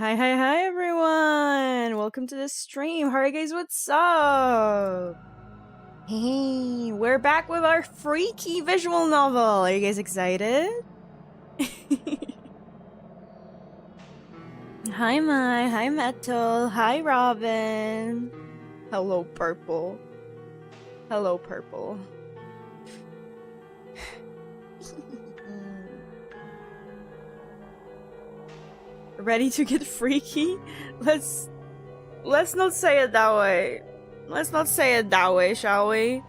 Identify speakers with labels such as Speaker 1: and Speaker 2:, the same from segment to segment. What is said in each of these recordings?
Speaker 1: Hi everyone! Welcome to the stream. Hi guys, what's up? Hey, we're back with our freaky visual novel. Are you guys excited? Hi Mai, hi Metal, hi Robin. Hello Purple. Hello Purple. Ready to get freaky? Let's not say it that way. Let's not say it that way, shall we?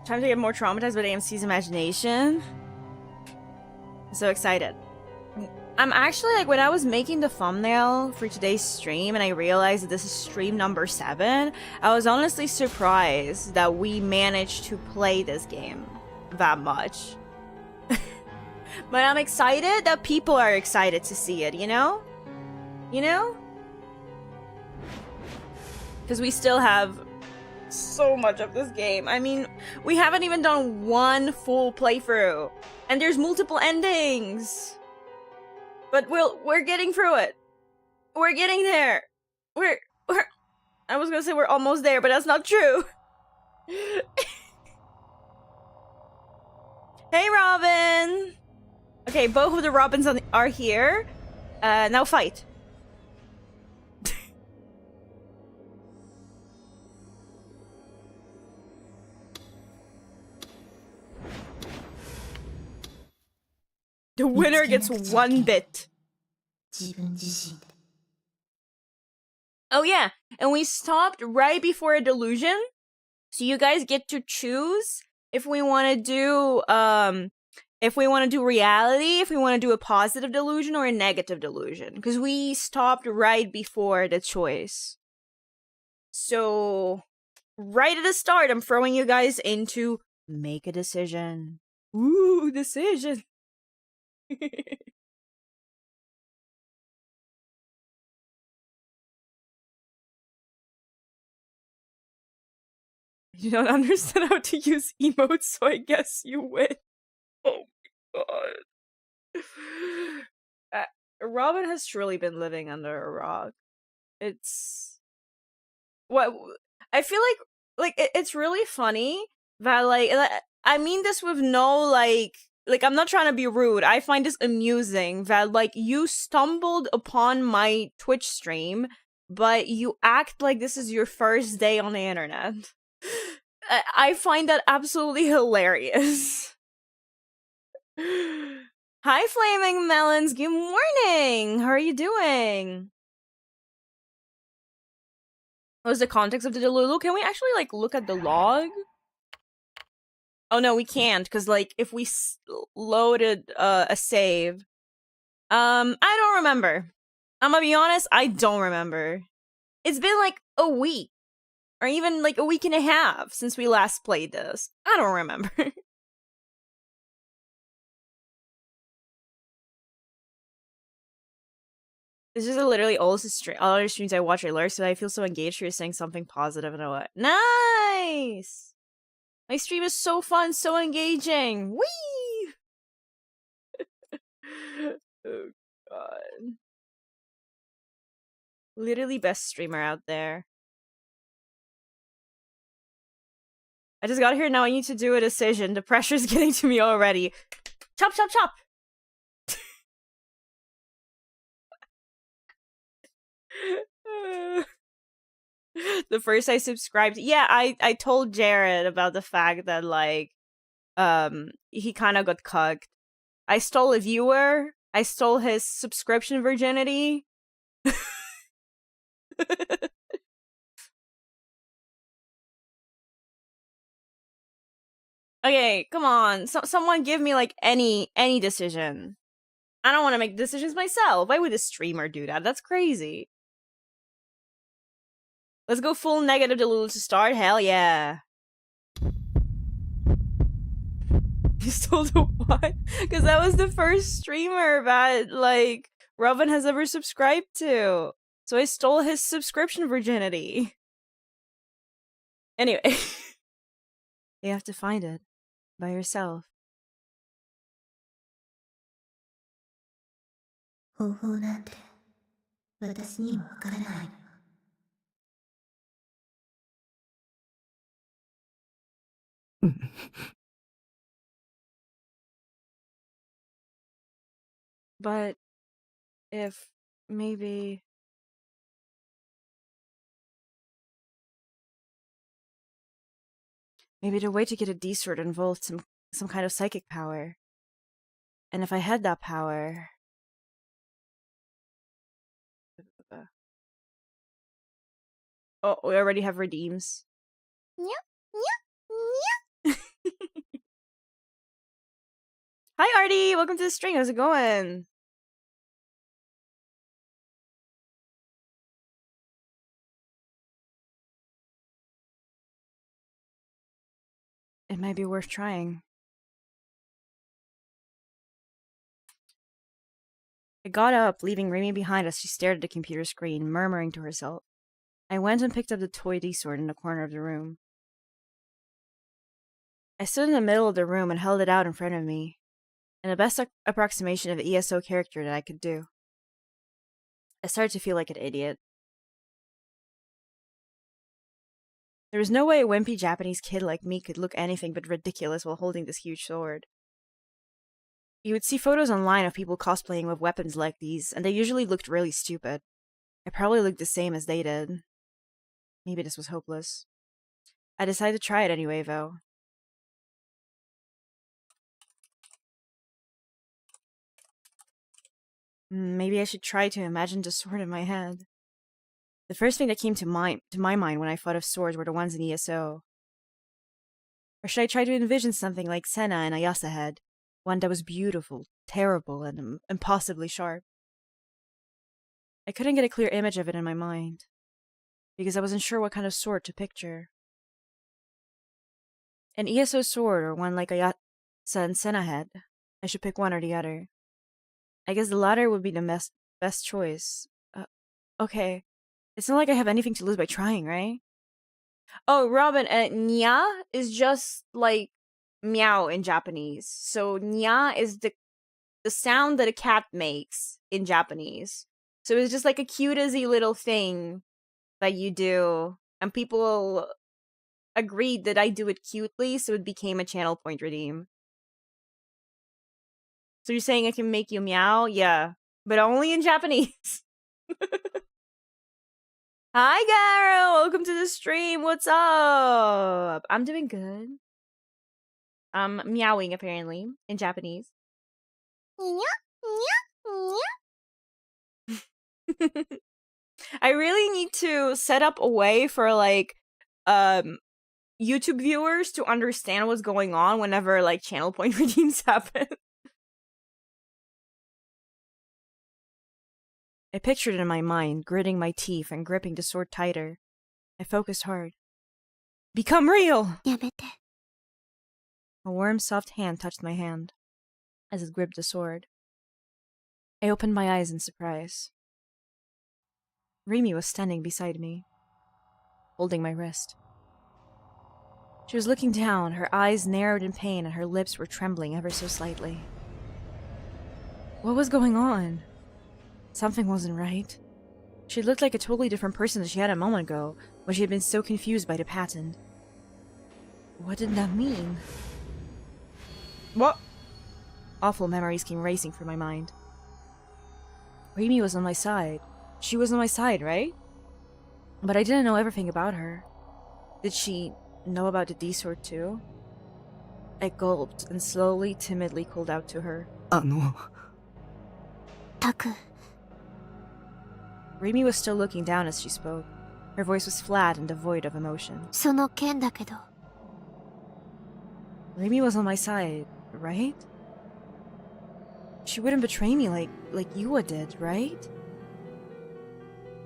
Speaker 1: Time to get more traumatized by AMC's imagination. I'm so excited. I'm actually, like, when I was making the thumbnail for today's stream and I realized that this is stream number 7, I was honestly surprised that we managed to play this game that much. But I'm excited that people are excited to see it, you know? You know? Because we still have so much of this game. I mean, we haven't even done one full playthrough. And there's multiple endings. But we're getting through it. We're getting there. We're I was gonna say we're almost there, but that's not true. Hey, Robin. Okay, both of the Robins are here. Now fight. The winner gets 1 bit. Oh yeah, and we stopped right before a delusion. So you guys get to choose if we want to do reality, if we want to do a positive delusion or a negative delusion, because we stopped right before the choice. So right at the start, I'm throwing you guys into make a decision. Ooh, decision. You don't understand how to use emotes, so I guess you win. Oh my god. Robin has truly been living under a rock. It's... What... I feel like it's really funny that, like, I mean this with no, like, I'm not trying to be rude. I find this amusing that, like, you stumbled upon my Twitch stream, but you act like this is your first day on the internet. I find that absolutely hilarious. Hi, Flaming Melons. Good morning. How are you doing? What was the context of the Delulu? Can we actually, like, look at the log? Oh, no, we can't, because, like, if we loaded a save... I don't remember. I'm gonna be honest, I don't remember. It's been, like, a week. Or even, like, a week and a half since we last played this. I don't remember. This is literally all other streams I watch. I learn, so I feel so engaged. You're saying something positive and what? Nice. My stream is so fun, so engaging. Whee! Oh god. Literally best streamer out there. I just got here now. I need to do a decision. The pressure's getting to me already. Chop, chop, chop. The first I subscribed, yeah, I told Jared about the fact that, like, he kind of got cucked. I stole a viewer. I stole his subscription virginity. Okay, come on. Someone give me, like, any decision. I don't want to make decisions myself. Why would a streamer do that? That's crazy. Let's go full negative Delulu to start. Hell yeah. You stole the what? Because that was the first streamer that, like, Robin has ever subscribed to. So I stole his subscription virginity. Anyway. You have to find it. By yourself.
Speaker 2: 方法なんて私にはわからない。
Speaker 1: But if maybe the way to get a D sword involved some kind of psychic power. And if I had that power... Oh, we already have redeems. Hi, Artie! Welcome to the stream. How's it going? It might be worth trying. I got up, leaving Remy behind as she stared at the computer screen, murmuring to herself. I went and picked up the toy D-sword in the corner of the room. I stood in the middle of the room and held it out in front of me, in the best approximation of the ESO character that I could do. I started to feel like an idiot. There was no way a wimpy Japanese kid like me could look anything but ridiculous while holding this huge sword. You would see photos online of people cosplaying with weapons like these, and they usually looked really stupid. I probably looked the same as they did. Maybe this was hopeless. I decided to try it anyway, though. Maybe I should try to imagine the sword in my head. The first thing that came to my mind when I thought of swords were the ones in ESO. Or should I try to envision something like Senna and Ayasa had? One that was beautiful, terrible, and impossibly sharp. I couldn't get a clear image of it in my mind, because I wasn't sure what kind of sword to picture. An ESO sword or one like Ayasa and Senna had. I should pick one or the other. I guess the latter would be the best choice. Okay. It's not like I have anything to lose by trying, right? Oh, Robin, nya is just like meow in Japanese. So nya is the sound that a cat makes in Japanese. So it's just like a cutesy little thing that you do. And people agreed that I do it cutely, so it became a channel point redeem. So you're saying I can make you meow? Yeah. But only in Japanese. Hi, Garo! Welcome to the stream. What's up? I'm doing good. I'm meowing, apparently, in Japanese. I really need to set up a way for, like, YouTube viewers to understand what's going on whenever, like, channel point redeems happen. I pictured it in my mind, gritting my teeth and gripping the sword tighter. I focused hard. Become real!
Speaker 2: やめて。
Speaker 1: A warm, soft hand touched my hand as it gripped the sword. I opened my eyes in surprise. Remy was standing beside me, holding my wrist. She was looking down, her eyes narrowed in pain and her lips were trembling ever so slightly. What was going on? Something wasn't right. She looked like a totally different person than she had a moment ago, when she had been so confused by the patent. What did that mean? What? Awful memories came racing through my mind. Remy was on my side. She was on my side, right? But I didn't know everything about her. Did she know about the D-sword too? I gulped and slowly, timidly called out to her.
Speaker 2: タク。
Speaker 1: Remy was still looking down as she spoke. Her voice was flat and devoid of emotion.
Speaker 2: その件だけど。
Speaker 1: Remy was on my side, right? She wouldn't betray me like Yua did, right?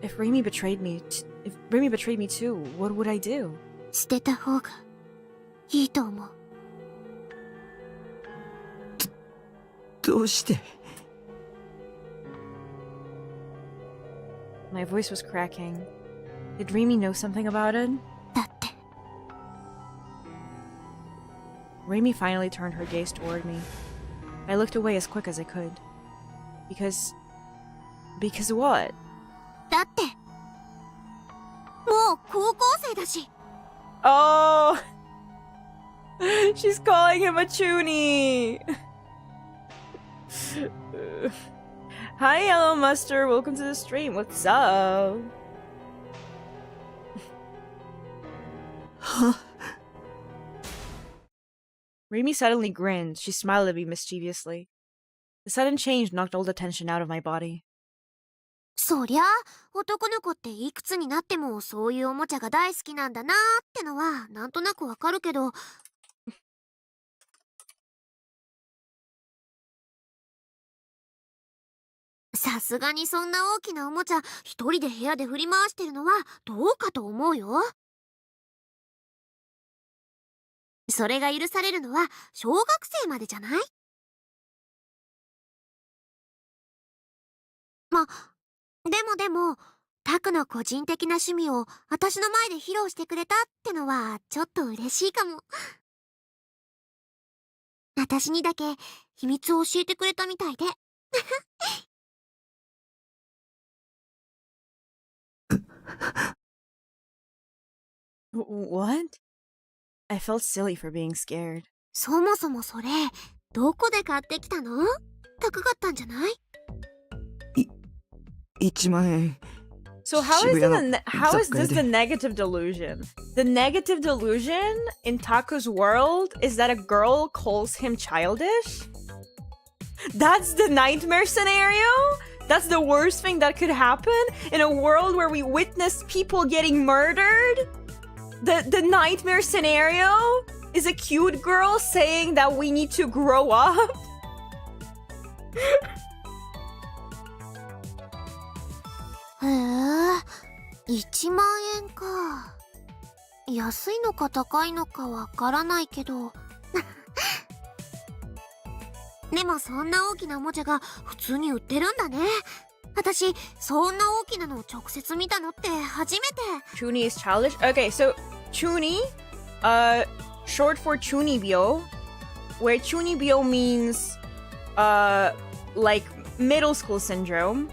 Speaker 1: If Remy betrayed me too, what would I do?
Speaker 2: 捨てた方がいいと思う。
Speaker 3: どうして
Speaker 1: My voice was cracking. Did Remy know something about it?
Speaker 2: だって
Speaker 1: Remy finally turned her gaze toward me. I looked away as quick as I could. Because what?
Speaker 2: だってもう高校生だし
Speaker 1: Oh! She's calling him a chuny! Hi, Yellow Mustard. Welcome to the stream. What's up? Remy suddenly grinned. She smiled at me mischievously. The sudden change knocked all the tension out of my body.
Speaker 2: そりゃ男の子っていくつになってもそういうおもちゃが大好きなんだなーってのはなんとなくわかるけどさすがにそんな大きなおもちゃ一人で部屋で振り回してるのはどうかと思うよ。それが許されるのは小学生までじゃない？でもタクの個人的な趣味を私の前で披露してくれたってのはちょっと嬉しいかも。私にだけ秘密を教えてくれたみたいで。
Speaker 1: What? I felt silly for being scared.
Speaker 2: そもそもそれどこで買ってきたの？高かったんじゃない？
Speaker 3: 1万円
Speaker 1: So how is this the negative delusion? The negative delusion in Taku's world is that a girl calls him childish? That's the nightmare scenario? That's the worst thing that could happen in a world where we witness people getting murdered? The nightmare scenario is a cute girl saying that we need to grow up?
Speaker 2: へえ、1万円か。安いのか高いのかわからないけど。でもそんな大きなおもちゃが普通に売ってるんだね。私、そんな大きなのを直接見たのって初めて。
Speaker 1: Chuny is childish? Okay, so Chuny, short for Chunibyo, where Chunibyo means, like middle school syndrome.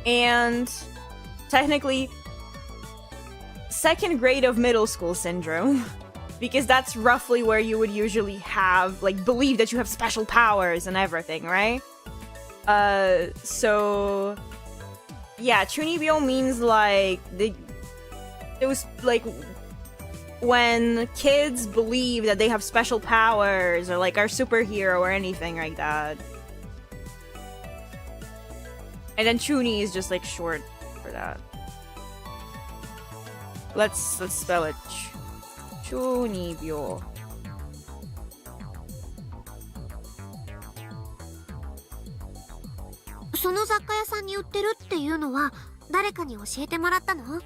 Speaker 1: And technically second grade of middle school syndrome because that's roughly where you would usually have like believe that you have special powers and everything, right? So yeah, chunibyo means like it was like when kids believe that they have special powers or like are superhero or anything like that. And then Chuny is just like short for that. Let's spell it. Chunibyo.
Speaker 2: その雑貨屋さんに売ってるっていうのは誰かに教えてもらったの？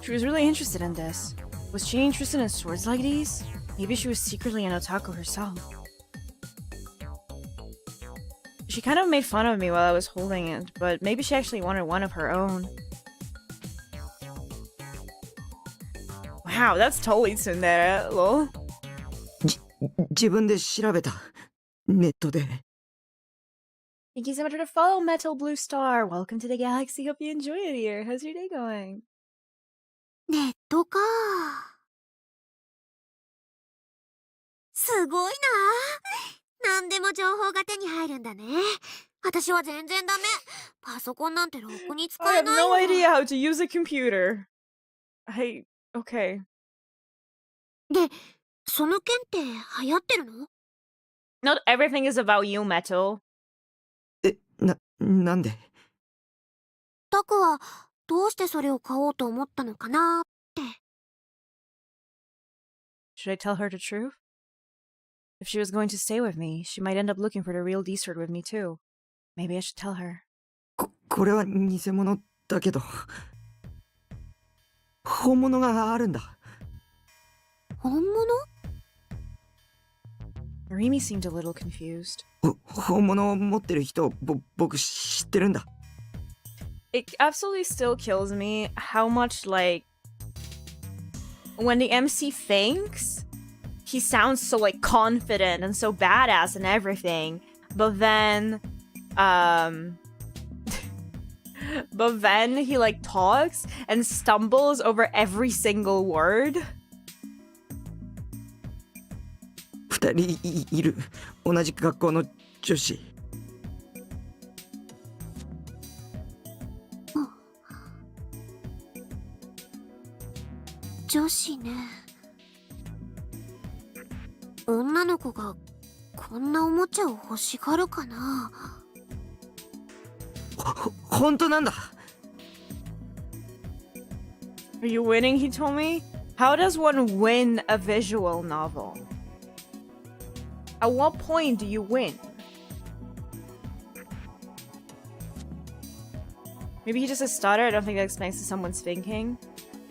Speaker 1: She was really interested in this. Was she interested in swords like these? Maybe she was secretly an otaku herself. She kind of made fun of me while I was holding it, but maybe she actually wanted one of her own. Wow, that's totally tsundere, lol.
Speaker 3: 自分で調べたネットで
Speaker 1: Thank you so much for the follow, Metal Blue Star. Welcome to the galaxy. Hope you enjoy it here. How's your day going?
Speaker 2: ネットか。すごいな。なんでも情報が手に入るんだね。私は全然ダメ。パソコンなんてろくに使
Speaker 1: I
Speaker 2: え
Speaker 1: have
Speaker 2: ない
Speaker 1: no
Speaker 2: わ。
Speaker 1: idea how to use a computer. Okay.
Speaker 2: で、その件って流行ってるの？
Speaker 1: Not everything is about you, Metal.
Speaker 3: なんで
Speaker 2: タクはどうしてそれを買おうと思ったのかなって。
Speaker 1: Should I tell her the truth? If she was going to stay with me, she might end up looking for the real D-Sword with me too. Maybe I should tell her.
Speaker 3: これは偽物だけど本物があるんだ
Speaker 2: 本物？
Speaker 1: Rimi seemed a little confused.
Speaker 3: 本物を持ってる人、僕知ってるんだ。
Speaker 1: It absolutely still kills me how much, like, when the MC thinks, he sounds so, like, confident and so badass and everything, but then he, like, talks and stumbles over every single word.
Speaker 3: 二人いる。同じ学校の女子。
Speaker 2: 女子ね。女の子がこんなおもちゃを欲しがるかな。
Speaker 3: 本当なんだ。
Speaker 1: Are you winning, Hitomi? How does one win a visual novel? At what point do you win? Maybe he just a stutter? I don't think that explains to someone's thinking.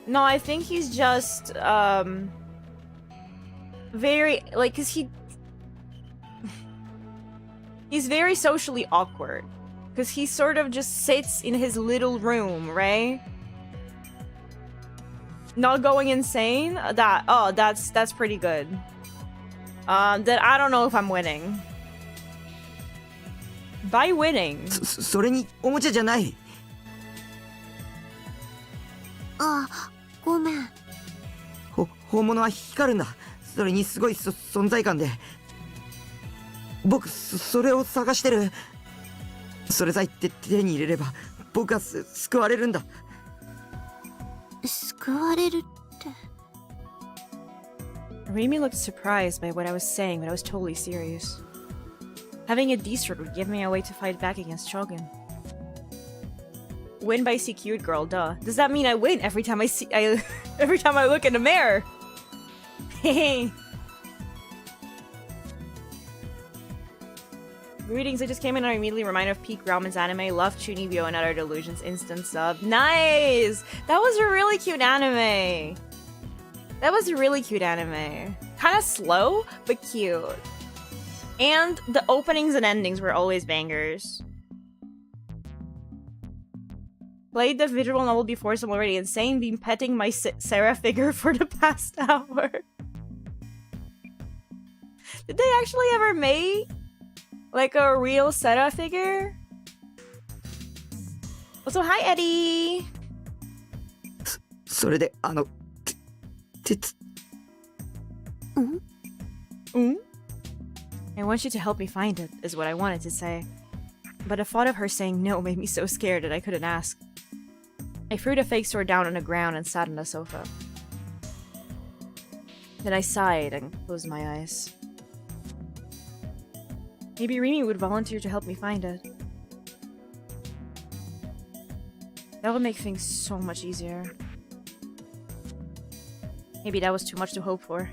Speaker 1: No, I think he's just, very, like, cause he's very socially awkward. Cause he sort of just sits in his little room, right? Not going insane? That's pretty good. Then I don't know if I'm winning. By winning.
Speaker 3: それにおもちゃじゃない。
Speaker 2: あ、ごめん。
Speaker 3: 本物は光るんだ。それにすごい存在感で。僕それを探してる。それさえ手に入れれば僕は救われるんだ。
Speaker 2: 救われるって。
Speaker 1: Rimi looked surprised by what I was saying, but I was totally serious. Having a D-sword would give me a way to fight back against Shogun. Win by see cute girl, duh. Does that mean I win every time every time I look in the mirror? Hey. Greetings, I just came in and I'm immediately reminded of peak Ramen's anime, Love Chunibyo and Other Delusions instant sub. Nice! That was a really cute anime! That was a really cute anime. Kinda slow, but cute. And the openings and endings were always bangers. Played the visual novel before, so I'm already insane. Been petting my Sarah figure for the past hour. Did they actually ever make like a real Sarah figure? Also, hi Eddie!
Speaker 3: それで
Speaker 1: I want you to help me find it, is what I wanted to say. But the thought of her saying no made me so scared that I couldn't ask. I threw the fake sword down on the ground and sat on the sofa. Then I sighed and closed my eyes. Maybe Rimi would volunteer to help me find it. That would make things so much easier. Maybe that was too much to hope for.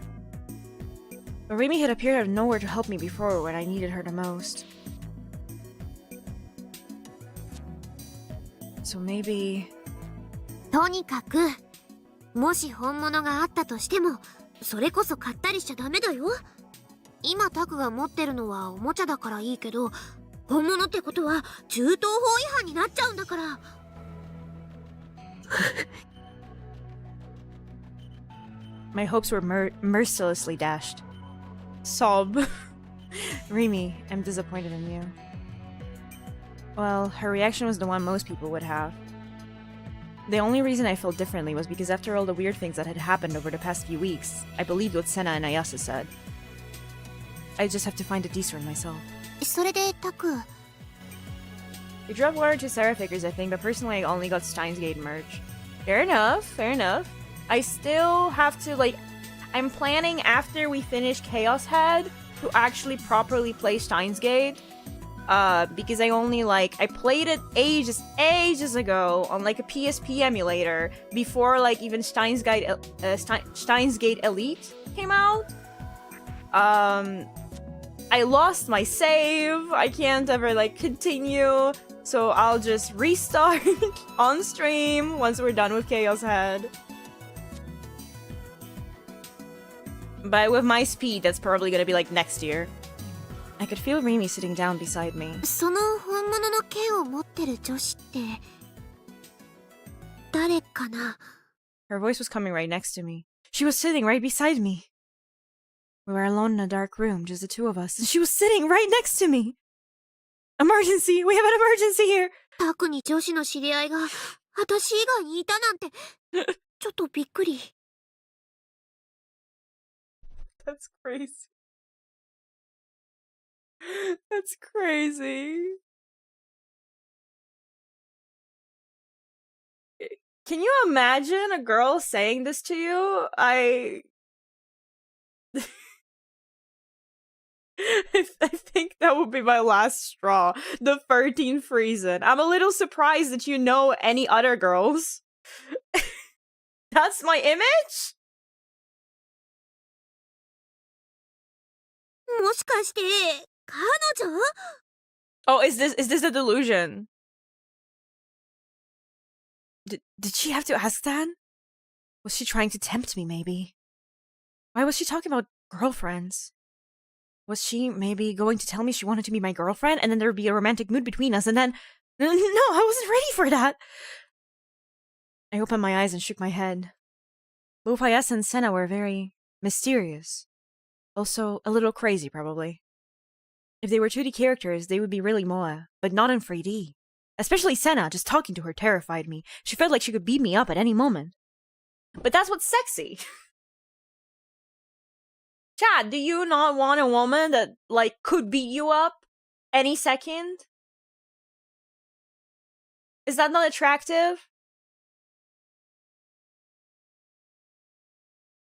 Speaker 1: But Rimi had appeared out of nowhere to help me before when I needed her the most. So maybe...
Speaker 2: とにかく、もし本物があったとしても、それこそ買ったりしちゃダメだよ。今タクが持ってるのはおもちゃだからいいけど、本物ってことは銃刀法違反になっちゃうんだから。
Speaker 1: My hopes were mercilessly dashed. Sob. Rimi, I'm disappointed in you. Well, her reaction was the one most people would have. The only reason I felt differently was because after all the weird things that had happened over the past few weeks, I believed what Senna and Ayase said. I just have to find a D-sword myself.
Speaker 2: それでタク。
Speaker 1: You dropped one or two Sarah figures, I think, but personally I only got Steins Gate merch. Fair enough, fair enough. I still have to, like... I'm planning after we finish Chaos Head to actually properly play Steins Gate. Because I only, like... I played it ages ago on, like, a PSP emulator before, like, even Steins Gate Elite came out. I lost my save. I can't ever, like, continue. So I'll just restart on stream once we're done with Chaos Head. But with my speed, that's probably gonna be, like, next year. I could feel Rimi sitting down beside me.
Speaker 2: その本物の剣を持ってる女子って誰かな？
Speaker 1: Her voice was coming right next to me. She was sitting right beside me. We were alone in a dark room, just the two of us, and she was sitting right next to me. Emergency! We have an emergency here!
Speaker 2: タクに女子の知り合いが私以外にいたなんてちょっとびっくり。
Speaker 1: That's crazy. That's crazy. Can you imagine a girl saying this to you? I think that would be my last straw. The 13th reason. I'm a little surprised that you know any other girls. That's my image?
Speaker 2: もしかして彼女？
Speaker 1: Oh, is this a delusion? Did she have to ask that? Was she trying to tempt me, maybe? Why was she talking about girlfriends? Was she maybe going to tell me she wanted to be my girlfriend, and then there would be a romantic mood between us, and then... No, I wasn't ready for that! I opened my eyes and shook my head. Both Ayase and Senna were very mysterious. Also, a little crazy, probably. If they were 2D characters, they would be really moe, but not in 3D. Especially Senna, just talking to her terrified me. She felt like she could beat me up at any moment. But that's what's sexy! Chad, do you not want a woman that, like, could beat you up any second? Is that not attractive?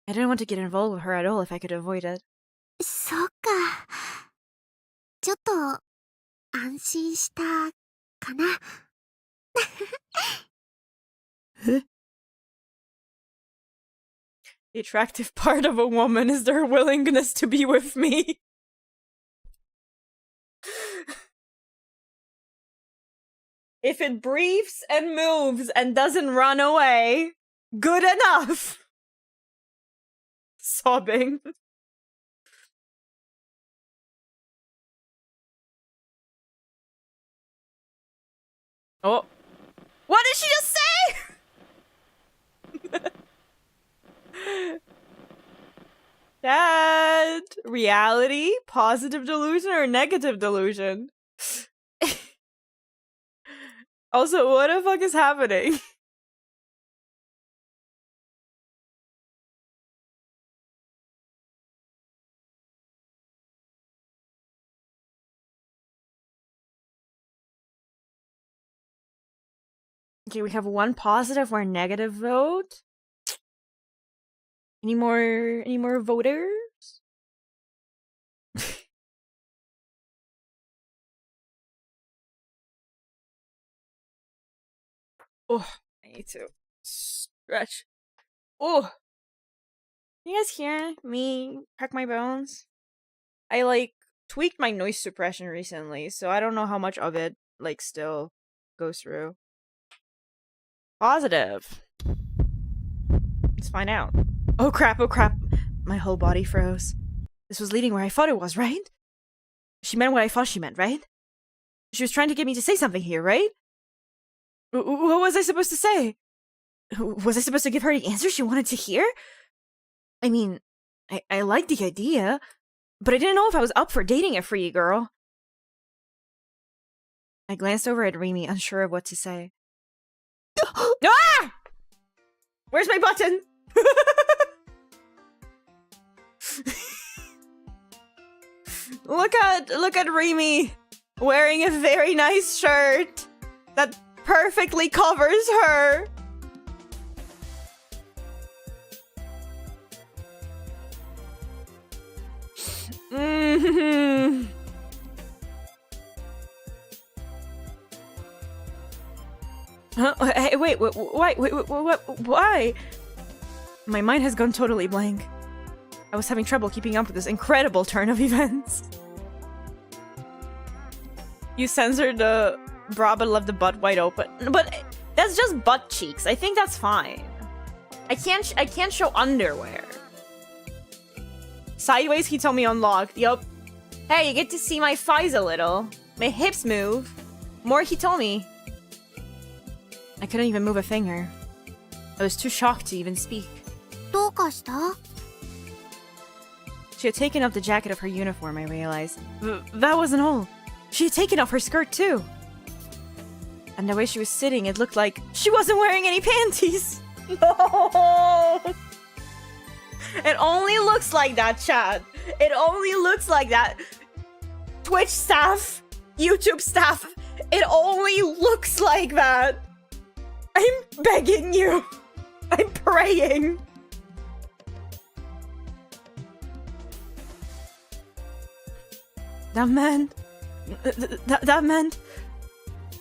Speaker 1: I didn't want to get involved with her at all if I could avoid it.
Speaker 2: そっか。ちょっと安心したかな。
Speaker 3: え？
Speaker 1: The attractive part of a woman is their willingness to be with me. If it breathes and moves and doesn't run away, good enough! Sobbing. Oh. What did she just say? Dad, reality, positive delusion, or negative delusion? Also, what the fuck is happening? Okay, we have one positive or negative vote. Any more voters? Oh, I need to stretch. Oh, you guys hear me crack my bones? I like tweaked my noise suppression recently, so I don't know how much of it like still goes through. Positive. Let's find out. Oh crap, oh crap. My whole body froze. This was leading where I thought it was, right? She meant what I thought she meant, right? She was trying to get me to say something here, right? What was I supposed to say? Was I supposed to give her the answer she wanted to hear? I mean, I liked the idea, but I didn't know if I was up for dating a free girl. I glanced over at Rimi, unsure of what to say. Ah! Where's my button? Look at Rimi wearing a very nice shirt that perfectly covers her. Mm-hmm. Hey, wait, why? My mind has gone totally blank. I was having trouble keeping up with this incredible turn of events. You censored the bra but left the butt wide open. But that's just butt cheeks. I think that's fine. I can't show underwear. Sideways Hitomi unlocked. Yup. Hey, you get to see my thighs a little. My hips move. More Hitomi. I couldn't even move a finger. I was too shocked to even speak.
Speaker 2: どうかした？
Speaker 1: She had taken off the jacket of her uniform, I realized. That wasn't all. She had taken off her skirt too. And the way she was sitting, it looked like she wasn't wearing any panties. No! It only looks like that, chat. It only looks like that. Twitch staff, YouTube staff, it only looks like that. I'm begging you. I'm praying. That man... That meant...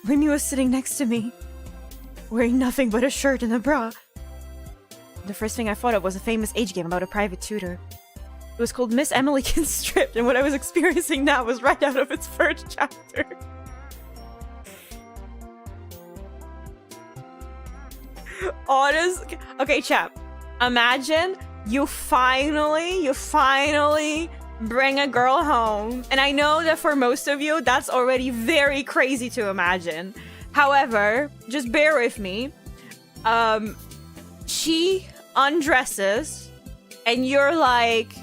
Speaker 1: Remy was sitting next to me, wearing nothing but a shirt and a bra. The first thing I thought of was a famous age game about a private tutor. It was called Miss Emily Gets Stripped, and what I was experiencing now was right out of its first chapter. Honest... Okay, chap. Imagine you finally bring a girl home. And I know that for most of you, that's already very crazy to imagine. However, just bear with me. She undresses, and you're like...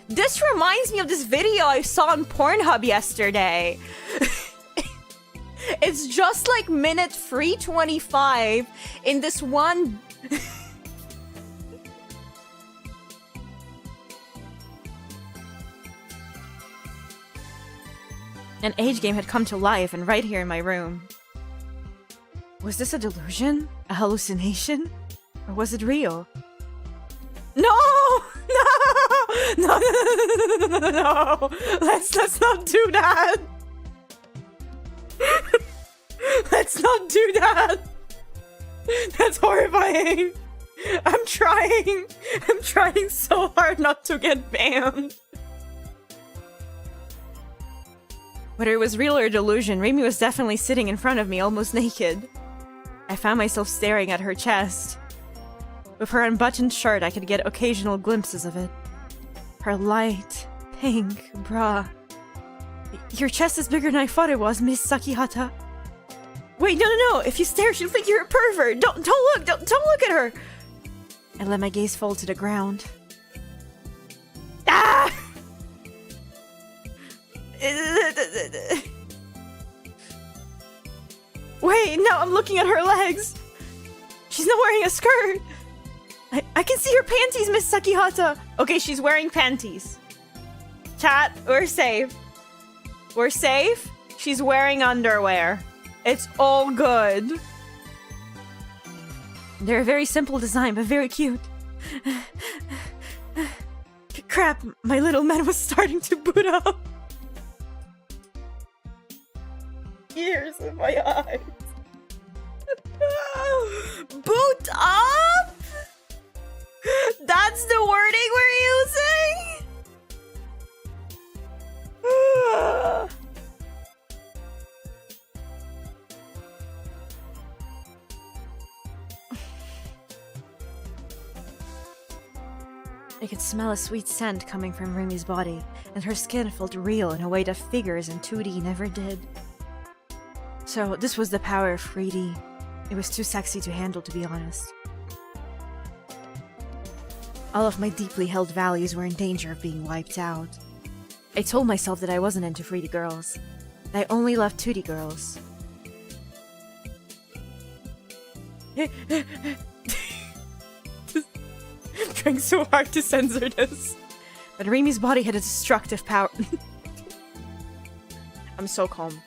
Speaker 1: This reminds me of this video I saw on Pornhub yesterday. It's just like minute 325 in this one... An age game had come to life and right here in my room. Was this a delusion? A hallucination? Or was it real? No! No! No! Let's not do that! Let's not do that! That's horrifying! I'm trying so hard not to get banned. Whether it was real or delusion, Remy was definitely sitting in front of me, almost naked. I found myself staring at her chest. With her unbuttoned shirt, I could get occasional glimpses of it. Her light, pink bra. Your chest is bigger than I thought it was, Miss Sakihata. Wait, no. If you stare, she'll think you're a pervert. Don't look at her. I let my gaze fall to the ground. Ah! Wait, no, I'm looking at her legs. She's not wearing a skirt. I can see her panties, Miss Sakihata. Okay, she's wearing panties. Chat, we're safe. We're safe. She's wearing underwear. It's all good. They're a very simple design, but very cute. Crap, my little man was starting to boot up. Tears in my eyes. Boot up? That's the wording we're using? I could smell a sweet scent coming from Remy's body, and her skin felt real in a way that figures in 2D never did. So this was the power of 3D. It was too sexy to handle, to be honest. All of my deeply held values were in danger of being wiped out. I told myself that I wasn't into 3D girls. I only loved 2D girls. I'm trying so hard to censor this. But Remy's body had a destructive power. I'm so calm.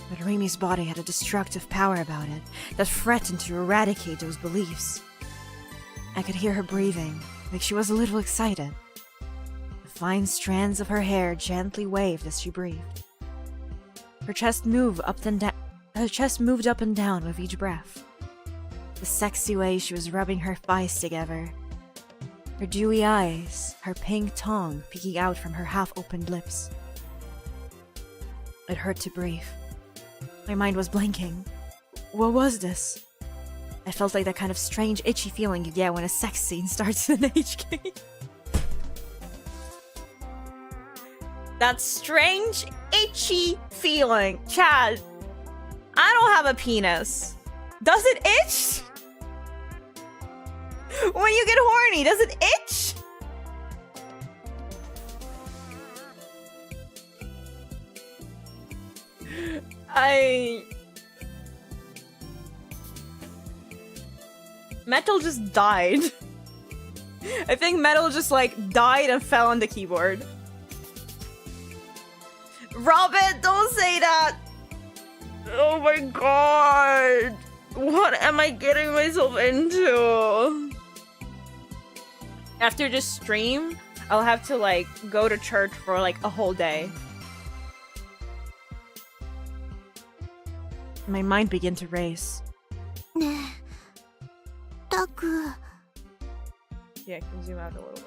Speaker 1: But Remy's body had a destructive power about it that threatened to eradicate those beliefs. I could hear her breathing, like she was a little excited. The fine strands of her hair gently waved as she breathed. Her chest moved up and down. Her chest moved up and down with each breath. The sexy way she was rubbing her thighs together. Her dewy eyes, her pink tongue peeking out from her half-opened lips. It hurt to breathe. My mind was blanking. What was this? I felt like that kind of strange, itchy feeling you get when a sex scene starts in an age game. That strange, itchy feeling. Chad, I don't have a penis. Does it itch? When you get horny, does it itch? Metal just died. I think Metal just like died and fell on the keyboard. Robin, don't say that! Oh my god! What am I getting myself into? After this stream, I'll have to like go to church for like a whole day. My mind began to race.
Speaker 2: ねえ、タク。
Speaker 1: Yeah, I can zoom out a little bit.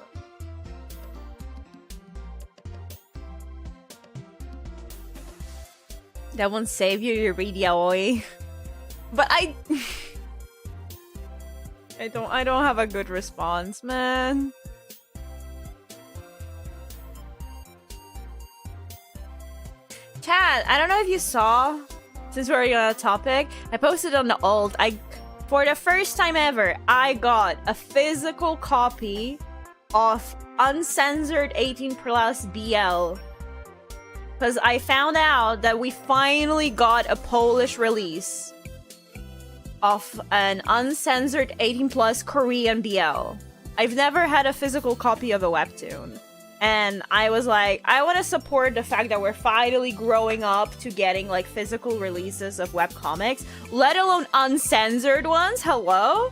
Speaker 1: That won't save you your yaoi. But I don't have a good response, man. Chat, I don't know if you saw, since we're on the topic, I posted on the alt. For the first time ever, I got a physical copy of Uncensored 18 Plus BL. Because I found out that we finally got a Polish release of an uncensored 18 plus Korean BL. I've never had a physical copy of a webtoon. And I was like, I want to support the fact that we're finally growing up to getting like physical releases of webcomics, let alone uncensored ones. Hello?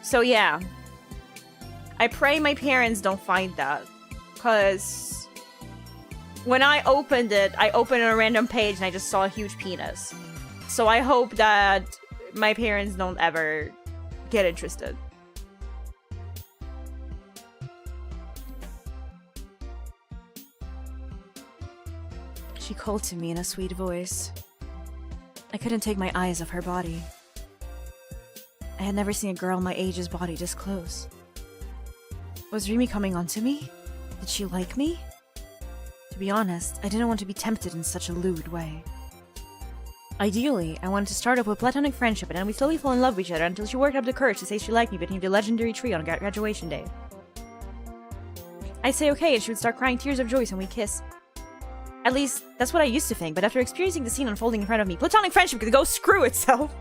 Speaker 1: So yeah. I pray my parents don't find that. Because when I opened it, I opened a random page and I just saw a huge penis. So I hope that my parents don't ever get interested. She called to me in a sweet voice. I couldn't take my eyes off her body. I had never seen a girl my age's body this close. Was Rimi coming on to me? Did she like me? To be honest, I didn't want to be tempted in such a lewd way. Ideally, I wanted to start off with platonic friendship and then we slowly fall in love with each other until she worked up the courage to say she liked me beneath the legendary tree on graduation day. I'd say okay and she would start crying tears of joy when we kiss. At least, that's what I used to think, but after experiencing the scene unfolding in front of me, platonic friendship could go screw itself!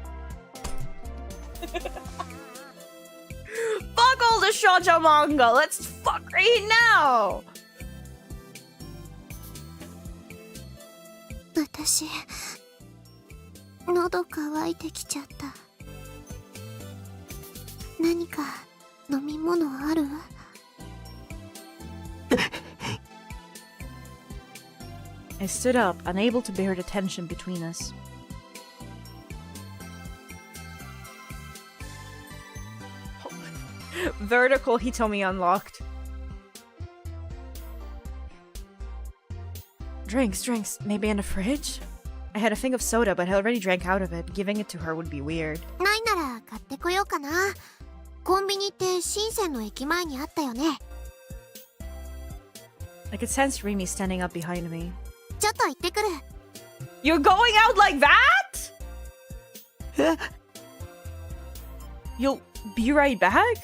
Speaker 1: Fuck all the shoujo manga! Let's fuck right now!
Speaker 2: 私、喉乾いてきちゃった。何か飲み物ある？
Speaker 1: I stood up, unable to bear the tension between us. Vertical Hitomi unlocked. Drinks. Maybe in the fridge? I had a thing of soda, but I already drank out of it. Giving it to her would be weird.
Speaker 2: ないなら買ってこようかな。コンビニって深センの駅前にあったよね。
Speaker 1: I could sense Rimi standing up behind me.
Speaker 2: ちょっと行ってくる。
Speaker 1: You're going out like that? You'll be right back?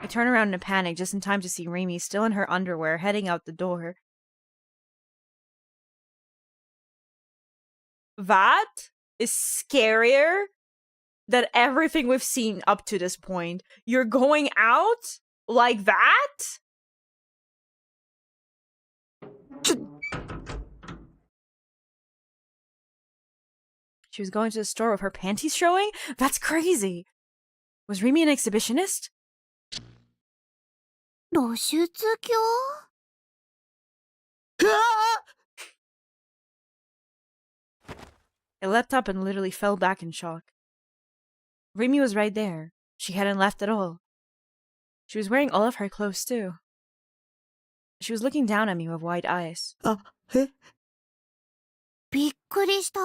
Speaker 1: I turn around in a panic just in time to see Rimi still in her underwear heading out the door. That is scarier than everything we've seen up to this point. You're going out like that? She was going to the store with her panties showing? That's crazy! Was Rimi an exhibitionist?
Speaker 2: 露出狂？
Speaker 1: I leapt up and literally fell back in shock. Rimi was right there. She hadn't left at all. She was wearing all of her clothes too. She was looking down at me with wide eyes.
Speaker 2: びっくりした。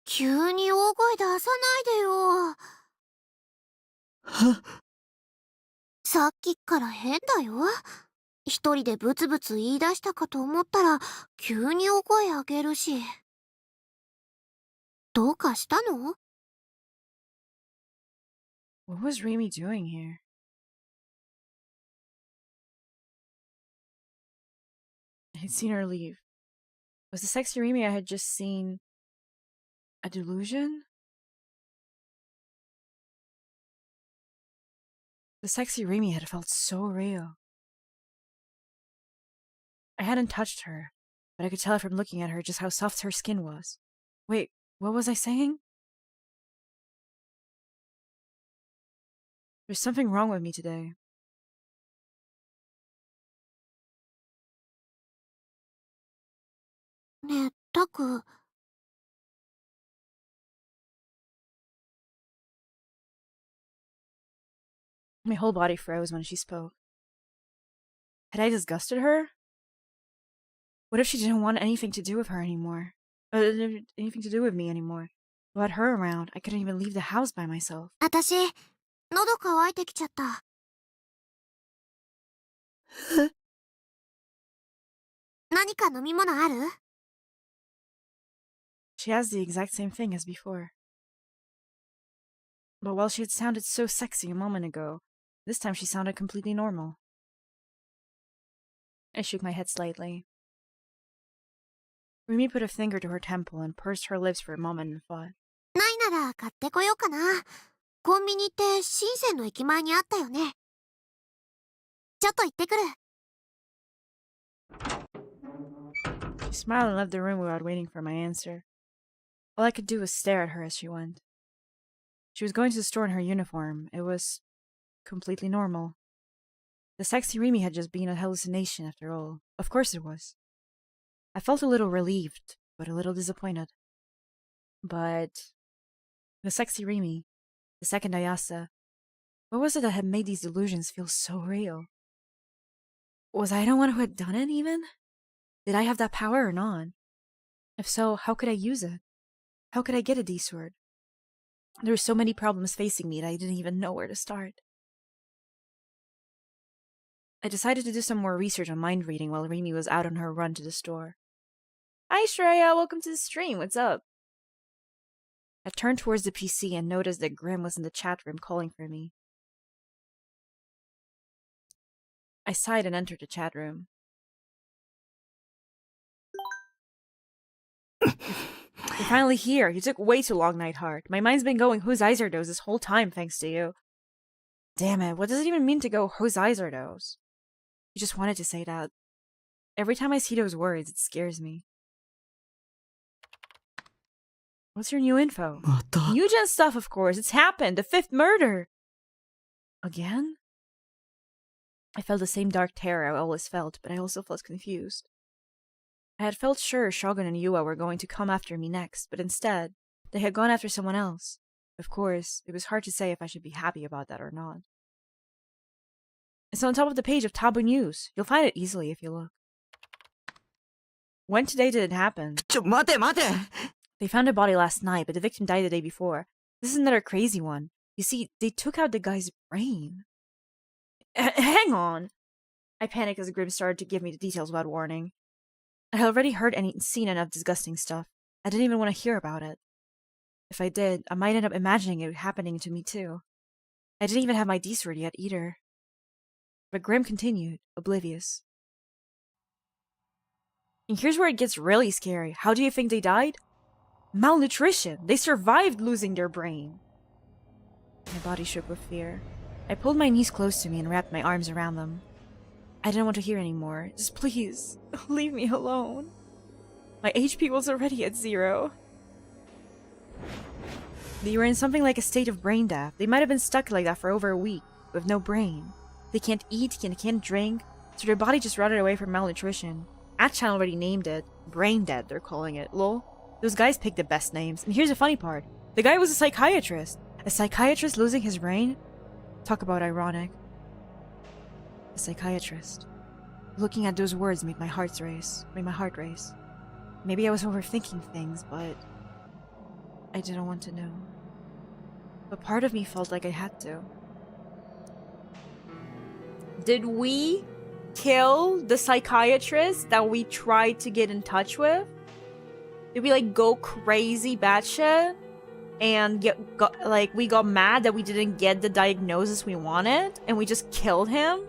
Speaker 2: 急に大声出さないでよ。さっきから変だよ。一人でブツブツ言い出したかと思ったら、急にお声上げるし。どうかしたの？
Speaker 1: What was Remy doing here? I had seen her leave. Was the sexy Remy I had just seen a delusion? The sexy Remy had felt so real. I hadn't touched her, but I could tell from looking at her just how soft her skin was. Wait, what was I saying? There's something wrong with me today.
Speaker 2: ねえ、タク。
Speaker 1: My whole body froze when she spoke. Had I disgusted her? What if she didn't want anything to do with her anymore? Anything to do with me anymore? Without her around, I couldn't even leave the house by myself.
Speaker 2: 私、喉乾いてきちゃった。何か飲み物ある？
Speaker 1: She has the exact same thing as before. But while she had sounded so sexy a moment ago, this time she sounded completely normal. I shook my head slightly. Remy put a finger to her temple and pursed her lips for a moment in thought.
Speaker 2: ないなら買ってこようかな。コンビニって深センの駅前にあったよね。ちょっと行ってくる。
Speaker 1: She smiled and left the room without waiting for my answer. All I could do was stare at her as she went. She was going to the store in her uniform. It was completely normal. The sexy Remy had just been a hallucination after all. Of course it was. I felt a little relieved, but a little disappointed. But the sexy Remy, the second Ayasa, what was it that had made these delusions feel so real? Was I the one who had done it, even? Did I have that power or not? If so, how could I use it? How could I get a D-sword? There were so many problems facing me that I didn't even know where to start. I decided to do some more research on mind reading while Remy was out on her run to the store. Hi Shreya, welcome to the stream, what's up? I turned towards the PC and noticed that Grim was in the chat room calling for me. I sighed and entered the chat room. You're finally here. You took way too long, Nightheart. My mind's been going whose eyes are those this whole time thanks to you. Damn it, what does it even mean to go whose eyes are those? You just wanted to say that. Every time I see those words, it scares me. What's your new info? New gen stuff, of course. It's happened. The 5th murder. Again? I felt the same dark terror I always felt, but I also felt confused. I had felt sure Shogun and Yua were going to come after me next, but instead, they had gone after someone else. Of course, it was hard to say if I should be happy about that or not. It's on top of the page of Taboo News. You'll find it easily if you look. When today did it happen?
Speaker 3: 待て
Speaker 1: They found a body last night, but the victim died the day before. This is another crazy one. You see, they took out the guy's brain. Hang on! I panicked as Grim started to give me the details without warning. I had already heard and seen enough disgusting stuff. I didn't even want to hear about it. If I did, I might end up imagining it happening to me too. I didn't even have my D-sword yet either. But Grim continued, oblivious. And here's where it gets really scary. How do you think they died? Malnutrition! They survived losing their brain! My body shook with fear. I pulled my knees close to me and wrapped my arms around them. I didn't want to hear anymore. Just please, leave me alone. My HP was already at 0. They were in something like a state of brain death. They might have been stuck like that for over a week, with no brain. They can't eat, can't drink, so their body just rotted away from malnutrition. Achan already named it. Brain dead, they're calling it. Lol. Those guys picked the best names. And here's the funny part. The guy was a psychiatrist. A psychiatrist losing his brain? Talk about ironic. A psychiatrist. Looking at those words made my heart race. Maybe I was overthinking things, but I didn't want to know. But part of me felt like I had to. Did we kill the psychiatrist that we tried to get in touch with? Did we like go crazy batshit and we got mad that we didn't get the diagnosis we wanted and we just killed him?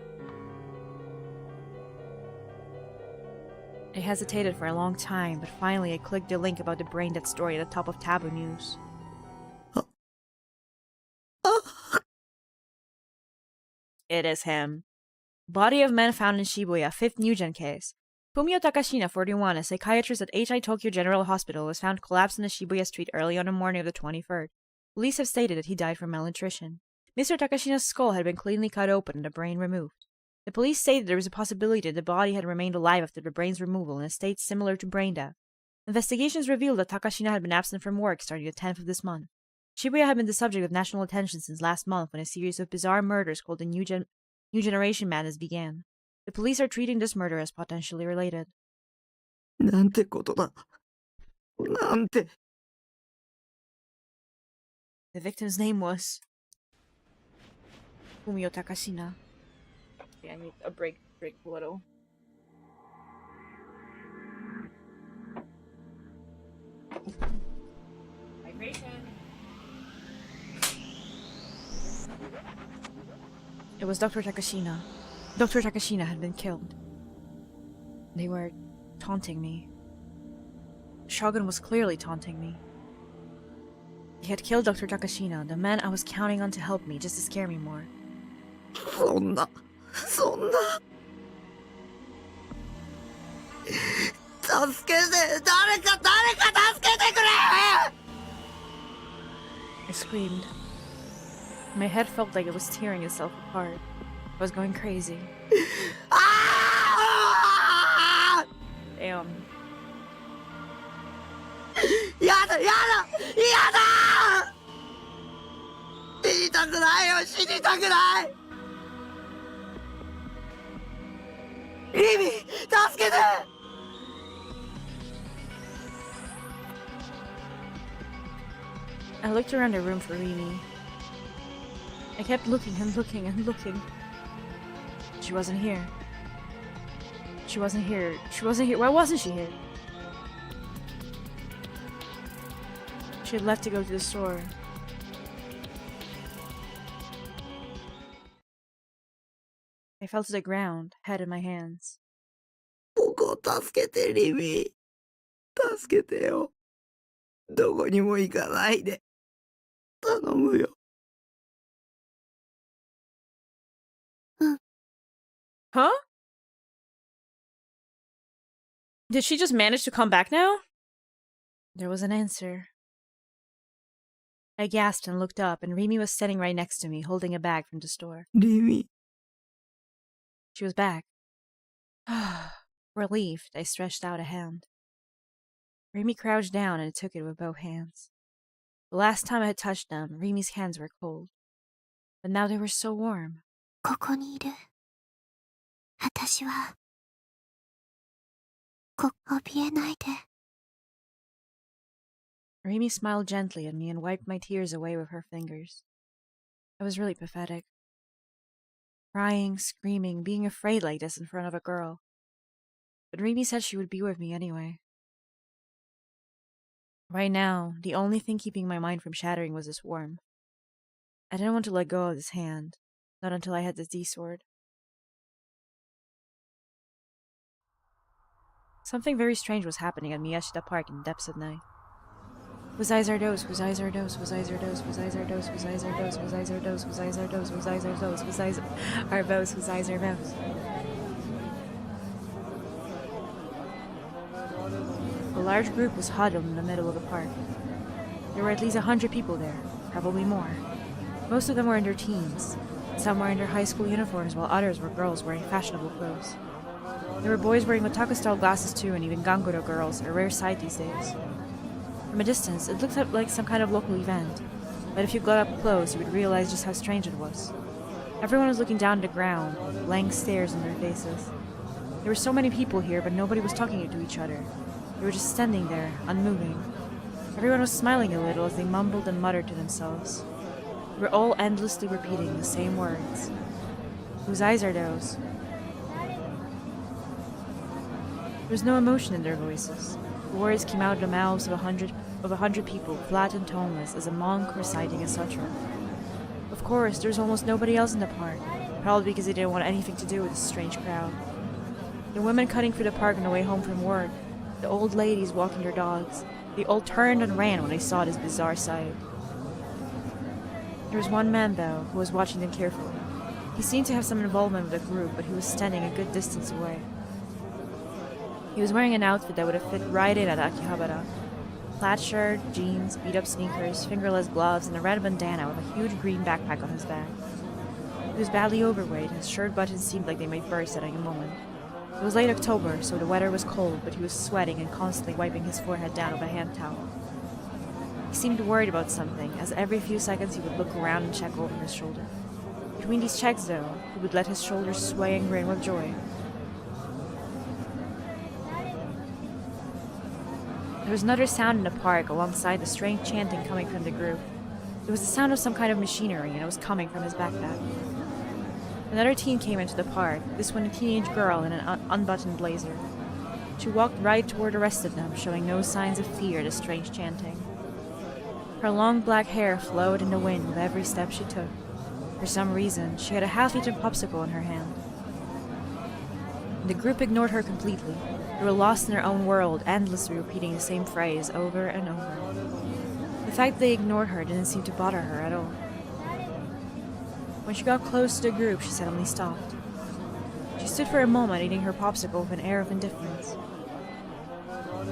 Speaker 1: I hesitated for a long time, but finally I clicked the link about the brain dead story at the top of Taboo News. It is him. Body of man found in Shibuya, 5th Newgen case. Fumio Takashina, 41, a psychiatrist at HI Tokyo General Hospital, was found collapsed in a Shibuya street early on the morning of the 23rd. Police have stated that he died from malnutrition. Mr. Takashina's skull had been cleanly cut open and the brain removed. The police stated there was a possibility that the body had remained alive after the brain's removal in a state similar to brain death. Investigations revealed that Takashina had been absent from work starting the 10th of this month. Shibuya had been the subject of national attention since last month when a series of bizarre murders called the New Generation Madness began. The police are treating this murder as potentially related.
Speaker 3: なんてことだ。なんて。
Speaker 1: The victim's name was Fumio Takashina. Okay, I need a break a little. Hydration. It was Dr. Takashina. Dr. Takashina had been killed. They were taunting me. Shogun was clearly taunting me. He had killed Dr. Takashina, the man I was counting on to help me just to scare me more.
Speaker 3: そんな。助けて、誰か助けてくれ！
Speaker 1: I screamed. My head felt like it was tearing itself apart. I was going crazy. Damn.
Speaker 3: やだ！死にたくないよ！死にたくない！リミ、助けて！
Speaker 1: I looked around the room for Rimi. I kept looking and looking and looking. She wasn't here. She wasn't here. Why wasn't she here? She had left to go to the store. I fell to the ground, head in my hands.
Speaker 3: 僕を助けて、リミ。助けてよ。どこにも行かないで。頼むよ。
Speaker 1: Huh? Did she just manage to come back now? There was an answer. I gasped and looked up, and Rimi was standing right next to me, holding a bag from the store.
Speaker 3: リミ。
Speaker 1: She was back. Relieved, I stretched out a hand. Rimi crouched down and took it with both hands. The last time I had touched them, Rimi's hands were cold. But now they were so warm.
Speaker 2: ここにいる。私は。怯えないで。
Speaker 1: Rimi smiled gently at me and wiped my tears away with her fingers. I was really pathetic. Crying, screaming, being afraid like this in front of a girl. But Rimi said she would be with me anyway. Right now, the only thing keeping my mind from shattering was this warmth. I didn't want to let go of this hand, not until I had the D-sword. Something very strange was happening at Miyashita Park in the depths of night. Whose eyes are those? Whose eyes are those? Whose eyes are those? Whose eyes are those? Whose eyes are those? Whose eyes are those? Whose eyes are those? Whose eyes are those? Whose eyes are those? Whose eyes are those? A large group was huddled in the middle of the park. There were at least 100 people there, probably more. Most of them were in their teens. Some were in their high school uniforms, while others were girls wearing fashionable clothes. There were boys wearing otaku-style glasses too, and even ganguro girls, a rare sight these days. From a distance, it looked like some kind of local event, but if you got up close, you would realize just how strange it was. Everyone was looking down at the ground, blank stares on their faces. There were so many people here, but nobody was talking to each other. They were just standing there, unmoving. Everyone was smiling a little as they mumbled and muttered to themselves. They were all endlessly repeating the same words. Whose eyes are those? There was no emotion in their voices. The words came out of the mouths of a hundred people, flat and toneless, as a monk reciting a sutra. Of course, there was almost nobody else in the park, probably because they didn't want anything to do with this strange crowd. The women cutting through the park on the way home from work, the old ladies walking their dogs, they all turned and ran when they saw this bizarre sight. There was one man, though, who was watching them carefully. He seemed to have some involvement with the group, but he was standing a good distance away. He was wearing an outfit that would have fit right in at Akihabara. Plaid shirt, jeans, beat-up sneakers, fingerless gloves, and a red bandana with a huge green backpack on his back. He was badly overweight, his shirt buttons seemed like they might burst at any moment. It was late October, so the weather was cold, but he was sweating and constantly wiping his forehead down with a hand towel. He seemed worried about something, as every few seconds he would look around and check over his shoulder. Between these checks, though, he would let his shoulders sway and grin with joy. There was another sound in the park alongside the strange chanting coming from the group. It was the sound of some kind of machinery, and it was coming from his backpack. Another teen came into the park, this one a teenage girl in an unbuttoned blazer. She walked right toward the rest of them, showing no signs of fear at the strange chanting. Her long black hair flowed in the wind with every step she took. For some reason, she had a half-eaten popsicle in her hand. The group ignored her completely. They were lost in their own world, endlessly repeating the same phrase over and over. The fact that they ignored her didn't seem to bother her at all. When she got close to the group, she suddenly stopped. She stood for a moment eating her popsicle with an air of indifference.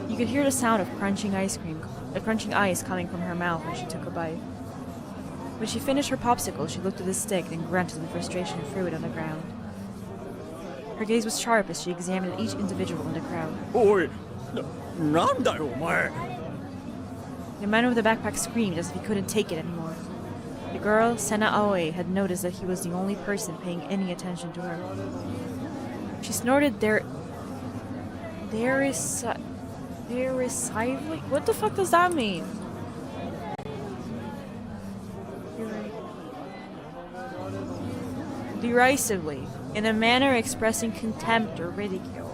Speaker 1: You could hear the sound of crunching ice coming from her mouth when she took a bite. When she finished her popsicle, she looked at the stick and grunted in frustration and threw it on the ground. Her gaze was sharp as she examined each individual in the crowd.
Speaker 4: Oi! Nandayo, omae!
Speaker 1: The man with the backpack screamed as if he couldn't take it anymore. The girl, Sena Aoi, had noticed that he was the only person paying any attention to her. She snorted there is what the fuck does that mean? You're right. Derisively, in a manner expressing contempt or ridicule.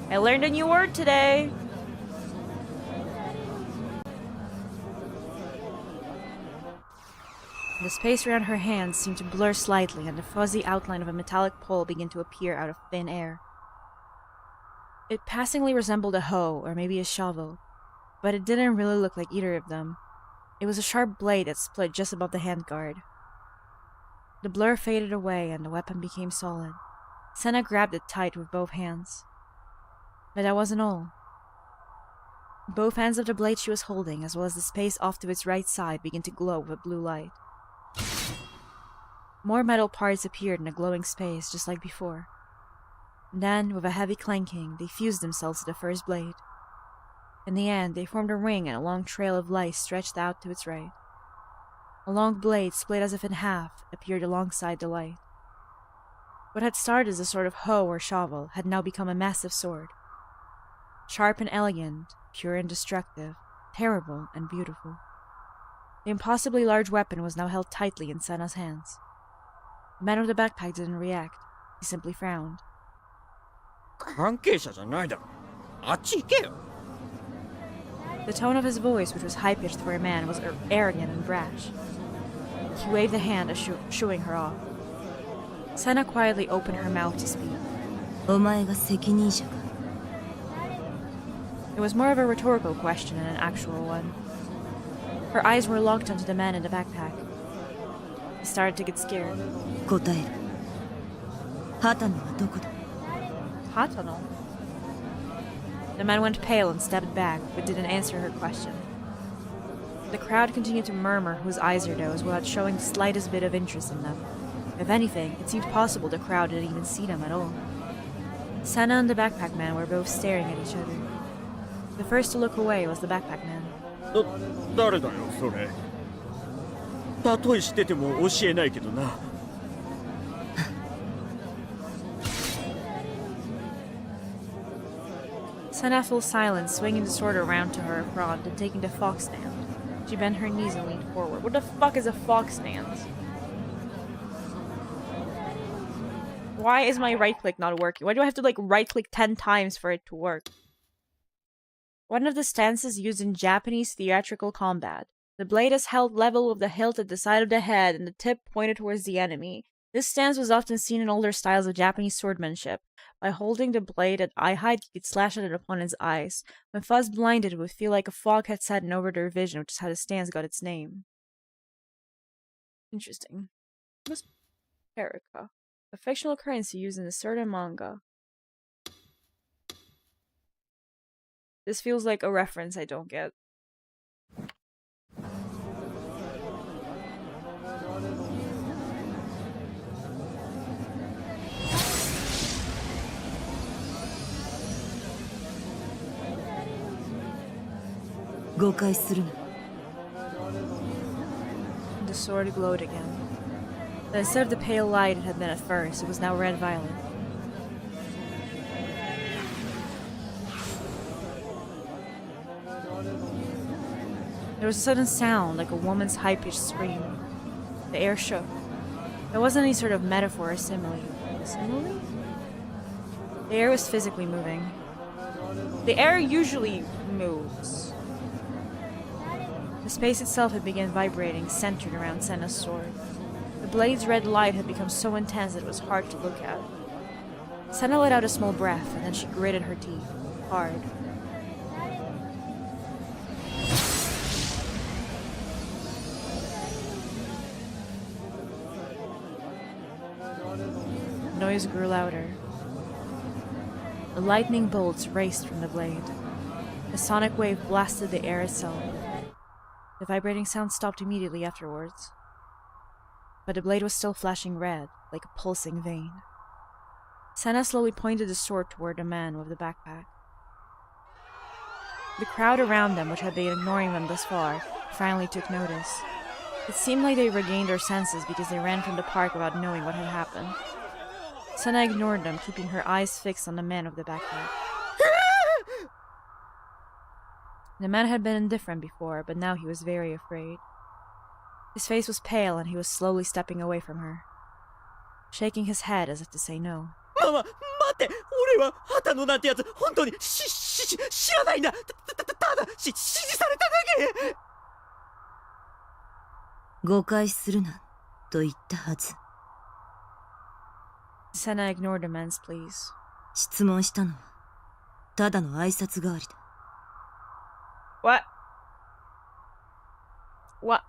Speaker 1: I learned a new word today! The space around her hands seemed to blur slightly, and the fuzzy outline of a metallic pole began to appear out of thin air. It passingly resembled a hoe, or maybe a shovel, but it didn't really look like either of them. It was a sharp blade that split just above the handguard. The blur faded away, and the weapon became solid. Senna grabbed it tight with both hands. But that wasn't all. Both ends of the blade she was holding, as well as the space off to its right side, began to glow with blue light. More metal parts appeared in the glowing space, just like before. Then, with a heavy clanking, they fused themselves to the first blade. In the end, they formed a ring and a long trail of light stretched out to its right. A long blade, split as if in half, appeared alongside the light. What had started as a sort of hoe or shovel had now become a massive sword. Sharp and elegant, pure and destructive, terrible and beautiful. The impossibly large weapon was now held tightly in Senna's hands. The man with the backpack didn't react. He simply frowned.
Speaker 4: 関係者じゃないだろ。あっち行けよ。
Speaker 1: The tone of his voice, which was high-pitched for a man, was arrogant and brash. He waved a hand, shooing her off. Senna quietly opened her mouth to speak.
Speaker 5: お前が責任者か。
Speaker 1: It was more of a rhetorical question than an actual one. Her eyes were locked onto the man in the backpack. He started to get scared.
Speaker 5: 答える。畑野はどこだ。
Speaker 1: Hatono? The man went pale and stepped back, but didn't answer her question. The crowd continued to murmur whose eyes are those without showing the slightest bit of interest in them. If anything, it seemed possible the crowd didn't even see them at all. Senna and the backpack man were both staring at each other. The first to look away was the backpack man.
Speaker 4: 誰だよ、それ。例えしてても教えないけどな。
Speaker 1: Senna fell silent, swinging the sword around to her front and taking the fox stand. She bent her knees and leaned forward. What the fuck is a fox stand? Why is my right click not working? Why do I have to like right click 10 times for it to work? One of the stances used in Japanese theatrical combat. The blade is held level with the hilt at the side of the head and the tip pointed towards the enemy. This stance was often seen in older styles of Japanese swordmanship. By holding the blade at eye height, you could slash at an opponent's eyes. When Fuzz blinded, it would feel like a fog had set in over their vision, which is how the stance got its name. Interesting. What's Perica? A fictional currency used in a certain manga. This feels like a reference I don't get. The sword glowed again. But instead of the pale light it had been at first, it was now red-violet. There was a sudden sound, like a woman's high-pitched scream. The air shook. There wasn't any sort of metaphor or simile. Simile? The air was physically moving. The air usually moves. The space itself had begun vibrating, centered around Senna's sword. The blade's red light had become so intense that it was hard to look at. Senna let out a small breath, and then she gritted her teeth. Hard. The noise grew louder. The lightning bolts raced from the blade. A sonic wave blasted the air itself. The vibrating sound stopped immediately afterwards. But the blade was still flashing red, like a pulsing vein. Senna slowly pointed the sword toward the man with the backpack. The crowd around them, which had been ignoring them thus far, finally took notice. It seemed like they regained their senses because they ran from the park without knowing what had happened. Senna ignored them, keeping her eyes fixed on the man with the backpack. The man had been indifferent before, but now he was very afraid. His face was pale, and he was slowly stepping away from her, shaking his head as if to say no.
Speaker 4: ママ、待って、俺は畑野なんてやつ、本当に知らないんだ。ただ指示されただけ。
Speaker 5: 誤解するな、と言ったはず。
Speaker 1: Senna ignored the man's pleas.
Speaker 5: 質問したのは、ただの挨拶代わりだ。
Speaker 1: What? What?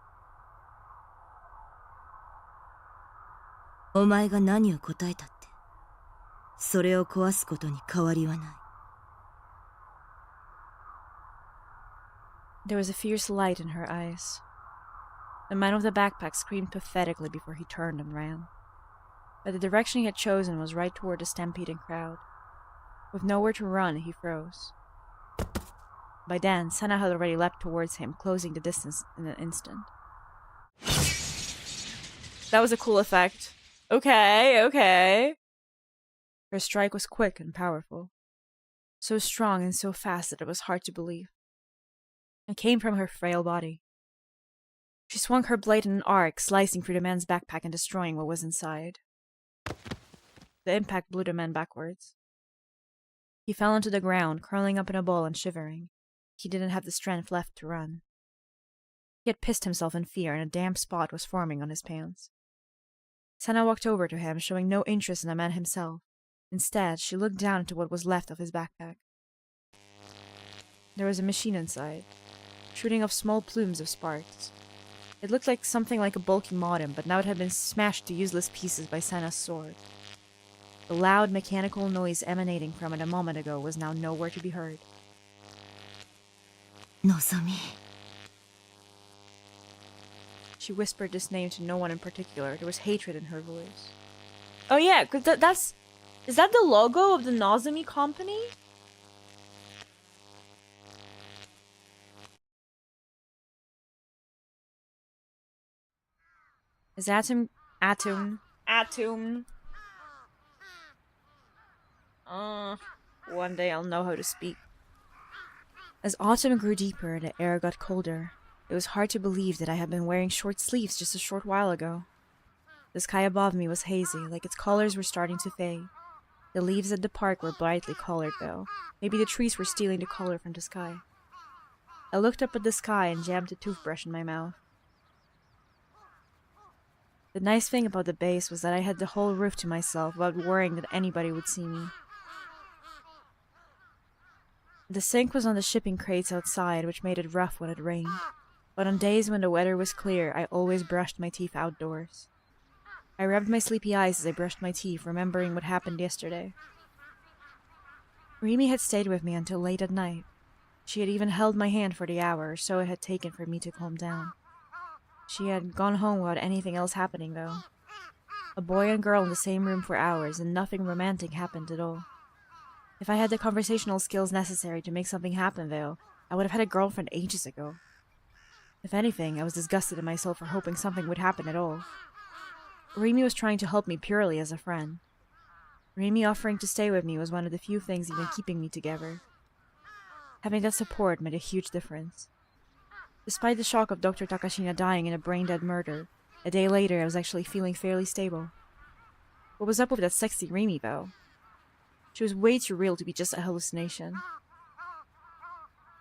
Speaker 5: お前が何を答えたって、それを壊すことに変わりはない。
Speaker 1: There was a fierce light in her eyes. The man with the backpack screamed pathetically before he turned and ran. But the direction he had chosen was right toward the stampeding crowd. With nowhere to run, he froze. By then, Senna had already leapt towards him, closing the distance in an instant. That was a cool effect. Okay. Her strike was quick and powerful. So strong and so fast that it was hard to believe. It came from her frail body. She swung her blade in an arc, slicing through the man's backpack and destroying what was inside. The impact blew the man backwards. He fell onto the ground, curling up in a ball and shivering. He didn't have the strength left to run. He had pissed himself in fear, and a damp spot was forming on his pants. Senna walked over to him, showing no interest in the man himself. Instead, she looked down into what was left of his backpack. There was a machine inside, shooting off small plumes of sparks. It looked like something like a bulky modem, but now it had been smashed to useless pieces by Senna's sword. The loud mechanical noise emanating from it a moment ago was now nowhere to be heard.
Speaker 5: Nozomi.
Speaker 1: She whispered this name to no one in particular. There was hatred in her voice. Oh yeah, 'cause that's... Is that the logo of the Nozomi company? Is Atom... One day I'll know how to speak. As autumn grew deeper and the air got colder, it was hard to believe that I had been wearing short sleeves just a short while ago. The sky above me was hazy, like its colors were starting to fade. The leaves at the park were brightly colored, though. Maybe the trees were stealing the color from the sky. I looked up at the sky and jammed a toothbrush in my mouth. The nice thing about the base was that I had the whole roof to myself without worrying that anybody would see me. The sink was on the shipping crates outside, which made it rough when it rained. But on days when the weather was clear, I always brushed my teeth outdoors. I rubbed my sleepy eyes as I brushed my teeth, remembering what happened yesterday. Remy had stayed with me until late at night. She had even held my hand for the hour or so it had taken for me to calm down. She had gone home without anything else happening, though. A boy and girl in the same room for hours, and nothing romantic happened at all. If I had the conversational skills necessary to make something happen, though, I would have had a girlfriend ages ago. If anything, I was disgusted at myself for hoping something would happen at all. Remy was trying to help me purely as a friend. Remy offering to stay with me was one of the few things even keeping me together. Having that support made a huge difference. Despite the shock of Dr. Takashina dying in a brain-dead murder, a day later I was actually feeling fairly stable. What was up with that sexy Remy, though? She was way too real to be just a hallucination.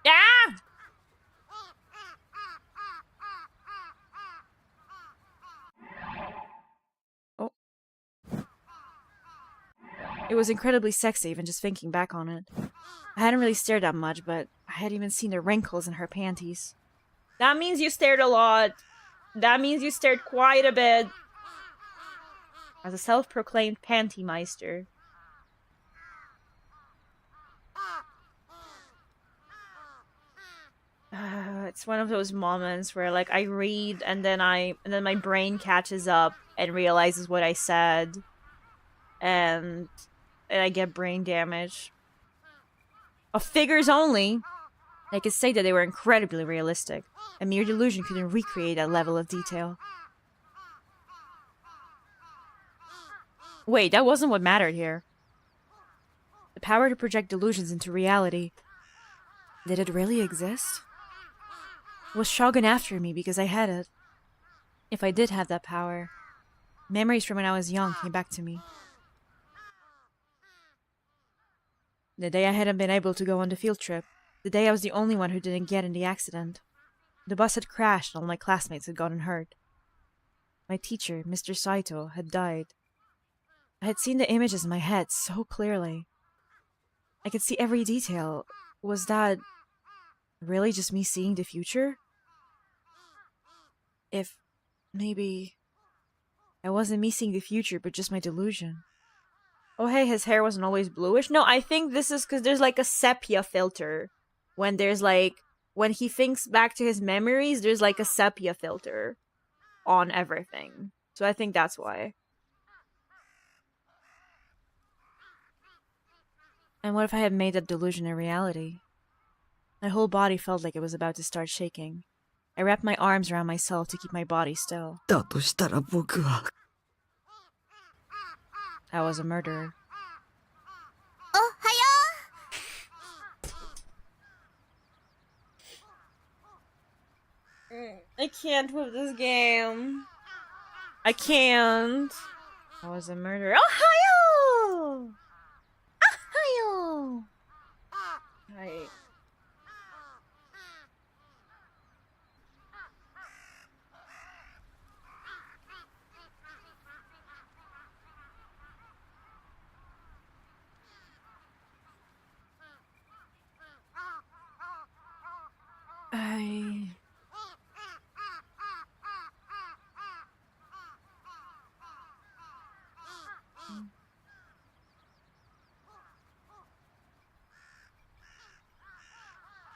Speaker 1: Ah! Oh. It was incredibly sexy, even just thinking back on it. I hadn't really stared that much, but I hadn't even seen the wrinkles in her panties. That means you stared a lot. That means you stared quite a bit. As a self-proclaimed panty meister. It's one of those moments where, like, I read and then my brain catches up and realizes what I said, and I get brain damage. Of figures only, I could say that they were incredibly realistic. A mere delusion couldn't recreate that level of detail. Wait, that wasn't what mattered here. The power to project delusions into reality. Did it really exist? Was Shogun after me because I had it? If I did have that power, memories from when I was young came back to me. The day I hadn't been able to go on the field trip, the day I was the only one who didn't get in the accident. The bus had crashed and all my classmates had gotten hurt. My teacher, Mr. Saito, had died. I had seen the images in my head so clearly. I could see every detail. Was that really just me seeing the future? If maybe I wasn't me seeing the future, but just my delusion. Oh hey, his hair wasn't always bluish? No, I think this is because there's like a sepia filter. When he thinks back to his memories, there's like a sepia filter on everything. So I think that's why. And what if I had made that delusion a reality? My whole body felt like it was about to start shaking. I wrapped my arms around myself to keep my body still.
Speaker 3: だとしたら僕は
Speaker 1: I was a murderer.
Speaker 2: おはよ
Speaker 1: I can't with this game. I can't. I was a murderer. Ohio! Ohio! Hi.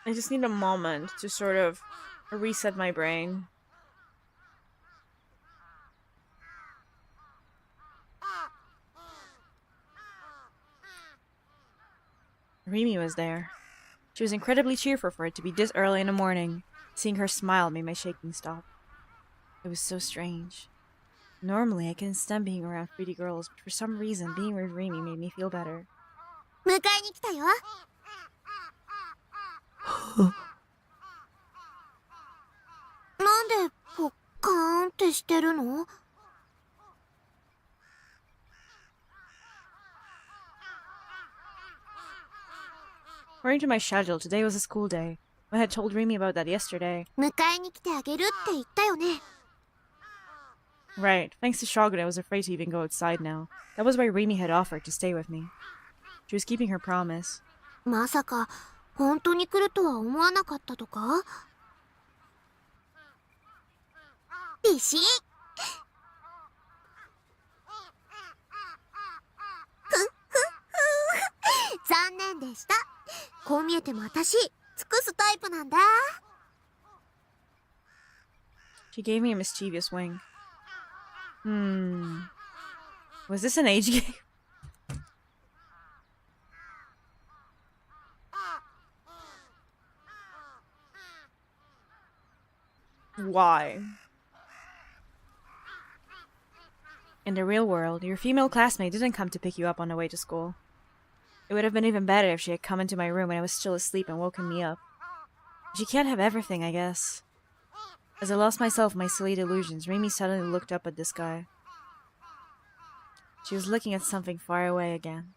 Speaker 1: I just need a moment to sort of reset my brain. Remy was there. She was incredibly cheerful for it to be this early in the morning. Seeing her smile made my shaking stop. It was so strange. Normally, I couldn't stand being around pretty girls, but for some reason, being with Remy made me feel better.
Speaker 2: 迎えに来たよなんでポッカーンってしてるの
Speaker 1: According to my schedule, today was a school day. I had told Remy about that yesterday.
Speaker 2: 迎えに来てあげるって言ったよね。
Speaker 1: Right. Thanks to Shogun, I was afraid to even go outside now. That was why Remy had offered to stay with me. She was keeping her promise.
Speaker 2: まさか本当に来るとは思わなかったとか？ビシッ。残念でした。こう見えても私尽くすタイプなんだ。
Speaker 1: She gave me a mischievous wink. Was this an age game? Why? In the real world, your female classmate didn't come to pick you up on the way to school. It would have been even better if she had come into my room when I was still asleep and woken me up. She can't have everything, I guess. As I lost myself in my silly delusions, Remy suddenly looked up at the sky. She was looking at something far away again.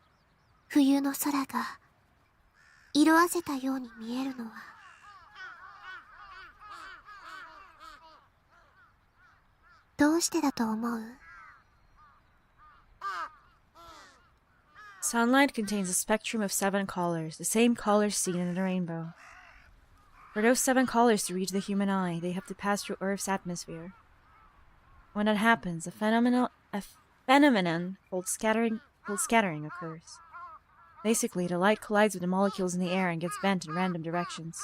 Speaker 2: 冬の空が色あせたように見えるのはどうしてだと思う？
Speaker 1: Sunlight contains a spectrum of 7 colors, the same colors seen in the rainbow. For those 7 colors to reach the human eye, they have to pass through Earth's atmosphere. When that happens, a phenomenon called scattering occurs. Basically, the light collides with the molecules in the air and gets bent in random directions.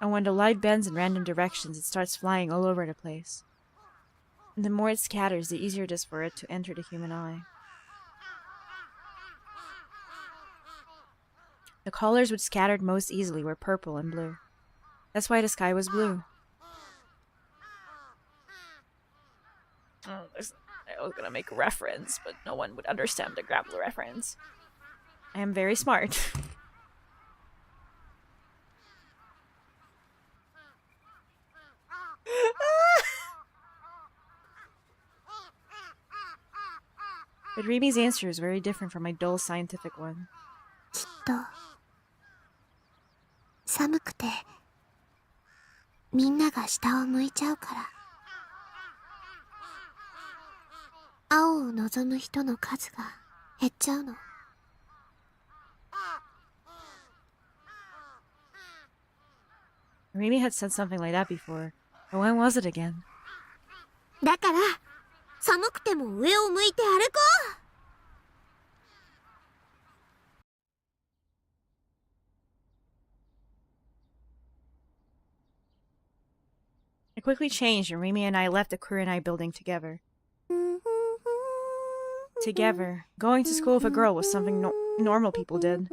Speaker 1: And when the light bends in random directions, it starts flying all over the place. And the more it scatters, the easier it is for it to enter the human eye. The colors which scattered most easily were purple and blue. That's why the sky was blue. I was gonna make a reference, but no one would understand the grappler reference. I am very smart. But Remy's answer is very different from my dull scientific one.
Speaker 2: きっと寒くてみんなが下を向いちゃうから青を望む人の数が減っちゃうの。
Speaker 1: Remy had said something like that before, but when was it again?
Speaker 2: だから寒くても上を向いて歩こう。
Speaker 1: I quickly changed and Remy and I left the Kurenai building together. Together. Going to school with a girl was something normal people did.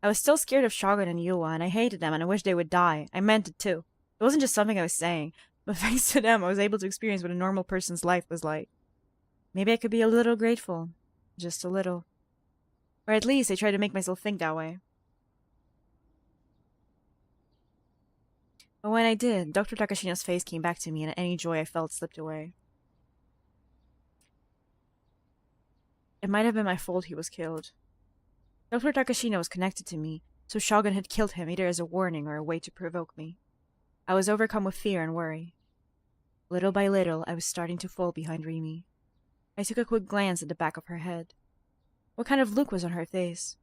Speaker 1: I was still scared of Shogun and Yuwa, and I hated them and I wished they would die. I meant it too. It wasn't just something I was saying, but thanks to them I was able to experience what a normal person's life was like. Maybe I could be a little grateful. Just a little. Or at least I tried to make myself think that way. But when I did, Dr. Takashino's face came back to me and any joy I felt slipped away. It might have been my fault he was killed. Dr. Takashino was connected to me, so Shogun had killed him either as a warning or a way to provoke me. I was overcome with fear and worry. Little by little, I was starting to fall behind Remy. I took a quick glance at the back of her head. What kind of look was on her face?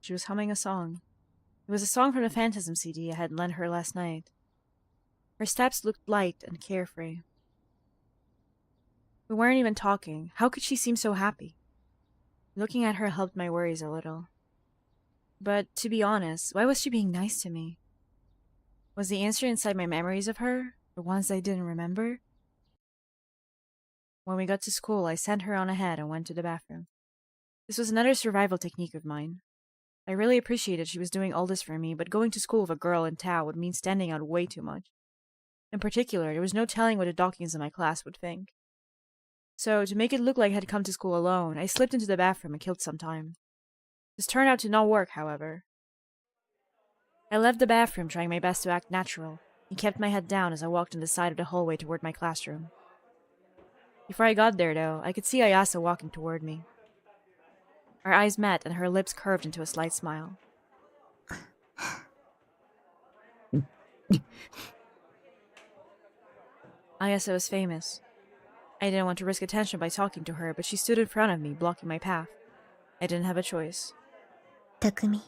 Speaker 1: She was humming a song. It was a song from the Phantasm CD I had lent her last night. Her steps looked light and carefree. We weren't even talking. How could she seem so happy? Looking at her helped my worries a little. But, to be honest, why was she being nice to me? Was the answer inside my memories of her, the ones I didn't remember? When we got to school, I sent her on ahead and went to the bathroom. This was another survival technique of mine. I really appreciated she was doing all this for me, but going to school with a girl in Tao would mean standing out way too much. In particular, there was no telling what the Dawkins in my class would think. So, to make it look like I had come to school alone, I slipped into the bathroom and killed some time. This turned out to not work, however. I left the bathroom trying my best to act natural, He kept my head down as I walked on the side of the hallway toward my classroom. Before I got there, though, I could see Ayasa walking toward me. Our eyes met and her lips curved into a slight smile. Ayasa was famous. I didn't want to risk attention by talking to her, but she stood in front of me, blocking my path. I didn't have a choice.
Speaker 2: 匠、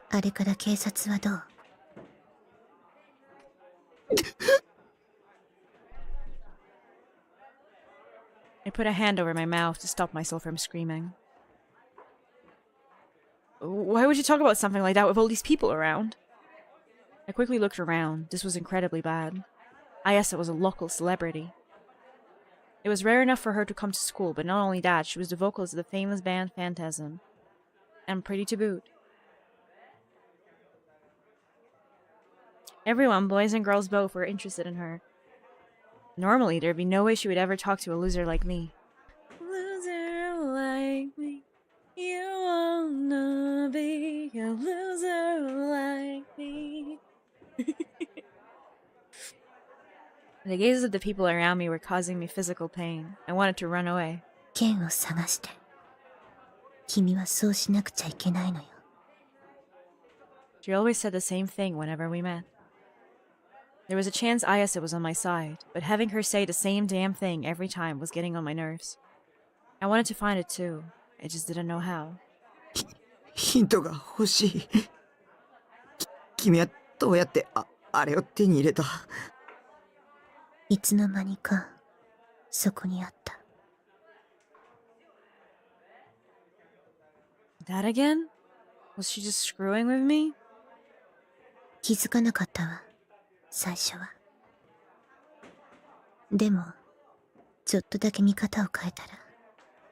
Speaker 2: あれから警察はどう？
Speaker 1: I put a hand over my mouth to stop myself from screaming. Why would you talk about something like that with all these people around? I quickly looked around. This was incredibly bad. Ayasa was a local celebrity. It was rare enough for her to come to school, but not only that, she was the vocalist of the famous band Phantasm. And pretty to boot. Everyone, boys and girls both, were interested in her. Normally, there'd be no way she would ever talk to a loser like me. Loser like me, you wanna be a loser like me. The gazes of the people around me were causing me physical pain. I wanted to run away.
Speaker 2: 剣を探して。君はそうしなくちゃいけないのよ。
Speaker 1: She always said the same thing whenever we met. There was a chance Ayasa was on my side, but having her say the same damn thing every time was getting on my nerves. I wanted to find it too. I just didn't know how.
Speaker 3: ヒントが欲しい。君はどうやってあれを手に入れた？
Speaker 2: いつの間にかそこにあった。
Speaker 1: That again? Was she just screwing with me?
Speaker 2: 気づかなかったわ、最初は。でも、ちょっとだけ見方を変えたら、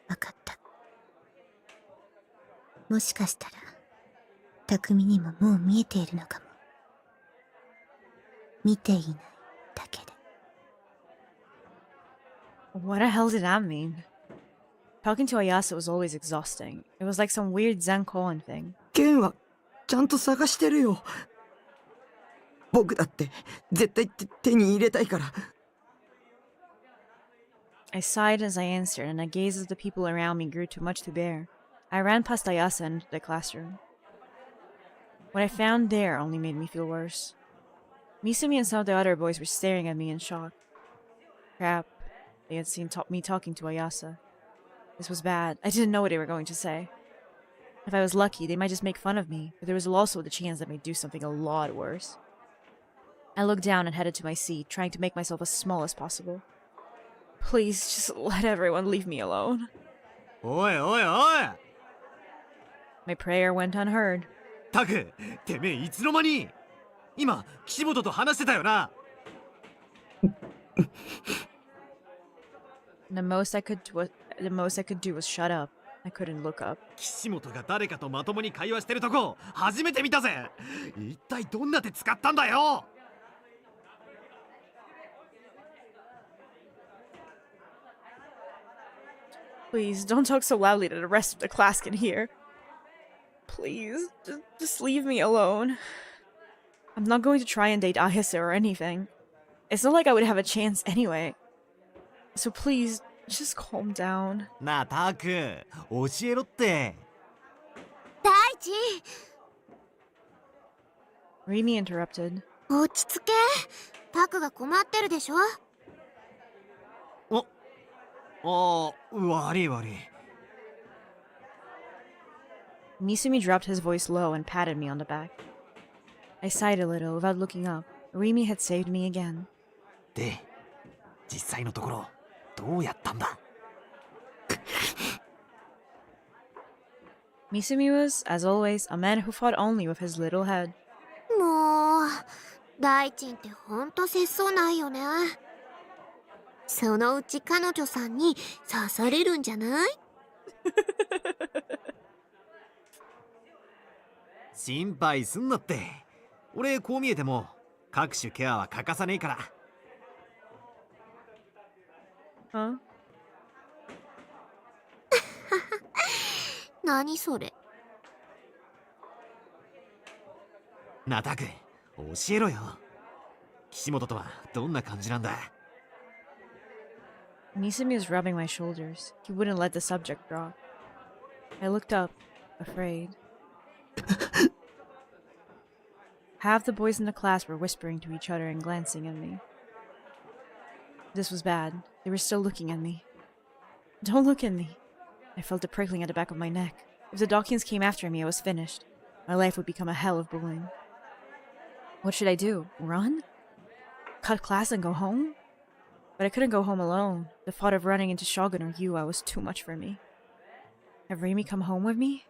Speaker 2: わかった。もしかしたら、匠にももう見えているのかも。見ていないだけで。
Speaker 1: What the hell did that mean? Talking to Ayasa was always exhausting. It was like some weird Zen koan thing.
Speaker 3: 剣はちゃんと探してるよ。僕だって絶対手に入れたいから。
Speaker 1: I sighed as I answered, and the gaze of the people around me grew too much to bear. I ran past Ayasa and into the classroom. What I found there only made me feel worse. Misumi and some of the other boys were staring at me in shock. Crap. They had seen me talking to Ayasa. This was bad. I didn't know what they were going to say. If I was lucky, they might just make fun of me, but there was also the chance they might do something a lot worse. I looked down and headed to my seat, trying to make myself as small as possible. Please, just let everyone leave me alone.
Speaker 4: おいおいおい
Speaker 1: My prayer went unheard.
Speaker 4: タク、てめえいつの間に今、岸本と話してたよな
Speaker 1: The most I could do was shut up. I couldn't look up.
Speaker 4: 岸本が誰かとまともに会話してるとこ初めて見たぜ一体どんな手使ったんだよ
Speaker 1: Please, don't talk so loudly that the rest of the class can hear. Please, just leave me alone. I'm not going to try and date Ayase or anything. It's not like I would have a chance anyway. So please, just calm down.
Speaker 4: なあタク、教えろって
Speaker 2: 大地
Speaker 1: Rimi interrupted.
Speaker 2: 落ち着け。タクが困ってるでしょ。
Speaker 4: 悪い悪い
Speaker 1: Misumi dropped his voice low and patted me on the back. I sighed a little without looking up. Rimi had saved me again.
Speaker 4: で、実際のところどうやったんだ
Speaker 1: Misumi was, as always, a man who fought only with his little head.
Speaker 2: もう、大地ってほんと節操ないよね。そのうち彼女さんに刺されるんじゃない？
Speaker 4: 心配すんなって俺こう見えても各種ケアは欠かさねえから
Speaker 1: Huh?
Speaker 2: 何それ？
Speaker 4: なあタク教えろよ岸本とはどんな感じなんだ？
Speaker 1: Misumi was rubbing my shoulders. He wouldn't let the subject drop. I looked up, afraid. Half the boys in the class were whispering to each other and glancing at me. This was bad. They were still looking at me. Don't look at me. I felt a prickling at the back of my neck. If the Dawkins came after me, I was finished. My life would become a hell of bullying. What should I do? Run? Cut class and go home? But I couldn't go home alone. The thought of running into Shogun or Yua was too much for me. Have Reimi come home with me?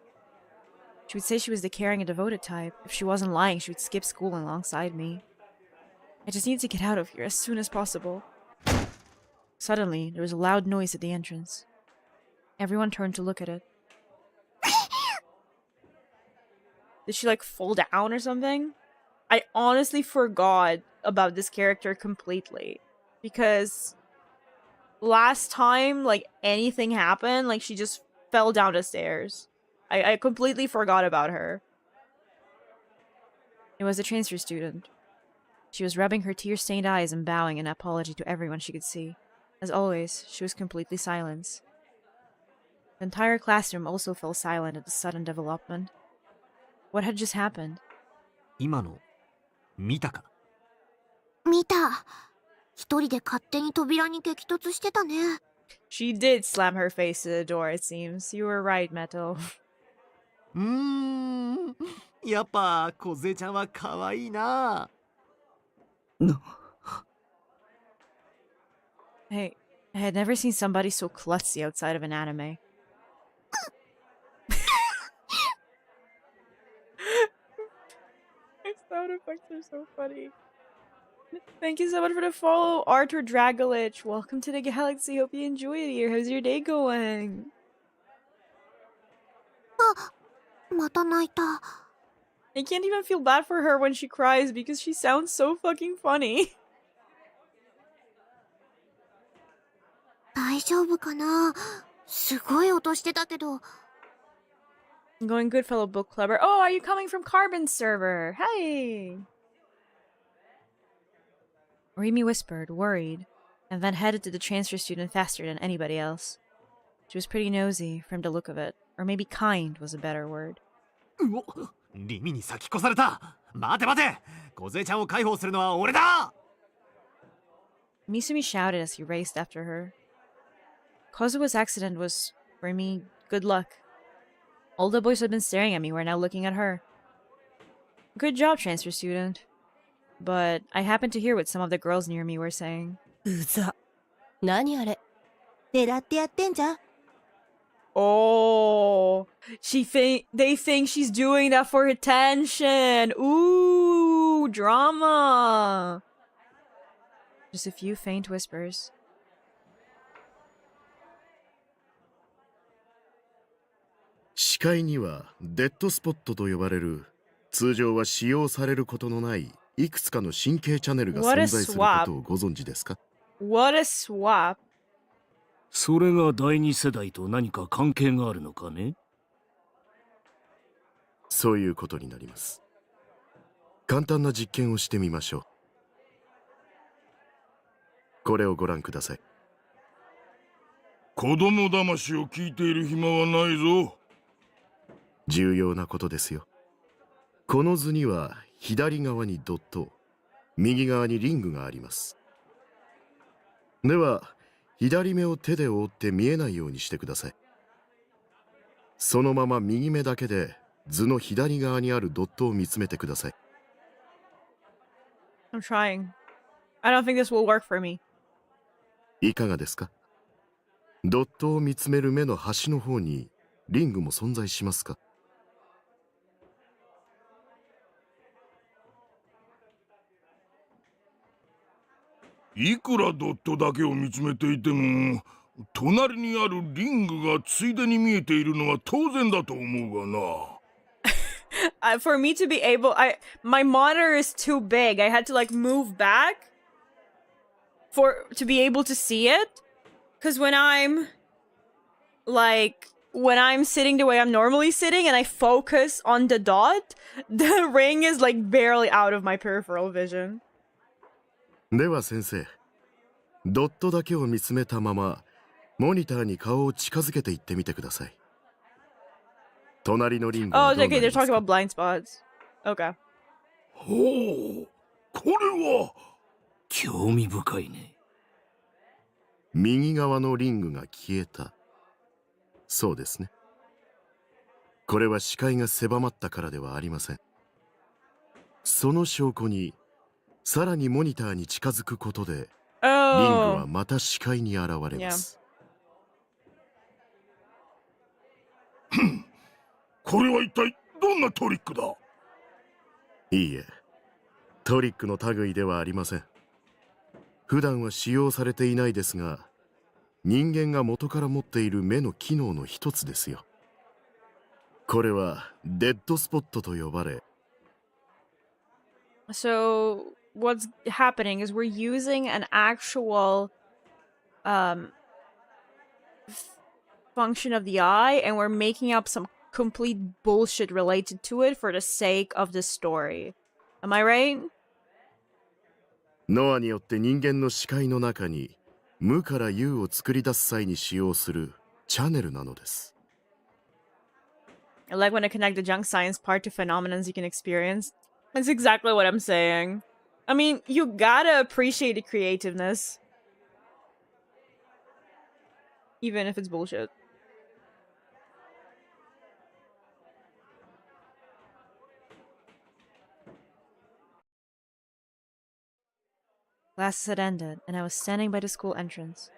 Speaker 1: She would say she was the caring and devoted type. If she wasn't lying, she would skip school alongside me. I just need to get out of here as soon as possible. Suddenly, there was a loud noise at the entrance. Everyone turned to look at it. Did she like fall down or something? I honestly forgot about this character completely. Because last time, like, anything happened, like, she just fell down the stairs. I completely forgot about her. It was a transfer student. She was rubbing her tear-stained eyes and bowing an apology to everyone she could see. As always, she was completely silent. The entire classroom also fell silent at the sudden development. What had just happened?
Speaker 4: 今の見たか？
Speaker 2: 見た。一人で勝手に扉に激突してたね。
Speaker 1: She did slam her face to the door, it seems. You were right, Metal.
Speaker 4: やっぱ梢ちゃんは可愛いな。
Speaker 1: Hey, I had never seen somebody so klutzy outside of an anime. Her sound effects are so funny. Thank you so much for the follow, Arthur Dragolich. Welcome to the galaxy. Hope you enjoy it here. How's your day going?
Speaker 2: また泣いた。
Speaker 1: I can't even feel bad for her when she cries because she sounds so fucking funny.
Speaker 2: 大丈夫かな？すごい音してたけど。
Speaker 1: Going good, fellow book clubber. Oh, are you coming from Carbon's server? Hey! Rimi whispered, worried, and then headed to the transfer student faster than anybody else. She was pretty nosy, from the look of it. Or maybe kind was a better word.
Speaker 4: うお、リミに先越された。待て待て、梢ちゃんを解放するのは俺だ。
Speaker 1: Misumi shouted as he raced after her. Kozua's accident was, for me, good luck. All the boys who had been staring at me were now looking at her. Good job, transfer student. But I happened to hear what some of the girls near me were saying.
Speaker 5: うざ。何あれ。狙ってやってんじゃん。
Speaker 1: Oh, they think she's doing that for attention. Ooh, drama. Just a few faint whispers.
Speaker 6: 視界にはデッドスポットと呼ばれる通常は使用されることのないいくつかの神経チャネルが存在することをご存知ですか？
Speaker 1: What a swap.
Speaker 7: それが第二世代と何か関係があるのかね？
Speaker 6: そういうことになります。簡単な実験をしてみましょう。これをご覧ください。
Speaker 8: 子供騙しを聞いている暇はないぞ。
Speaker 6: 重要なことですよ。この図には左側にドット、右側にリングがあります。では左目を手で覆って見えないようにしてください。そのまま右目だけで図の左側にあるドットを見つめてください。
Speaker 1: I'm trying. I don't think this will work for me.
Speaker 6: いかがですか？ドットを見つめる目の端の方にリングも存在しますか？
Speaker 8: いくらドットだけを見つめていても、隣にあるリングがついでに見えているのは当然だと思うがな。
Speaker 1: For me to be able, my monitor is too big. I had to like move back to be able to see it. Because when I'm sitting the way I'm normally sitting and I focus on the dot, the ring is like barely out of my peripheral vision.
Speaker 6: では先生、ドットだけを見つめたままモニターに顔を近づけていってみてください。隣のリング
Speaker 1: Oh,
Speaker 6: はどうな
Speaker 1: okay,
Speaker 6: り
Speaker 1: they're
Speaker 6: ます
Speaker 1: talking
Speaker 6: か？
Speaker 1: about blind spots. Okay.
Speaker 8: ほう、これは
Speaker 7: 興味深いね。
Speaker 6: 右側のリングが消えた。そうですね。これは視界が狭まったからではありません。その証拠に、さらにモニターに近づくことで、リング
Speaker 1: Oh.
Speaker 6: はまた視界に現れます。
Speaker 8: これは一体どんなトリックだ？
Speaker 6: いいえ、トリックの類ではありません。普段は使用されていないですが、人間が元から持っている目の機能の一つですよ。これはデッドスポットと呼ばれ、
Speaker 1: So what's happening is we're using an actual function of the eye, and we're making up some complete bullshit related to it for the sake of the story. Am I right?
Speaker 6: ノアによって人間の視界の中に無から有を作り出す際に使用するチャネルなのです。
Speaker 1: I like when I connect the junk science part to phenomenons you can experience. That's exactly what I'm saying. I mean, you gotta appreciate the creativeness. Even if it's bullshit. Classes had ended, and I was standing by the school entrance.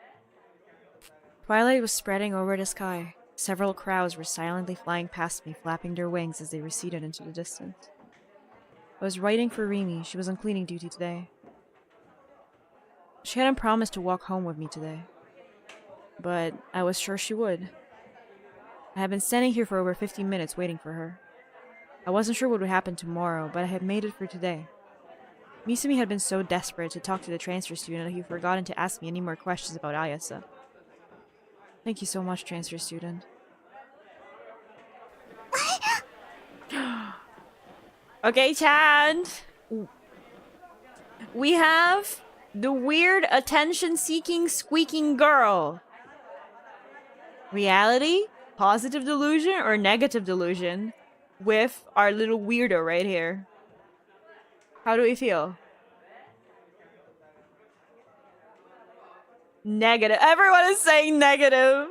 Speaker 1: Twilight was spreading over the sky. Several crows were silently flying past me, flapping their wings as they receded into the distance. I was writing for Rimi. She was on cleaning duty today. She hadn't promised to walk home with me today, but I was sure she would. I had been standing here for over 15 minutes waiting for her. I wasn't sure what would happen tomorrow, but I had made it for today. Misumi had been so desperate to talk to the transfer student that he'd forgotten to ask me any more questions about Ayasa. Thank you so much, transfer student. Okay, Chad. We have the weird attention-seeking squeaking girl. Reality, positive delusion, or negative delusion with our little weirdo right here. How do we feel? Negative. Everyone is saying negative.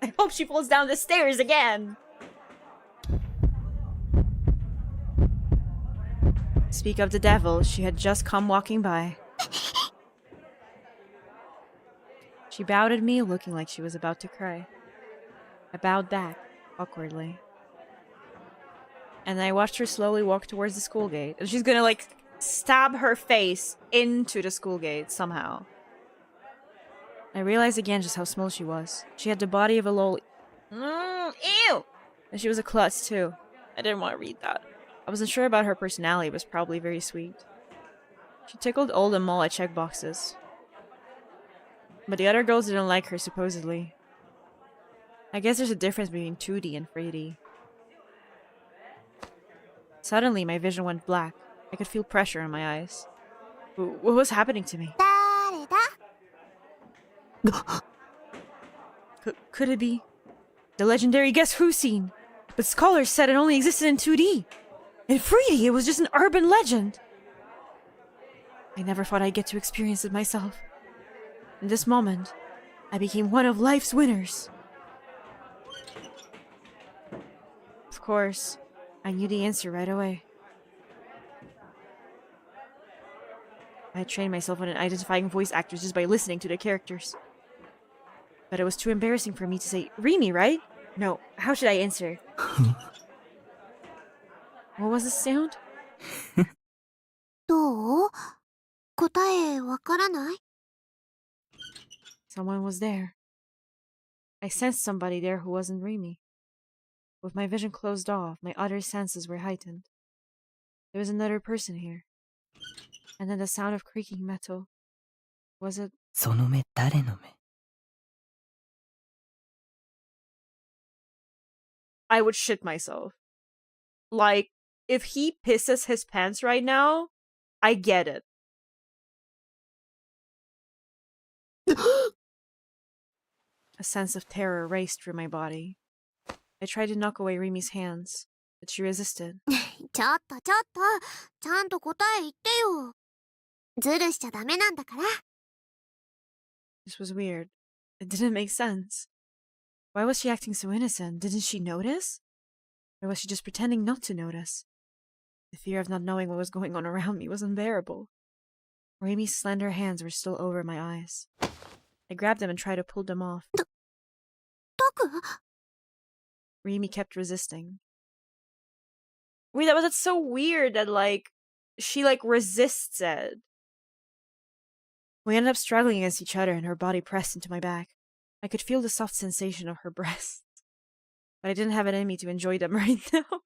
Speaker 1: I hope she falls down the stairs again. Speak of the devil, she had just come walking by. She bowed at me, looking like she was about to cry. I bowed back, awkwardly. And then I watched her slowly walk towards the school gate. And she's gonna, like, stab her face into the school gate somehow. I realized again just how small she was. She had the body of a lol. Ew! And she was a klutz, too. I didn't want to read that. I wasn't sure about her personality, but it was probably very sweet. She tickled all the mall at checkboxes. But the other girls didn't like her, supposedly. I guess there's a difference between 2D and 3D. Suddenly, my vision went black. I could feel pressure in my eyes. What was happening to me? Could it be the legendary Guess Who scene? But scholars said it only existed in 2D. In 3D, it was just an urban legend. I never thought I'd get to experience it myself. In this moment, I became one of life's winners. Of course, I knew the answer right away. I had trained myself on identifying voice actors just by listening to the characters. But it was too embarrassing for me to say, Rimi, right? No, how should I answer? What was the sound?
Speaker 2: どう？答えわからない？
Speaker 1: Someone was there. I sensed somebody there who wasn't Rimi. With my vision closed off, my other senses were heightened. There was another person here. And then the sound of creaking metal. Was it?
Speaker 3: その目誰の目？
Speaker 1: I would shit myself. Like, if he pisses his pants right now, I get it. A sense of terror raced through my body. I tried to knock away Rimi's hands, but she resisted.
Speaker 2: ちょっとちょっと、ちゃんと答え言ってよ。ズルしちゃダメなんだから。
Speaker 1: This was weird. It didn't make sense. Why was she acting so innocent? Didn't she notice? Or was she just pretending not to notice? The fear of not knowing what was going on around me was unbearable. Rami's slender hands were still over my eyes. I grabbed them and tried to pull them off.
Speaker 2: タク
Speaker 1: Rimi kept resisting. Wait, that's so weird that, like, she, like, resists it. We ended up struggling against each other and her body pressed into my back. I could feel the soft sensation of her breasts. But I didn't have it in me to enjoy them right now.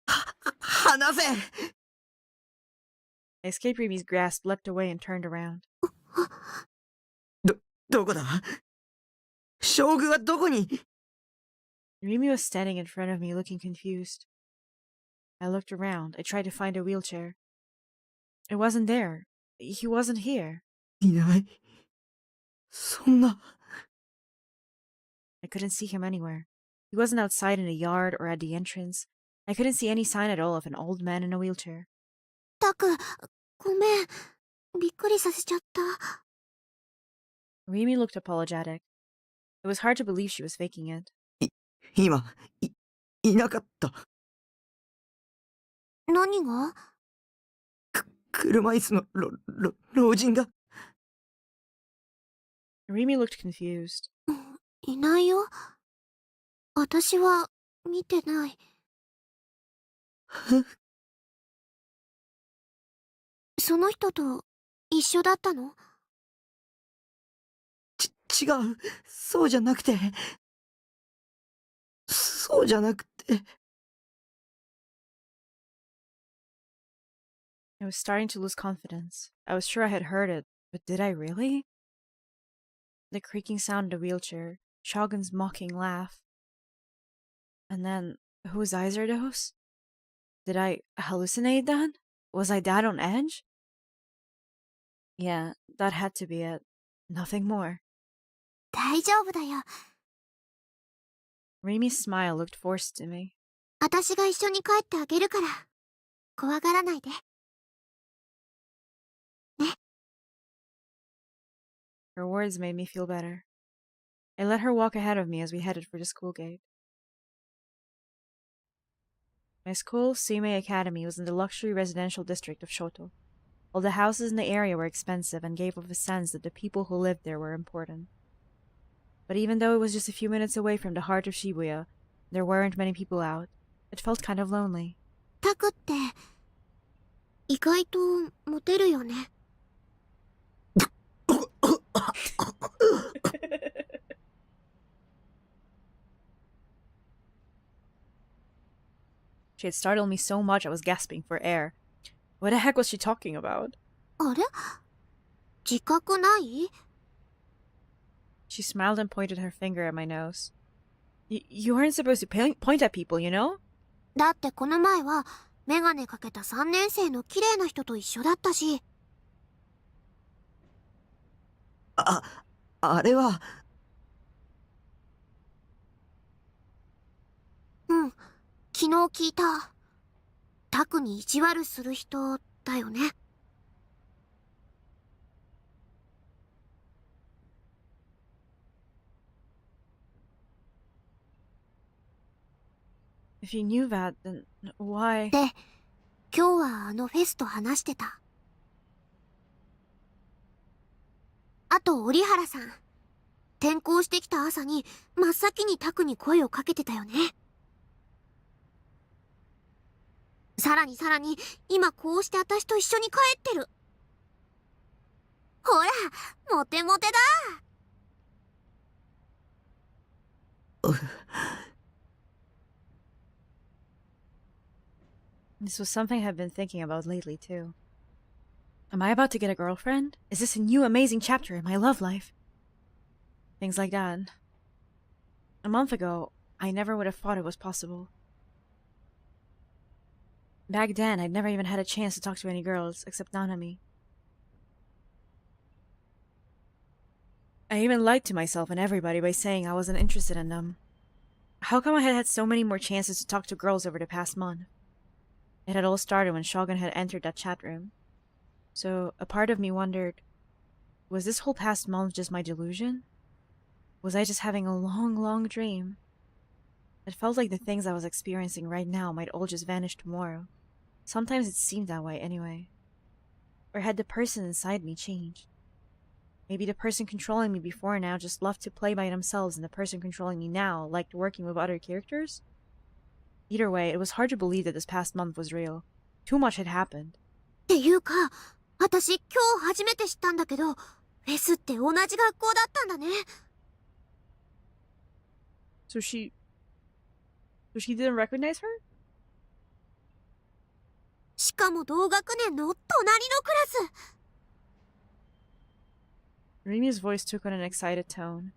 Speaker 3: 離せ
Speaker 1: I escaped Rimi's grasp, leapt away, and turned around.
Speaker 3: どこだ将軍はどこに
Speaker 1: Rimi was standing in front of me, looking confused. I looked around. I tried to find a wheelchair. It wasn't there. He wasn't here.
Speaker 3: いない。そんな。
Speaker 1: I couldn't see him anywhere. He wasn't outside in the yard or at the entrance. I couldn't see any sign at all of an old man in a wheelchair.
Speaker 2: タク、ごめん。びっくりさせちゃった。
Speaker 1: Rimi looked apologetic. It was hard to believe she was faking it.
Speaker 3: 今、いなかった。
Speaker 2: 何が
Speaker 3: 車椅子の老人が。
Speaker 1: Rimi looked confused.
Speaker 2: いないよ。私は見てない。その人と一緒だったの
Speaker 3: 違う。そうじゃなくて。そうじゃなくて。
Speaker 1: I was starting to lose confidence. I was sure I had heard it, but did I really? The creaking sound of the wheelchair, Shogun's mocking laugh. And then, whose eyes are those? Did I hallucinate then? Was I that on edge? Yeah, that had to be it. Nothing more.
Speaker 2: 大丈夫だよ。
Speaker 1: Rimi's smile looked forced to me.
Speaker 2: 私が一緒に帰ってあげるから。怖がらないで。ね。
Speaker 1: Her words made me feel better. I let her walk ahead of me as we headed for the school gate. My school, Suimei Academy, was in the luxury residential district of Shoto. All the houses in the area were expensive and gave off a sense that the people who lived there were important. But even though it was just a few minutes away from the heart of Shibuya, there weren't many people out. It felt kind of lonely.
Speaker 2: タクって、意外とモテるよね。
Speaker 1: She had startled me so much I was gasping for air. What the heck was she talking about?
Speaker 2: あれ自覚ない
Speaker 1: She smiled and pointed her finger at my nose. You aren't supposed to point at people, you know?
Speaker 2: だってこの前は、メガネかけた3年生の綺麗な人と一緒だったし。
Speaker 3: あれは。
Speaker 2: うん、昨日聞いた。タクに意地悪する人だよね。
Speaker 1: If you knew that, then why?
Speaker 2: で、今日はあのフェスと話してた。あと折原さん。転校してきた朝に真っ先にタクに声をかけてたよね。さらに今こうして私と一緒に帰ってる。ほら、モテモテだ。
Speaker 1: This was something I've been thinking about lately, too. Am I about to get a girlfriend? Is this a new amazing chapter in my love life? Things like that. A month ago, I never would have thought it was possible. Back then, I'd never even had a chance to talk to any girls except Nanami. I even lied to myself and everybody by saying I wasn't interested in them. How come I had had so many more chances to talk to girls over the past month? It had all started when Shogun had entered that chat room. So a part of me wondered, was this whole past month just my delusion? Was I just having a long, long dream? It felt like the things I was experiencing right now might all just vanish tomorrow. Sometimes it seemed that way anyway. Or had the person inside me changed? Maybe the person controlling me before now just loved to play by themselves and the person controlling me now liked working with other characters? Either way, it was hard to believe that this past month was real. Too much had happened.
Speaker 2: っていうか、私今日初めて知ったんだけど、フェスって同じ学校だったんだね。
Speaker 1: So she didn't recognize her?
Speaker 2: しかも同学年の隣のクラス。
Speaker 1: Rimi's voice took on an excited tone.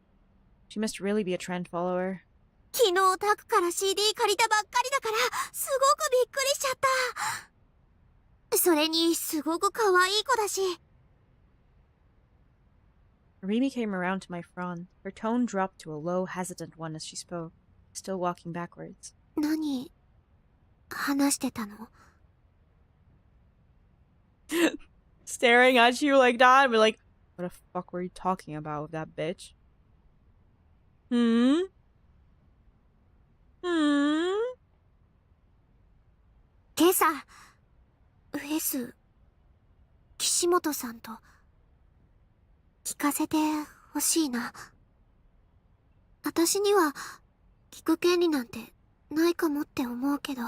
Speaker 1: She must really be a trend follower.
Speaker 2: 昨日タクから CD 借りたばっかりだから、すごくびっくりしちゃった。それに、すごく可愛い子だし。
Speaker 1: Rimi came around to my front. Her tone dropped to a low, hesitant one as she spoke, still walking backwards.
Speaker 2: 何、話してたの？
Speaker 1: Staring at you like that, but like, what the fuck were you talking about with that bitch? Hmm?
Speaker 2: 今朝、フェス、岸本さんと、聞かせてほしいな。私には、聞く権利なんてないかもって思うけど、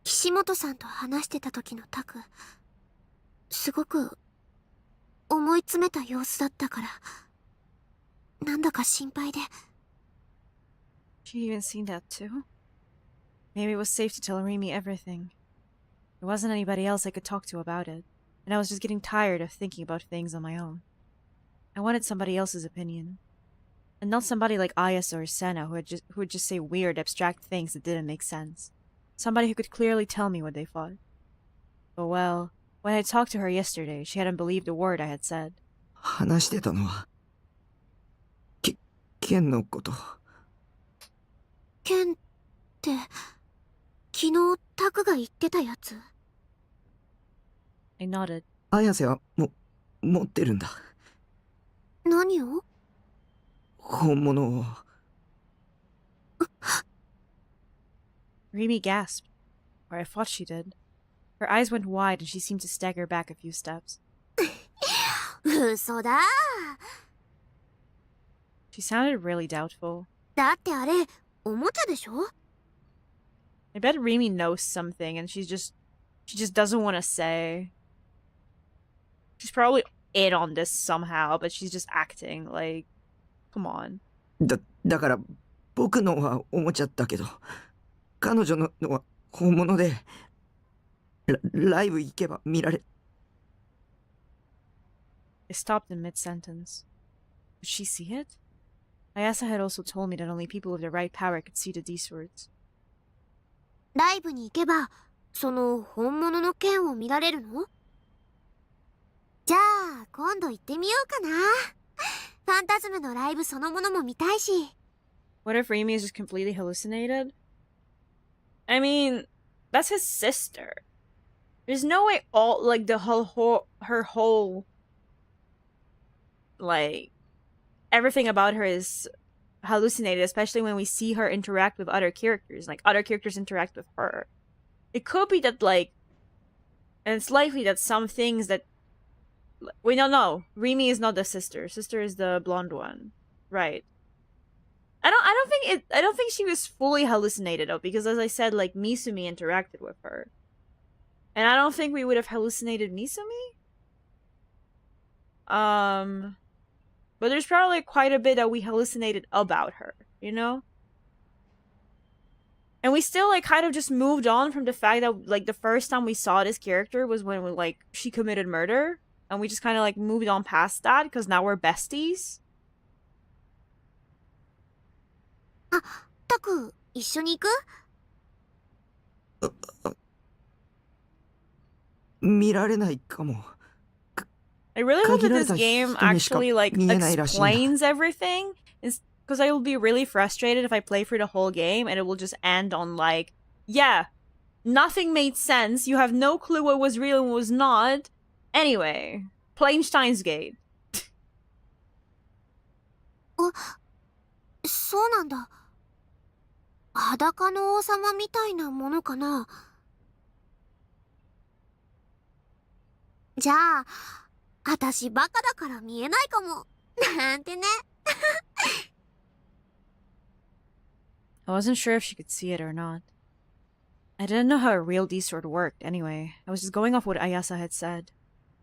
Speaker 2: 岸本さんと話してた時のタク、すごく、思い詰めた様子だったから、なんだか心配で。
Speaker 1: She'd even seen that too? Maybe it was safe to tell Rimi everything. There wasn't anybody else I could talk to about it, and I was just getting tired of thinking about things on my own. I wanted somebody else's opinion. And not somebody like Ayase or Senna who would just say weird, abstract things that didn't make sense. Somebody who could clearly tell me what they thought. But well, when I talked to her yesterday, she hadn't believed a word I had said.
Speaker 3: 話してたのはケンのこと。
Speaker 2: ケンって、昨日タクが言ってたやつ？
Speaker 1: I nodded.
Speaker 3: 綾瀬は持ってるんだ。
Speaker 2: 何を？
Speaker 3: 本物を。
Speaker 1: Rimi gasped, or I thought she did. Her eyes went wide and she seemed to stagger back a few steps.
Speaker 2: 嘘だ。
Speaker 1: She sounded really doubtful.
Speaker 2: だってあれ、おもちゃでしょ？
Speaker 1: I bet Rimi knows something and she just doesn't want to say. She's probably in on this somehow, but she's just acting like, come on.
Speaker 3: だから僕のはおもちゃだけど、彼女のは本物で、ライブ行けば見られ。
Speaker 1: I stopped in mid-sentence. Could she see it? Ayasa had also told me that only people with the right power could see the D swords.
Speaker 2: ライブに行けば、その本物の剣を見られるの？じゃあ、今度行ってみようかな。ファンタズムのライブそのものも見たいし。
Speaker 1: What if Rimi is just completely hallucinated? I mean, that's his sister. There's no way all, like, her whole, like, everything about her is hallucinated, especially when we see her interact with other characters. Like, other characters interact with her. It could be that, like, and it's likely that some things that, wait, no, Rimi is not the sister. Sister is the blonde one. Right. I don't think she was fully hallucinated though, because as I said, like, Misumi interacted with her. And I don't think we would have hallucinated Misumi. But there's probably quite a bit that we hallucinated about her, you know? And we still, like, kind of just moved on from the fact that, like, the first time we saw this character was when, like, she committed murder. And we just kind of, like, moved on past that, because now we're besties.
Speaker 2: あ、タク、一緒に行く？
Speaker 3: 見られないかも。
Speaker 1: I really hope that
Speaker 3: 限られ
Speaker 1: this
Speaker 3: た
Speaker 1: game
Speaker 3: 人にしか
Speaker 1: actually like
Speaker 3: 見えないらしいんだ。
Speaker 1: explains everything. Because I will be really frustrated if I play through the whole game and it will just end on like, yeah, nothing made sense. You have no clue what was real and what was not. Anyway, plain Steins Gate.
Speaker 2: そうなんだ。裸の王様みたいなものかな。じゃあ、私バカだから見えないかも。なんてね。
Speaker 1: I wasn't sure if she could see it or not. I didn't know how a real D-sword worked anyway. I was just going off what Ayasa had said.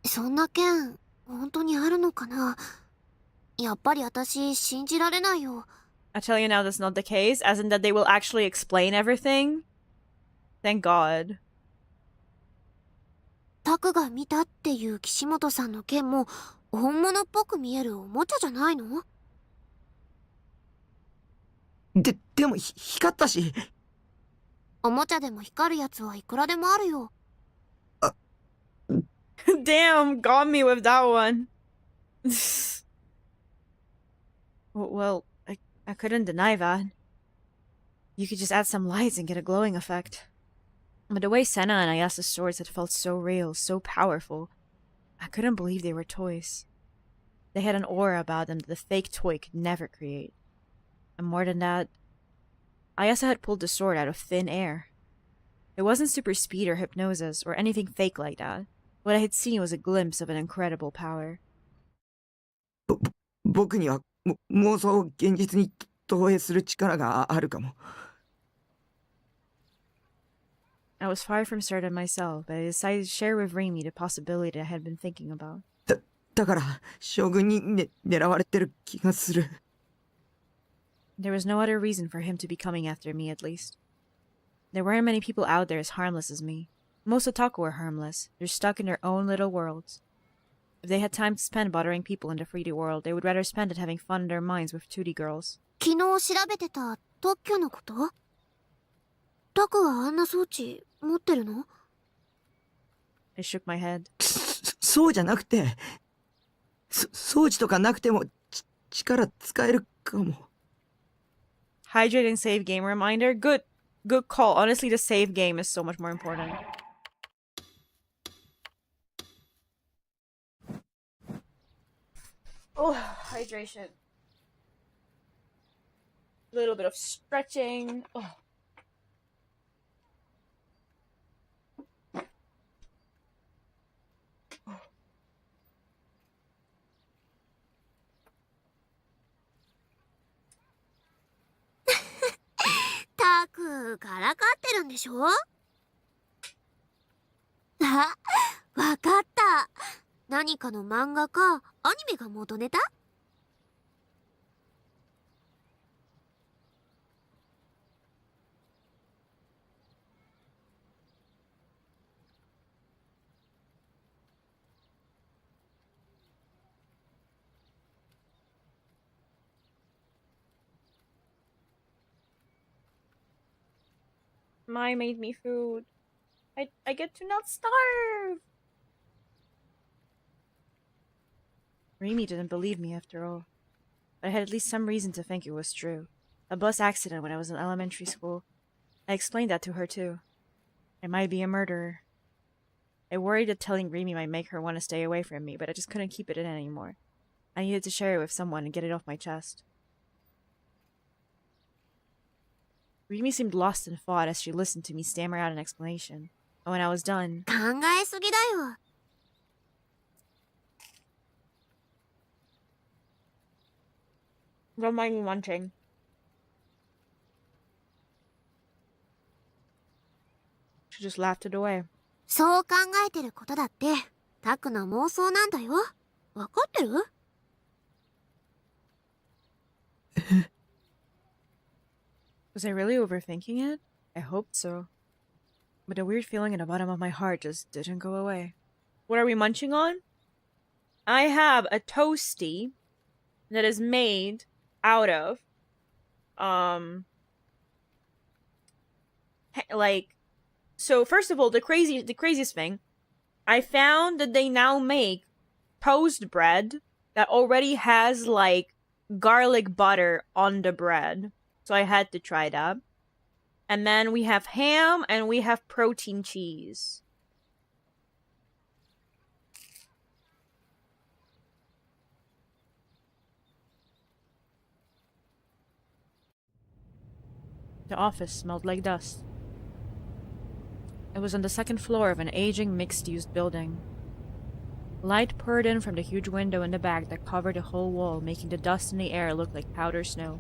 Speaker 2: そんな剣、本当にあるのかな。やっぱり私信じられないよ。
Speaker 1: I tell you now that's not the case, as in that they will actually explain everything. Thank God.
Speaker 2: タクが見たっていう岸本さんの剣も本物っぽく見えるおもちゃじゃないの？
Speaker 3: でも光ったし。
Speaker 2: おもちゃでも光るやつはいくらでもあるよ。
Speaker 1: Damn, got me with that one. Well, I couldn't deny that. You could just add some lights and get a glowing effect. But the way Senna and Ayasa's swords had felt so real, so powerful, I couldn't believe they were toys. They had an aura about them that the fake toy could never create. And more than that, Ayasa had pulled the sword out of thin air. It wasn't super speed or hypnosis or anything fake like that. What I had seen was a glimpse of an incredible power.
Speaker 3: 僕には妄想を現実に投影する力があるかも。
Speaker 1: I was far from certain myself, but I decided to share with Remy the possibility I had been thinking about.
Speaker 3: だから将軍に、狙われてる気がする。
Speaker 1: There was no other reason for him to be coming after me, at least. There weren't many people out there as harmless as me. Most otaku are harmless. They're stuck in their own little worlds. If they had time to spend bothering people in the 3D world, they would rather spend it having fun in their minds with 2D girls.
Speaker 2: 昨日調べてた特許のこと？タクはあんな装置持ってるの？
Speaker 1: I shook my head.
Speaker 3: そうじゃなくて、装置とかなくても力使えるかも。
Speaker 1: Hydrate and save game reminder. Good call. Honestly, the save game is so much more important. Oh, hydration. A little bit of stretching. Oh.
Speaker 2: タクからかってるんでしょ？あ、わかった。何かの漫画かアニメが元ネタ？Mai
Speaker 1: made me food. I get to not starve. Remy didn't believe me after all. But I had at least some reason to think it was true. A bus accident when I was in elementary school. I explained that to her too. I might be a murderer. I worried that telling Remy might make her want to stay away from me, but I just couldn't keep it in anymore. I needed to share it with someone and get it off my chest. Remy seemed lost in thought as she listened to me stammer out an explanation. And when I was done...
Speaker 2: 考えすぎだよ。
Speaker 1: Don't mind me munching. She just laughed it away.
Speaker 2: そう考えてることだってタクの妄想なんだよ。わかってる？
Speaker 1: Was I really overthinking it? I hoped so. But the weird feeling in the bottom of my heart just didn't go away. What are we munching on? I have a toasty that is made out of like, so first of all, the craziest thing, I found that they now make toast bread that already has like garlic butter on the bread. So I had to try that. And then we have ham and we have protein cheese. The office smelled like dust. It was on the second floor of an aging mixed-use building. Light poured in from the huge window in the back that covered the whole wall, making the dust in the air look like powder snow.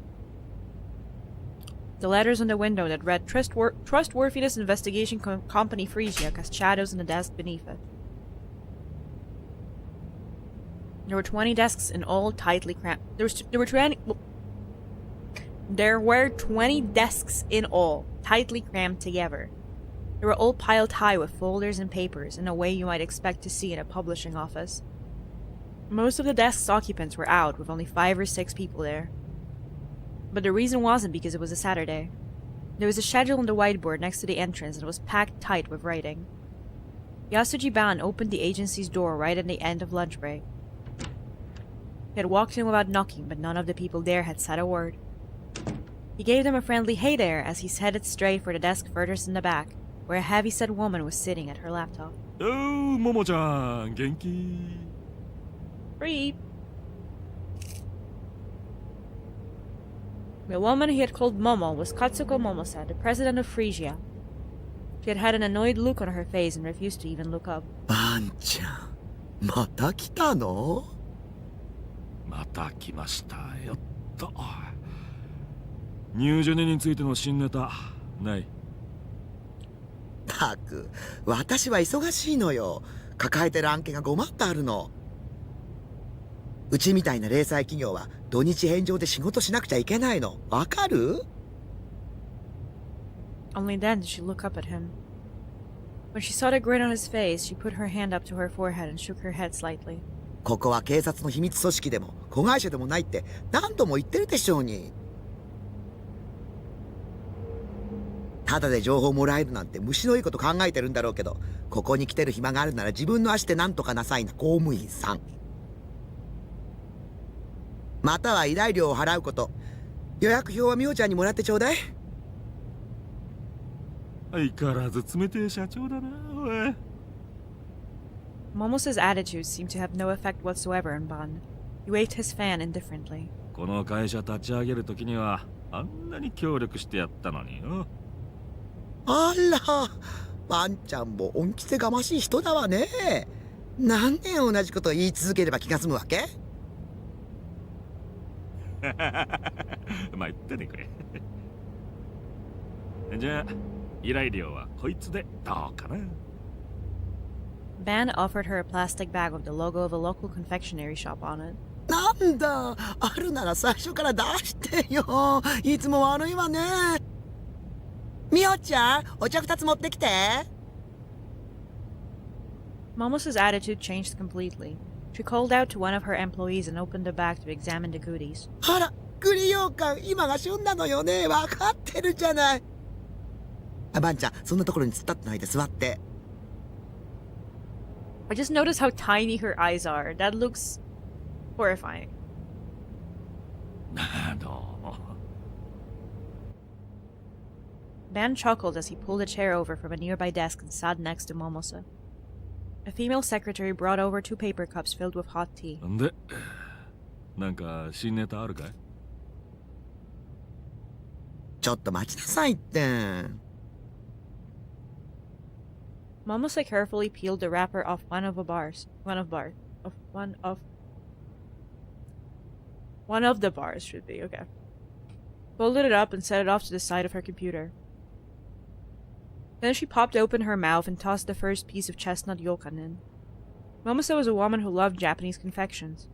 Speaker 1: The letters on the window that read Trustworthiness Investigation Company Frisia cast shadows on the desk beneath it. There were 20 desks in all, tightly crammed. There were 20 desks in all, tightly crammed together. They were all piled high with folders and papers in a way you might expect to see in a publishing office. Most of the desk's occupants were out, with only 5 or 6 people there. But the reason wasn't because it was a Saturday. There was a schedule on the whiteboard next to the entrance and it was packed tight with writing. Yasuji Ban opened the agency's door right at the end of lunch break. He had walked in without knocking, but none of the people there had said a word. He gave them a friendly hey there as he headed straight for the desk furthest in the back, where a heavy-set woman was sitting at her laptop.
Speaker 9: Oh, Momo-chan, genki?
Speaker 1: Free! The woman he had called Momo was Katsuko Momose, the president of Frisia. She had had an annoyed look on her face and refused to even look up.
Speaker 4: バンちゃん、また来たの？
Speaker 9: また来ましたよっと。入所年についての新ネタ、ない？
Speaker 4: たく、私は忙しいのよ。抱えてる案件が5万ってあるの。うちみたいな零細企業は土日返上で仕事しなくちゃいけないの。わかる？
Speaker 1: Only then did she look up at him. When she saw the grin on his face, she put her hand up to her forehead and shook her head slightly.
Speaker 4: ここは警察の秘密組織でも子会社でもないって何度も言ってるでしょうに。ただで情報もらえるなんて虫のいいこと考えてるんだろうけど、ここに来てる暇があるなら自分の足で何とかなさいな公務員さん。または依頼料を払うこと。予約表はみおちゃんにもらってちょうだい。
Speaker 9: 相変わらず冷てえ社長だな、おい。
Speaker 1: Momose's attitude seemed to have no effect whatsoever on Ban. He waved his fan indifferently.
Speaker 9: この会社立ち上げるときにはあんなに協力してやったのによ。
Speaker 4: あら、ワンちゃんも恩着せがましい人だわね。何年同じことを言い続ければ気が済むわけ？
Speaker 9: まあ言っててくれ。じゃあ依頼料はこいつでどうかな。
Speaker 1: Ban offered her a plastic bag with the logo of a local confectionery shop on it.
Speaker 4: なんだ、あるなら最初から出してよ。いつも悪いわね。みおちゃん、お茶2つ持ってきて。
Speaker 1: Momose's attitude changed completely. She called out to one of her employees and opened the bag to examine the goodies.
Speaker 4: あら、栗羊羹、今が旬なのよね。わかってるじゃない。あ、ばんちゃん、そんなところに突っ立ってないで座って。
Speaker 1: I just noticed how tiny her eyes are. That looks horrifying.
Speaker 9: どうも。
Speaker 1: Ban chuckled as he pulled a chair over from a nearby desk and sat next to Momose. A female secretary brought over 2 paper cups filled with hot tea.
Speaker 9: んで、なんか新ネタあるかい？
Speaker 4: ちょっと待ちなさいって。
Speaker 1: Momose carefully peeled the wrapper off one of the bars should be, okay. Folded it up and set it off to the side of her computer. Then she popped open her mouth and tossed the first piece of chestnut yokan in. Momose was a woman who loved Japanese confections.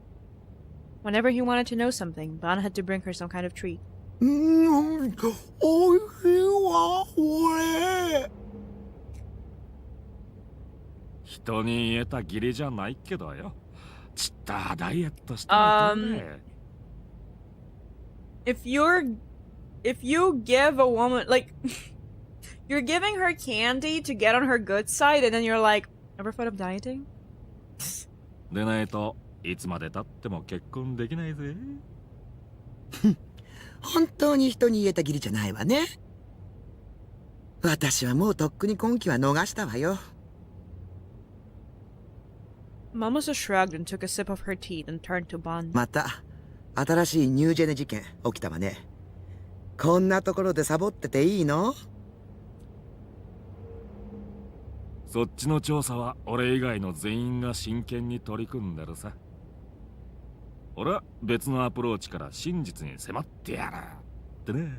Speaker 1: Whenever he wanted to know something, Ban had to bring her some kind of treat.
Speaker 4: おいしいわ、これ。
Speaker 9: 人に言えた義理じゃないけどよ。ちったダイエットしてるんで。
Speaker 1: If you give a woman, like, you're giving her candy to get on her good side, and then you're like, ever thought of dieting?
Speaker 9: でないといつまでたっても結婚できないぜ。
Speaker 4: 本当に人に言えた義理じゃないわね。私はもうとっくに今期は逃したわよ。
Speaker 1: Mamosa shrugged and took a sip of her tea, then turned to Ban.
Speaker 4: また新しいニュージェネ事件起きたわね。こんなところでサボってていいの？
Speaker 9: そっちの調査は俺以外の全員が真剣に取り組んでるさ。俺は別のアプローチから真実に迫ってやるってね。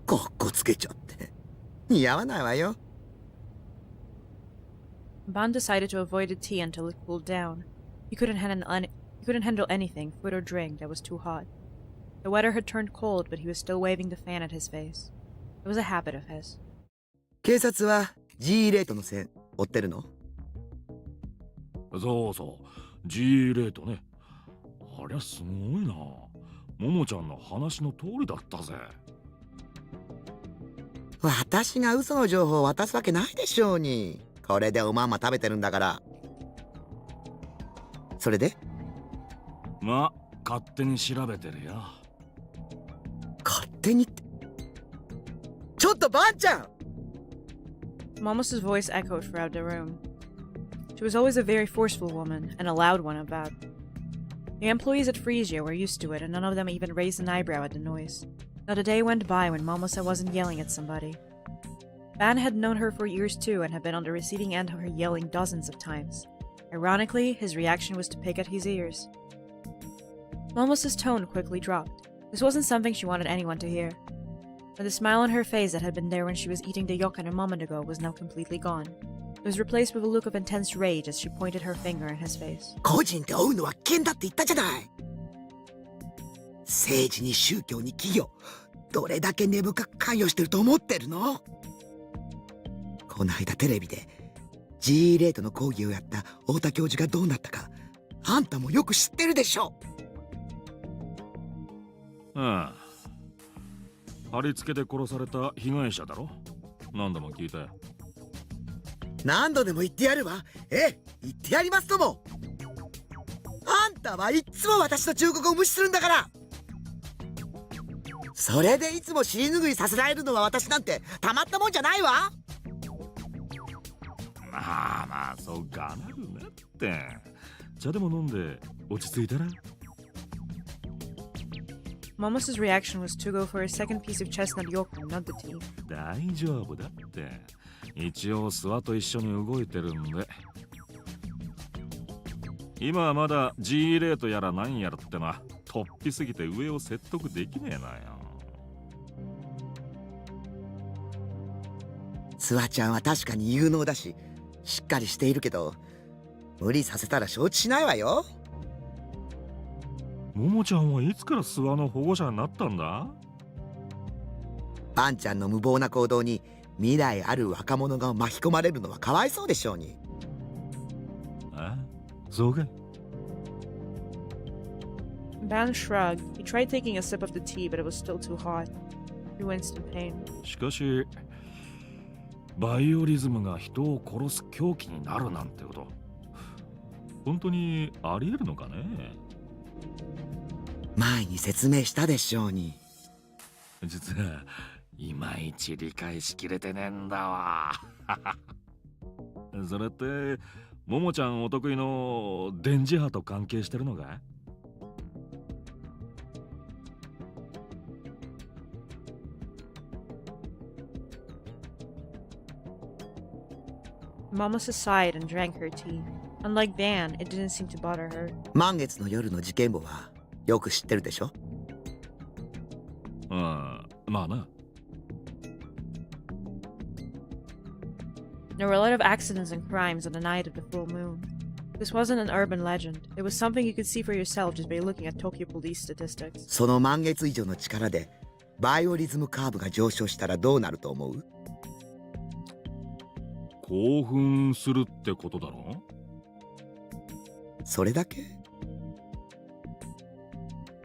Speaker 4: かっこつけちゃって似合わないわよ。
Speaker 1: Ban decided to avoid the tea until it cooled down. He couldn't handle anything, food or drink, that was too hot. The weather had turned cold, but he was still waving the fan at his face. It was a habit of his.
Speaker 4: 警察は G レートの線追ってるの？
Speaker 9: そうそう、G レートね。ありゃすごいな。ももちゃんの話の通りだったぜ。
Speaker 4: 私が嘘の情報を渡すわけないでしょうに。これでおまんま食べてるんだから。それで？
Speaker 9: まあ勝手に調べてるよ。
Speaker 4: 勝手にって。ちょっとバンちゃん！
Speaker 1: Momosa's voice echoed throughout the room. She was always a very forceful woman, and a loud one at that. The employees at Frisia were used to it, and none of them even raised an eyebrow at the noise. Not a day went by when Momosa wasn't yelling at somebody. Ban had known her for years too, and had been on the receiving end of her yelling dozens of times. Ironically, his reaction was to pick at his ears. Momosa's tone quickly dropped. This wasn't something she wanted anyone to hear. But the smile on her face that had been there when she was eating the yokan a moment ago was now completely gone. It was replaced with a look of intense rage as she pointed her finger in his face.
Speaker 4: 個人で追うのは危険だって言ったじゃない。政治に宗教に企業、どれだけ根深く関与してると思ってるの？この間テレビで G レートの講義をやった太田教授がどうなったか、あんたもよく知ってるでしょ。
Speaker 9: ああ、貼り付けで殺された被害者だろ。何度も聞いたよ。
Speaker 4: 何度でも言ってやるわ。ええ、言ってやりますとも。あんたはいっつも私の忠告を無視するんだから。それでいつも尻拭いさせられるのは私なんてたまったもんじゃないわ。
Speaker 9: まあまあ、そうがなるなって。茶でも飲んで落ち着いたら。
Speaker 1: Momosa's reaction was to go for a second piece of chestnut yokan, not the tea.
Speaker 9: 大丈夫だって。一応諏訪と一緒に動いてるんで。今はまだ G レートやら何やらってのは突飛すぎて上を説得できねえなよ。
Speaker 4: 諏訪ちゃんは確かに有能だししっかりしているけど、無理させたら承知しないわよ。
Speaker 9: ももちゃんはいつから諏訪の保護者になったんだ？
Speaker 4: バンちゃんの無謀な行動に未来ある若者が巻き込まれるのはかわいそうでしょうに。
Speaker 9: ああ、そうかい。
Speaker 1: Ban shrugged. He tried taking a sip of the tea, but it was still too hot. He winced in pain.
Speaker 9: しかしバイオリズムが人を殺す凶器になるなんてこと、本当にありえるのかね？
Speaker 4: 前に説明したでしょうに。
Speaker 9: 実はいまいち理解しきれてねえんだわ。それってももちゃんお得意の電磁波と関係してるのか
Speaker 1: Momosa sighed and drank her tea. Unlike Ban, it didn't seem to bother her.
Speaker 4: 満月の夜の事件簿はよく知ってるでしょ？
Speaker 9: うん、まあな。
Speaker 1: There were a lot of accidents and crimes on the night of the full moon. This wasn't an urban legend. It was something you could see for yourself just by looking at Tokyo police statistics.
Speaker 4: その満月以上の力でバイオリズムカーブが上昇したらどうなると思う？
Speaker 9: 興奮するってことだろ？
Speaker 4: それだけ？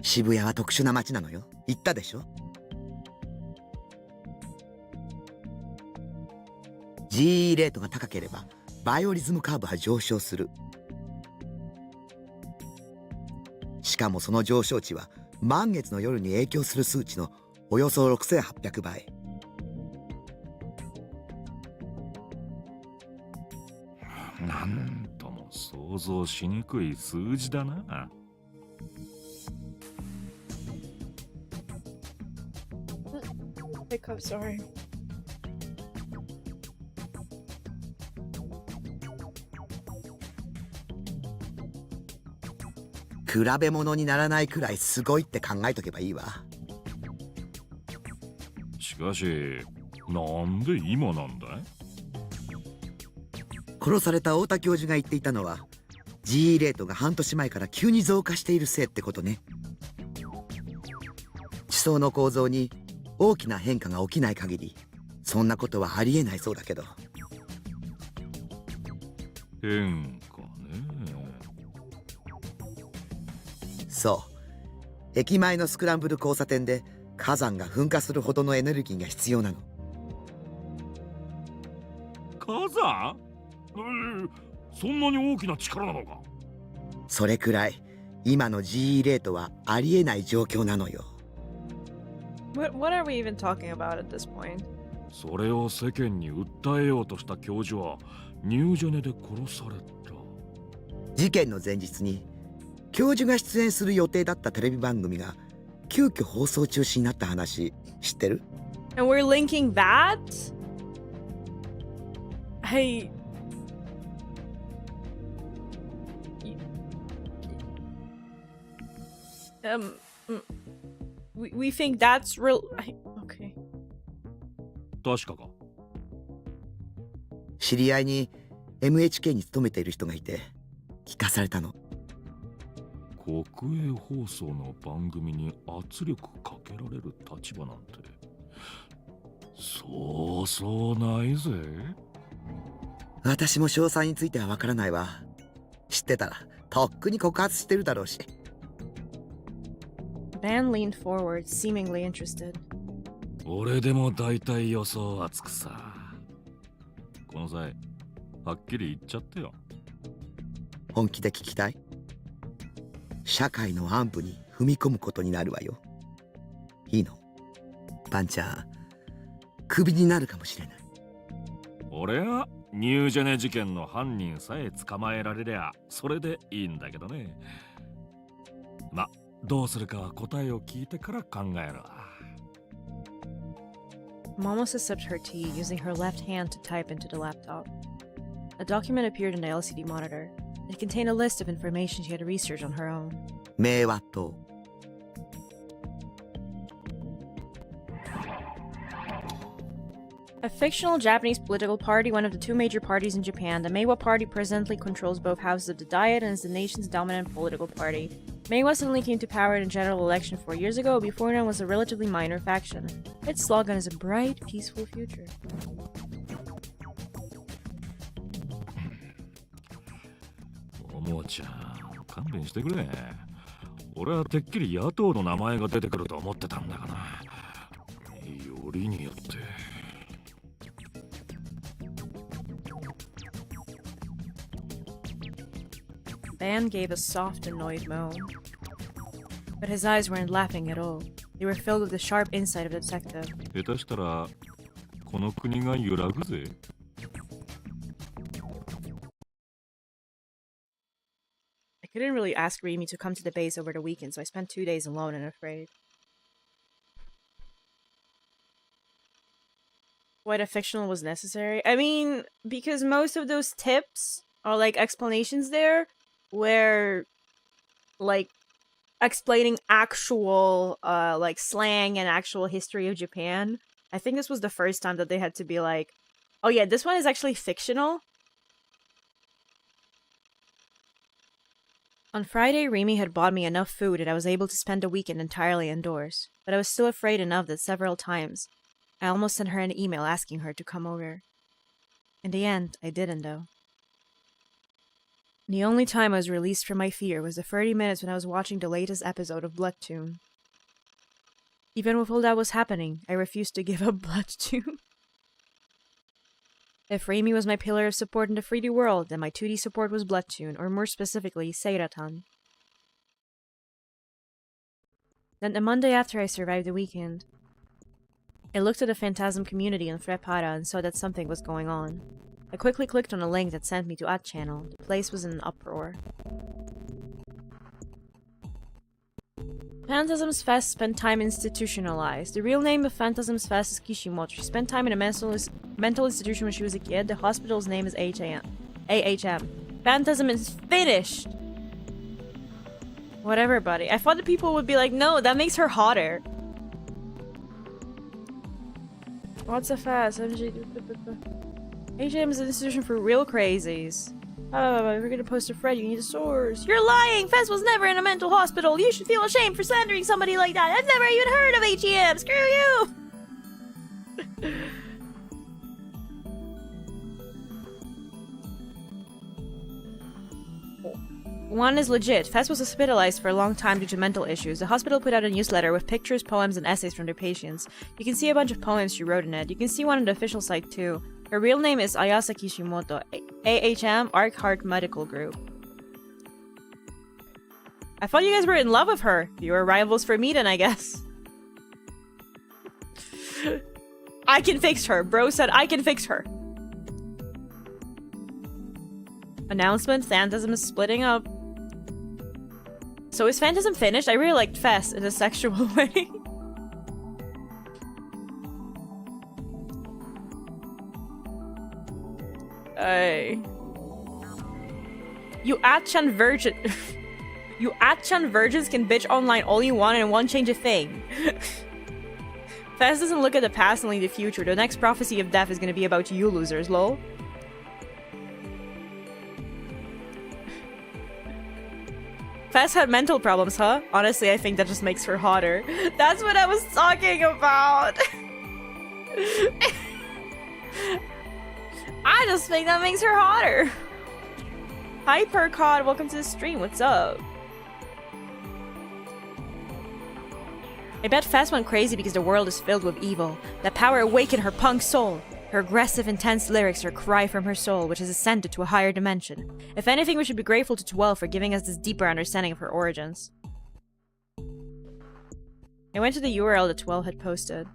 Speaker 4: 渋谷は特殊な街なのよ。言ったでしょ？ G レートが高ければバイオリズムカーブは上昇する。しかもその上昇値は満月の夜に影響する数値のおよそ6800倍。
Speaker 9: なんとも想像しにくい数字だな。
Speaker 1: Hiccup, sorry.
Speaker 4: 比べ物にならないくらいすごいって考えとけばいいわ。
Speaker 9: しかし、なんで今なんだい？
Speaker 4: 殺された太田教授が言っていたのは GE レートが半年前から急に増加しているせいってことね。地層の構造に大きな変化が起きない限りそんなことはありえないそうだけど。
Speaker 9: 変化ね。
Speaker 4: そう、駅前のスクランブル交差点で火山が噴火するほどのエネルギーが必要なの。
Speaker 9: 火山？そんなに大きな力なのか？
Speaker 4: それくらい今の GE レートはありえない状況なのよ。
Speaker 1: What are we even talking about at this point?
Speaker 9: それを世間に訴えようとした教授はニュージェネで殺された。
Speaker 4: 事件の前日に教授が出演する予定だったテレビ番組が急遽放送中止になった話知ってる？
Speaker 1: And we're linking that? Hey. We think that's real. Okay.
Speaker 9: 確かか。
Speaker 4: 知り合いに MHK に勤めている人がいて聞かされたの。
Speaker 9: 国営放送の番組に圧力かけられる立場なんてそうそうないぜ。
Speaker 4: 私も詳細についてはわからないわ。知ってたらとっくに告発してるだろうし。
Speaker 1: Van leaned forward, seemingly interested.
Speaker 9: 俺でも大体予想はつくさ。この際はっきり言っちゃってよ。
Speaker 4: 本気で聞きたい？社会の暗部に踏み込むことになるわよ。いいの？パンちゃん、クビになるかもしれない。
Speaker 9: 俺はニュージェネ事件の犯人さえ捕まえられりゃそれでいいんだけどね。ま、どうするかは答えを聞いてから考えるわ。
Speaker 1: Mom also sipped her tea, using her left hand to type into the laptop. A document appeared on the LCD monitor. It contained a list of information she had researched on her own.
Speaker 4: 明和党。
Speaker 1: A fictional Japanese political party, one of the two major parties in Japan, the Meiwa Party presently controls both houses of the Diet and is the nation's dominant political party. Meiwa suddenly came to power in a general election 4 years ago, before then was a relatively minor faction. Its slogan is a bright, peaceful future.
Speaker 9: おもちゃん、勘弁してくれ。俺はてっきり野党の名前が出てくると思ってたんだがな。よりによって。
Speaker 1: Van gave a soft, annoyed moan. But his eyes weren't laughing at all. They were filled with the sharp insight of the detective.
Speaker 9: 下手したらこの国が揺らぐぜ。
Speaker 1: I couldn't really ask Remy to come to the base over the weekend, so I spent 2 days alone and afraid. Why the fictional was necessary? I mean, because most of those tips or like explanations there where like explaining actual like slang and actual history of Japan. I think this was the first time that they had to be like, oh yeah, this one is actually fictional. On Friday, Remy had bought me enough food that I was able to spend the weekend entirely indoors, but I was still afraid enough that several times I almost sent her an email asking her to come over. In the end, I didn't though. The only time I was released from my fear was the 30 minutes when I was watching the latest episode of Bloodtoon. Even with all that was happening, I refused to give up Bloodtoon. If Raimi was my pillar of support in the 3D world, then my 2D support was Bloodtune, or more specifically, Seiratan. Then the Monday after I survived the weekend, I looked at the Phantasm community on Frepara and saw that something was going on. I quickly clicked on a link that sent me to @channel. The place was in an uproar. Phantasms Fest spent time institutionalized. The real name of Phantasms Fest is Kishimoto. She spent time in a mental institution when she was a kid. The hospital's name is AHM. Phantasm is finished! Whatever, buddy. I thought the people would be like, no, that makes her hotter. What's a fast? AHM is an institution for real crazies. We're gonna post a thread, you need a source. You're lying! Fez was never in a mental hospital! You should feel ashamed for slandering somebody like that! I've never even heard of HEM! Screw you! One is legit. Fez was hospitalized for a long time due to mental issues. The hospital put out a newsletter with pictures, poems, and essays from their patients. You can see a bunch of poems she wrote in it. You can see one on the official site too. Her real name is Ayasa Kishimoto. AHM, Arc Heart Medical Group. I thought you guys were in love with her. You were rivals for me then, I guess. I can fix her. Bro said I can fix her. Announcement, Phantasm is splitting up. So is Phantasm finished? I really liked Fess in a sexual way. You Achan virgin. You Achan virgins can bitch online all you want and it won't change a thing. Fess doesn't look at the past, only the future. The next prophecy of death is gonna be about you losers, lol. Fess had mental problems, huh? Honestly, I think that just makes her hotter. That's what I was talking about! I just think that makes her hotter! Hi Percod, welcome to the stream, what's up? I bet Fess went crazy because the world is filled with evil. That power awakened her punk soul. Her aggressive, intense lyrics are a cry from her soul, which has ascended to a higher dimension. If anything, we should be grateful to 12 for giving us this deeper understanding of her origins. I went to the URL that 12 had posted.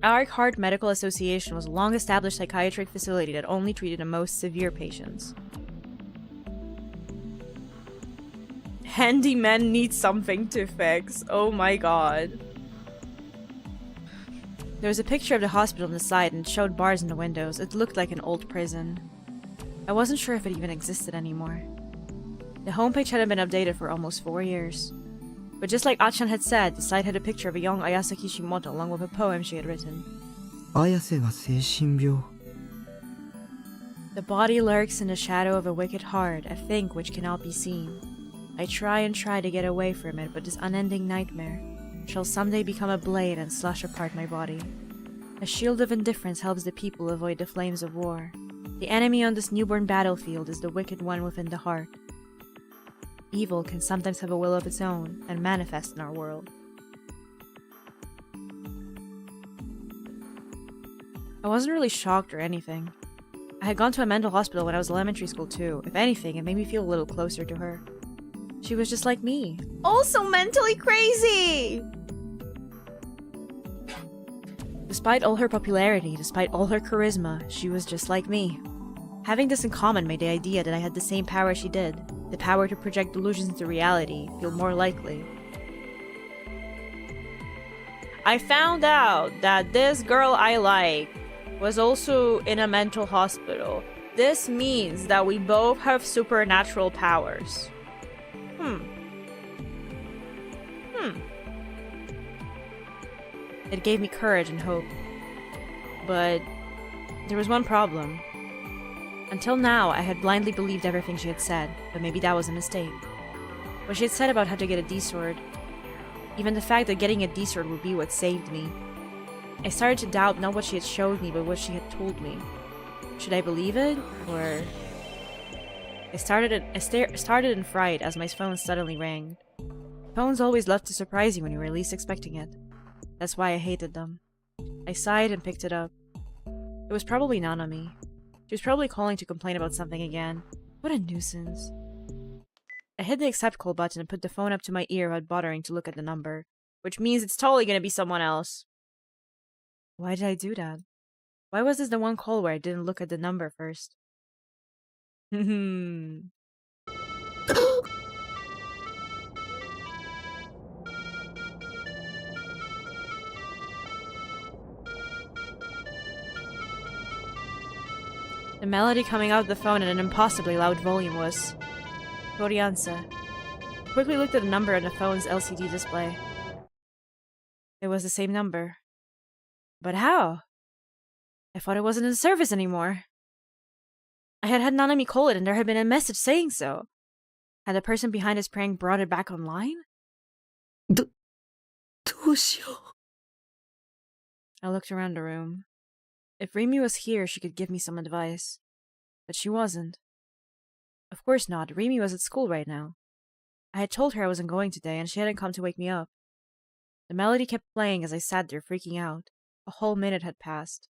Speaker 1: Arc Heart Medical Association was a long-established psychiatric facility that only treated the most severe patients. Handyman needs something to fix. Oh my god. There was a picture of the hospital on the side and it showed bars in the windows. It looked like an old prison. I wasn't sure if it even existed anymore. The homepage hadn't been updated for almost 4 years. But just like Achan had said, the site had a picture of a young Ayasa Kishimoto along with a poem she had written.
Speaker 3: Ayase ga seishinbyou.
Speaker 1: The body lurks in the shadow of a wicked heart, a thing which cannot be seen. I try and try to get away from it, but this unending nightmare shall someday become a blade and slash apart my body. A shield of indifference helps the people avoid the flames of war. The enemy on this newborn battlefield is the wicked one within the heart. Evil can sometimes have a will of its own and manifest in our world. I wasn't really shocked or anything. I had gone to a mental hospital when I was in elementary school too. If anything, it made me feel a little closer to her. She was just like me. Also mentally crazy! Despite all her popularity, despite all her charisma, she was just like me. Having this in common made the idea that I had the same power she did, the power to project delusions into reality, feel more likely. I found out that this girl I like was also in a mental hospital. This means that we both have supernatural powers. It gave me courage and hope. But there was one problem. Until now, I had blindly believed everything she had said, but maybe that was a mistake. What she had said about how to get a D-sword, even the fact that getting a D-sword would be what saved me. I started to doubt not what she had showed me, but what she had told me. Should I believe it, or... I started in fright as my phone suddenly rang. Phones always love to surprise you when you were least expecting it. That's why I hated them. I sighed and picked it up. It was probably Nanami. She was probably calling to complain about something again. What a nuisance. I hit the accept call button and put the phone up to my ear without bothering to look at the number, which means it's totally gonna be someone else. Why did I do that? Why was this the one call where I didn't look at the number first? Hmm. The melody coming out of the phone at an impossibly loud volume was Toriansa. I quickly looked at the number on the phone's LCD display. It was the same number. But how? I thought it wasn't in service anymore. I had had Nanami call it and there had been a message saying so. Had the person behind this prank brought it back online?
Speaker 3: どうしよう。
Speaker 1: I looked around the room. If Rimi was here, she could give me some advice. But she wasn't. Of course not. Rimi was at school right now. I had told her I wasn't going today, and she hadn't come to wake me up. The melody kept playing as I sat there freaking out. A whole minute had passed.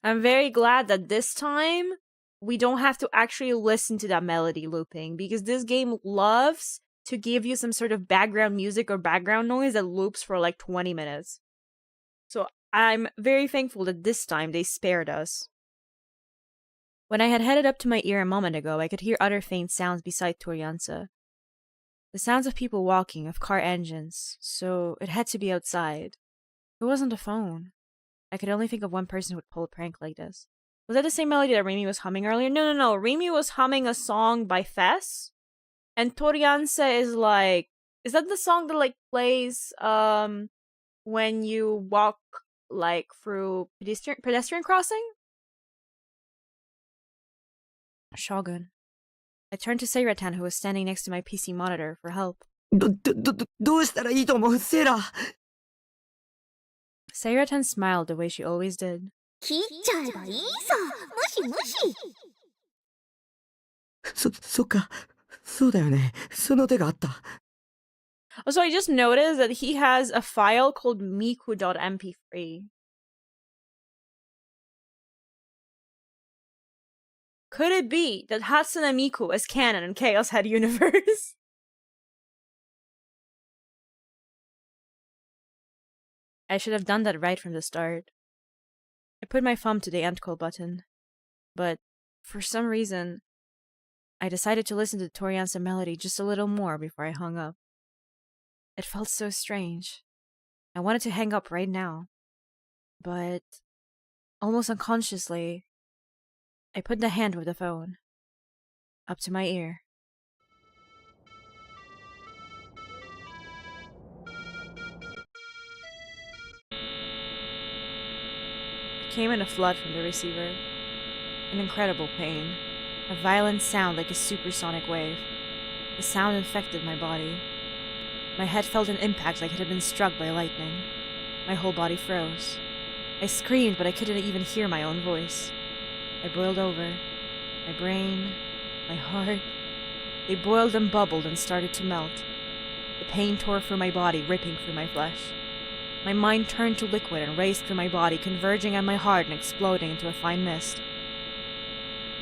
Speaker 1: I'm very glad that this time we don't have to actually listen to that melody looping, because this game loves to give you some sort of background music or background noise that loops for like 20 minutes. So I'm very thankful that this time they spared us. When I had headed up to my ear a moment ago, I could hear other faint sounds beside Toriansa. The sounds of people walking, of car engines, so it had to be outside. It wasn't a phone. I could only think of one person who would pull a prank like this. Was that the same melody that Rimi was humming earlier? No. Rimi was humming a song by Fess. And Toriansa is like... Is that the song that like plays when you walk like through pedestrian crossing? Shogun. I turned to Seiratan, who was standing next to my PC monitor, for help.
Speaker 3: どうしたらいいと思うセイラ。
Speaker 1: Seiratan smiled the way she always did.
Speaker 2: 切っちゃえばいいさ。無視無視。
Speaker 3: そっか。そうだよね。その手があった。
Speaker 1: Also, I just noticed that he has a file called miku.mp3. Could it be that Hatsune Miku is canon in Chaos Head universe? I should have done that right from the start. I put my thumb to the end call button, but for some reason, I decided to listen to the Toriansa melody just a little more before I hung up. It felt so strange. I wanted to hang up right now, but almost unconsciously, I put the hand with the phone up to my ear. It came in a flood from the receiver. An incredible pain. A violent sound like a supersonic wave. The sound infected my body. My head felt an impact like it had been struck by lightning. My whole body froze. I screamed, but I couldn't even hear my own voice. I boiled over. My brain, my heart, they boiled and bubbled and started to melt. The pain tore through my body, ripping through my flesh. My mind turned to liquid and raced through my body, converging on my heart and exploding into a fine mist.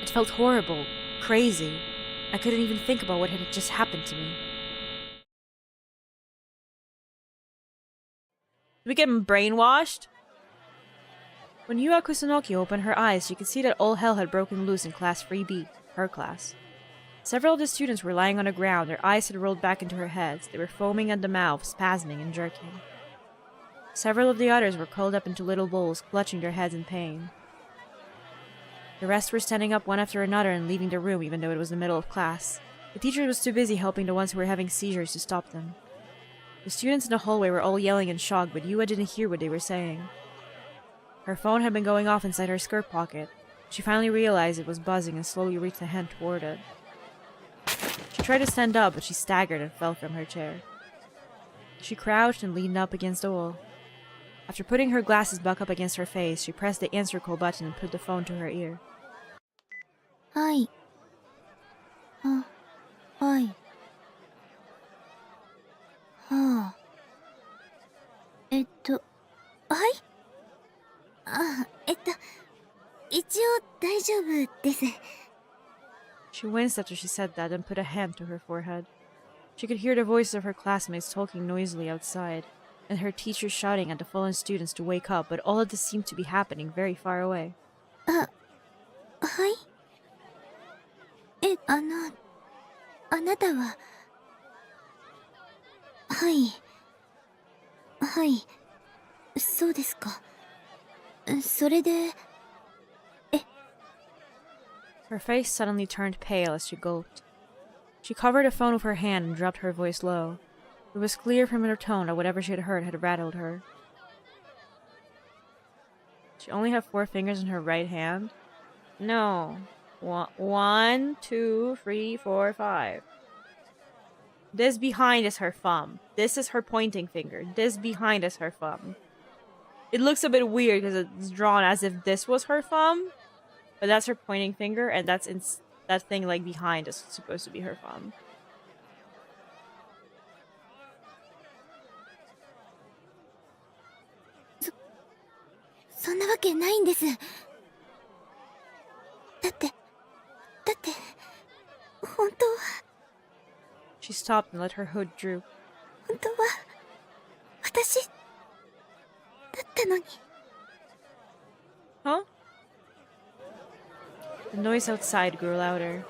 Speaker 1: It felt horrible, crazy. I couldn't even think about what had just happened to me. Did we get brainwashed? When Yua Kusunoki opened her eyes, she could see that all hell had broken loose in Class 3B, her class. Several of the students were lying on the ground, their eyes had rolled back into her heads, they were foaming at the mouth, spasming and jerking. Several of the others were curled up into little balls, clutching their heads in pain. The rest were standing up one after another and leaving the room even though it was the middle of class. The teacher was too busy helping the ones who were having seizures to stop them. The students in the hallway were all yelling in shock, but Yua didn't hear what they were saying. Her phone had been going off inside her skirt pocket. She finally realized it was buzzing and slowly reached a hand toward it. She tried to stand up, but she staggered and fell from her chair. She crouched and leaned up against the wall. After putting her glasses back up against her face, she pressed the answer call button and put the phone to her ear.
Speaker 2: はい。あ、はい。はあ。はい。あ、一応大丈夫です。
Speaker 1: She winced after she said that and put a hand to her forehead. She could hear the voices of her classmates talking noisily outside, and her teachers shouting at the fallen students to wake up, but all of this seemed to be happening very far away.
Speaker 2: はい。あなたは。はい。はい。そうですか。それで。
Speaker 1: Her face suddenly turned pale as she gulped. She covered the phone with her hand and dropped her voice low. It was clear from her tone that whatever she had heard had rattled her. She only had 4 fingers in her right hand? No. 1, 2, 3, 4, 5. This behind is her thumb. This is her pointing finger. This behind is her thumb. It looks a bit weird because it's drawn as if this was her thumb. But that's her pointing finger, and that thing like behind is supposed to be her thumb.
Speaker 2: そんなわけないんです。だって本当は。
Speaker 1: She stopped and let her hood droop.
Speaker 2: 本当は私だったのに。
Speaker 1: Huh? The noise outside grew louder.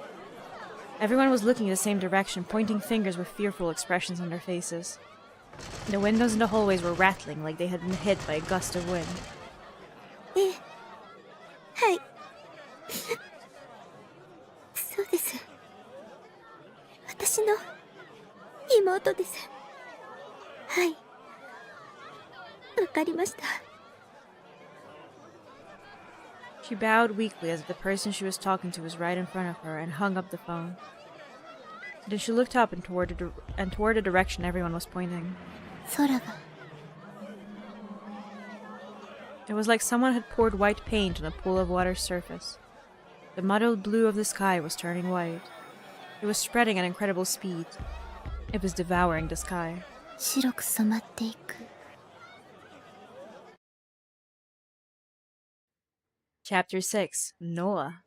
Speaker 1: Everyone was looking in the same direction, pointing fingers with fearful expressions on their faces. The windows in the hallways were rattling like they had been hit by a gust of wind.
Speaker 2: はい。そうです。私の妹です。はい。わかりました。
Speaker 1: She bowed weakly as if the person she was talking to was right in front of her and hung up the phone. Then she looked up and toward the direction everyone was pointing.
Speaker 2: 空が。
Speaker 1: It was like someone had poured white paint on a pool of water's surface. The mottled blue of the sky was turning white. It was spreading at incredible speed. It was devouring the sky.
Speaker 2: 白く染まっていく。
Speaker 1: Chapter 6 Noah.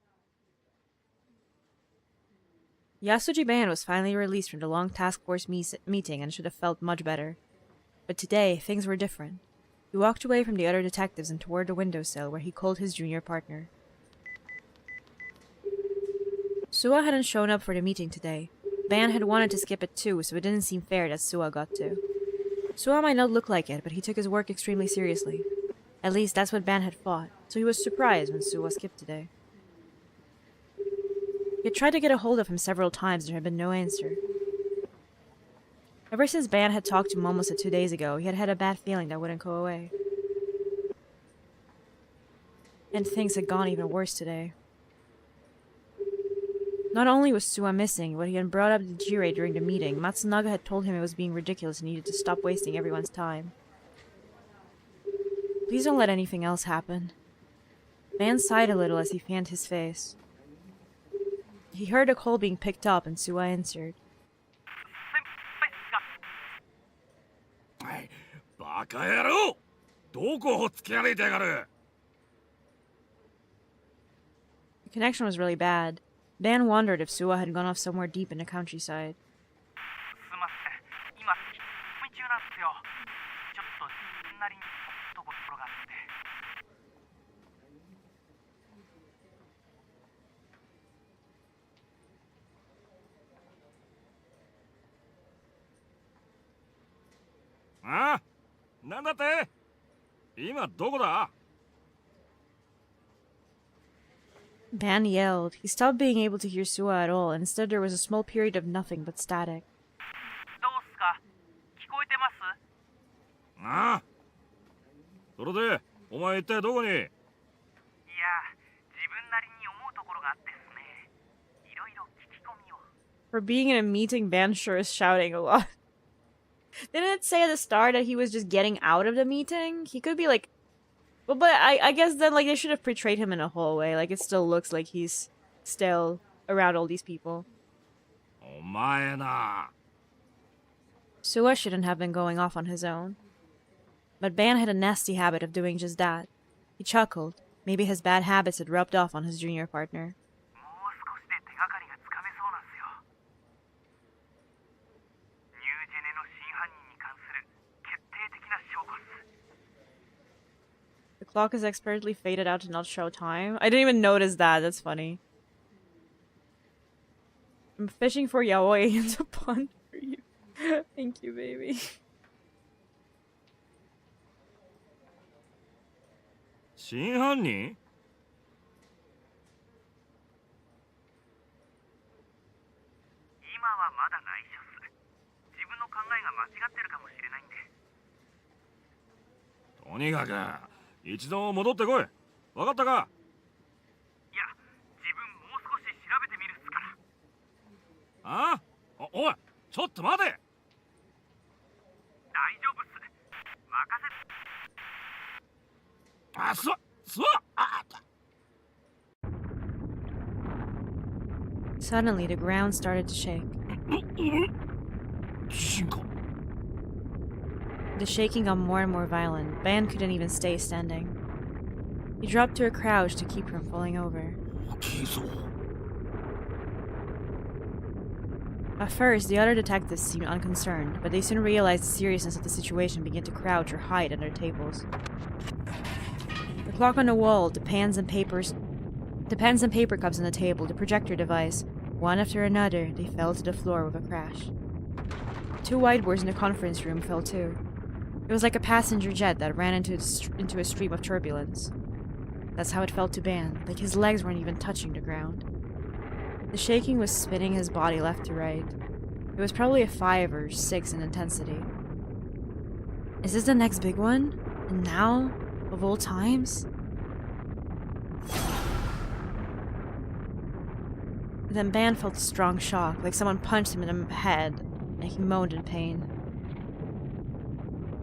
Speaker 1: Yasuji Ban was finally released from the long task force meeting and should have felt much better. But today, things were different. He walked away from the other detectives and toward the windowsill where he called his junior partner. Suwa hadn't shown up for the meeting today. Ban had wanted to skip it too, so it didn't seem fair that Suwa got to. Suwa might not look like it, but he took his work extremely seriously. At least that's what Ban had thought, so he was surprised when Suwa skipped today. He had tried to get a hold of him several times and there had been no answer. Ever since Ban had talked to Momosa 2 days ago, he had had a bad feeling that wouldn't go away. And things had gone even worse today. Not only was Suwa missing, but he had brought up the Jirei during the meeting. Matsunaga had told him it was being ridiculous and needed to stop wasting everyone's time. Please don't let anything else happen. Ban sighed a little as he fanned his face. He heard a call being picked up and Suwa answered.
Speaker 9: バカ野郎！どこほっつき歩いてやがる！
Speaker 1: The connection was really bad. Ban wondered if Suwa had gone off somewhere deep in the countryside.
Speaker 10: すいません。今、中なんですよ。ちょっと、なりにところがあって。
Speaker 9: ああ？なんだって？今どこだ？
Speaker 1: Ban yelled. He stopped being able to hear Suwa at all, and instead there was a small period of nothing but static.
Speaker 10: どうっすか？聞こえてます？
Speaker 9: ああ。それで、お前一体どこに？
Speaker 10: いや、自分なりに思うところがあってっすね。いろいろ聞き込みを。
Speaker 1: For being in a meeting, Ban sure is shouting a lot. Didn't it say at the start that he was just getting out of the meeting? He could be like... Well, but I guess then like they should have portrayed him in a hallway. Like it still looks like he's still around all these people.
Speaker 9: お前な。
Speaker 1: Suwa shouldn't have been going off on his own. But Ban had a nasty habit of doing just that. He chuckled. Maybe his bad habits had rubbed off on his junior partner.
Speaker 10: もう少しで手がかりがつかめそうなんすよ。ニュージェネの真犯人に関する決定的な証拠っす。
Speaker 1: The clock is expertly faded out to not show time. I didn't even notice that. That's funny. I'm fishing for yaoi in the pond for you. Thank you, baby.
Speaker 9: 真犯人？
Speaker 10: 今はまだ内緒っす。自分の考えが間違ってるかもしれないんで。
Speaker 9: とにかく一度戻ってこい。わかったか？
Speaker 10: いや、自分もう少し調べてみるっすから。
Speaker 9: あ？おい、ちょっと待て。
Speaker 10: 大丈夫っす。任せて。
Speaker 9: あ、すわあ。
Speaker 1: Suddenly, the ground started to shake.
Speaker 9: 地震か。
Speaker 1: The shaking got more and more violent. Ban couldn't even stay standing. He dropped to a crouch to keep from falling over.
Speaker 9: 大きいぞ。
Speaker 1: At first, the other detectives seemed unconcerned, but they soon realized the seriousness of the situation and began to crouch or hide under tables. The clock on the wall, the pens and paper cups on the table, the projector device, one after another, they fell to the floor with a crash. 2 whiteboards in the conference room fell too. It was like a passenger jet that ran into a stream of turbulence. That's how it felt to Ban, like his legs weren't even touching the ground. The shaking was spinning his body left to right. It was probably a 5 or 6 in intensity. Is this the next big one? And now? Of all times? Then Ban felt a strong shock, like someone punched him in the head, and he moaned in pain.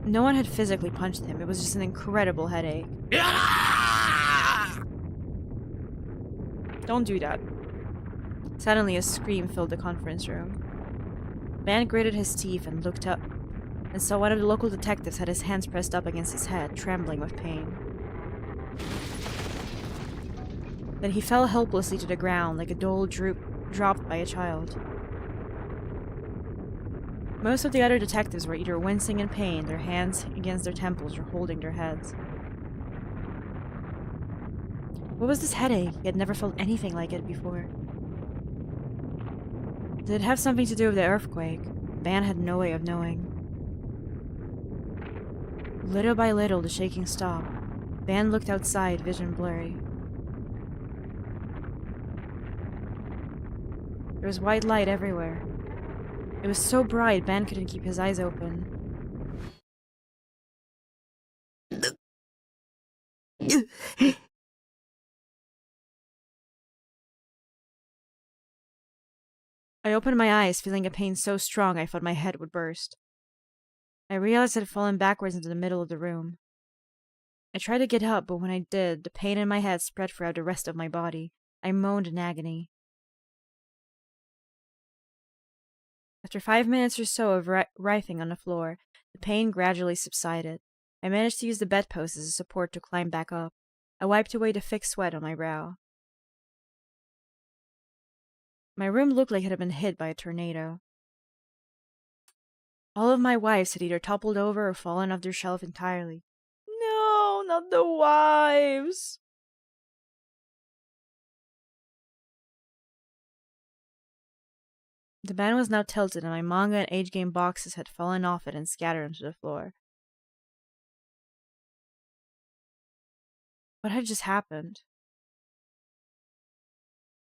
Speaker 1: No one had physically punched him, it was just an incredible headache. Don't do that. Suddenly, a scream filled the conference room. Ban gritted his teeth and looked up, and saw one of the local detectives had his hands pressed up against his head, trembling with pain. Then he fell helplessly to the ground like a doll dropped by a child. Most of the other detectives were either wincing in pain, their hands against their temples, or holding their heads. What was this headache? He had never felt anything like it before. Did it have something to do with the earthquake? Ban had no way of knowing. Little by little, the shaking stopped. Ban looked outside, vision blurry. There was white light everywhere. It was so bright, Ban couldn't keep his eyes open. I opened my eyes, feeling a pain so strong I thought my head would burst. I realized I had fallen backwards into the middle of the room. I tried to get up, but when I did, the pain in my head spread throughout the rest of my body. I moaned in agony. After 5 minutes or so of writhing on the floor, the pain gradually subsided. I managed to use the bedpost as a support to climb back up. I wiped away the thick sweat on my brow. My room looked like it had been hit by a tornado. All of my wives had either toppled over or fallen off their shelf entirely. No, not the wives! The bed was now tilted and my manga and age game boxes had fallen off it and scattered onto the floor. What had just happened?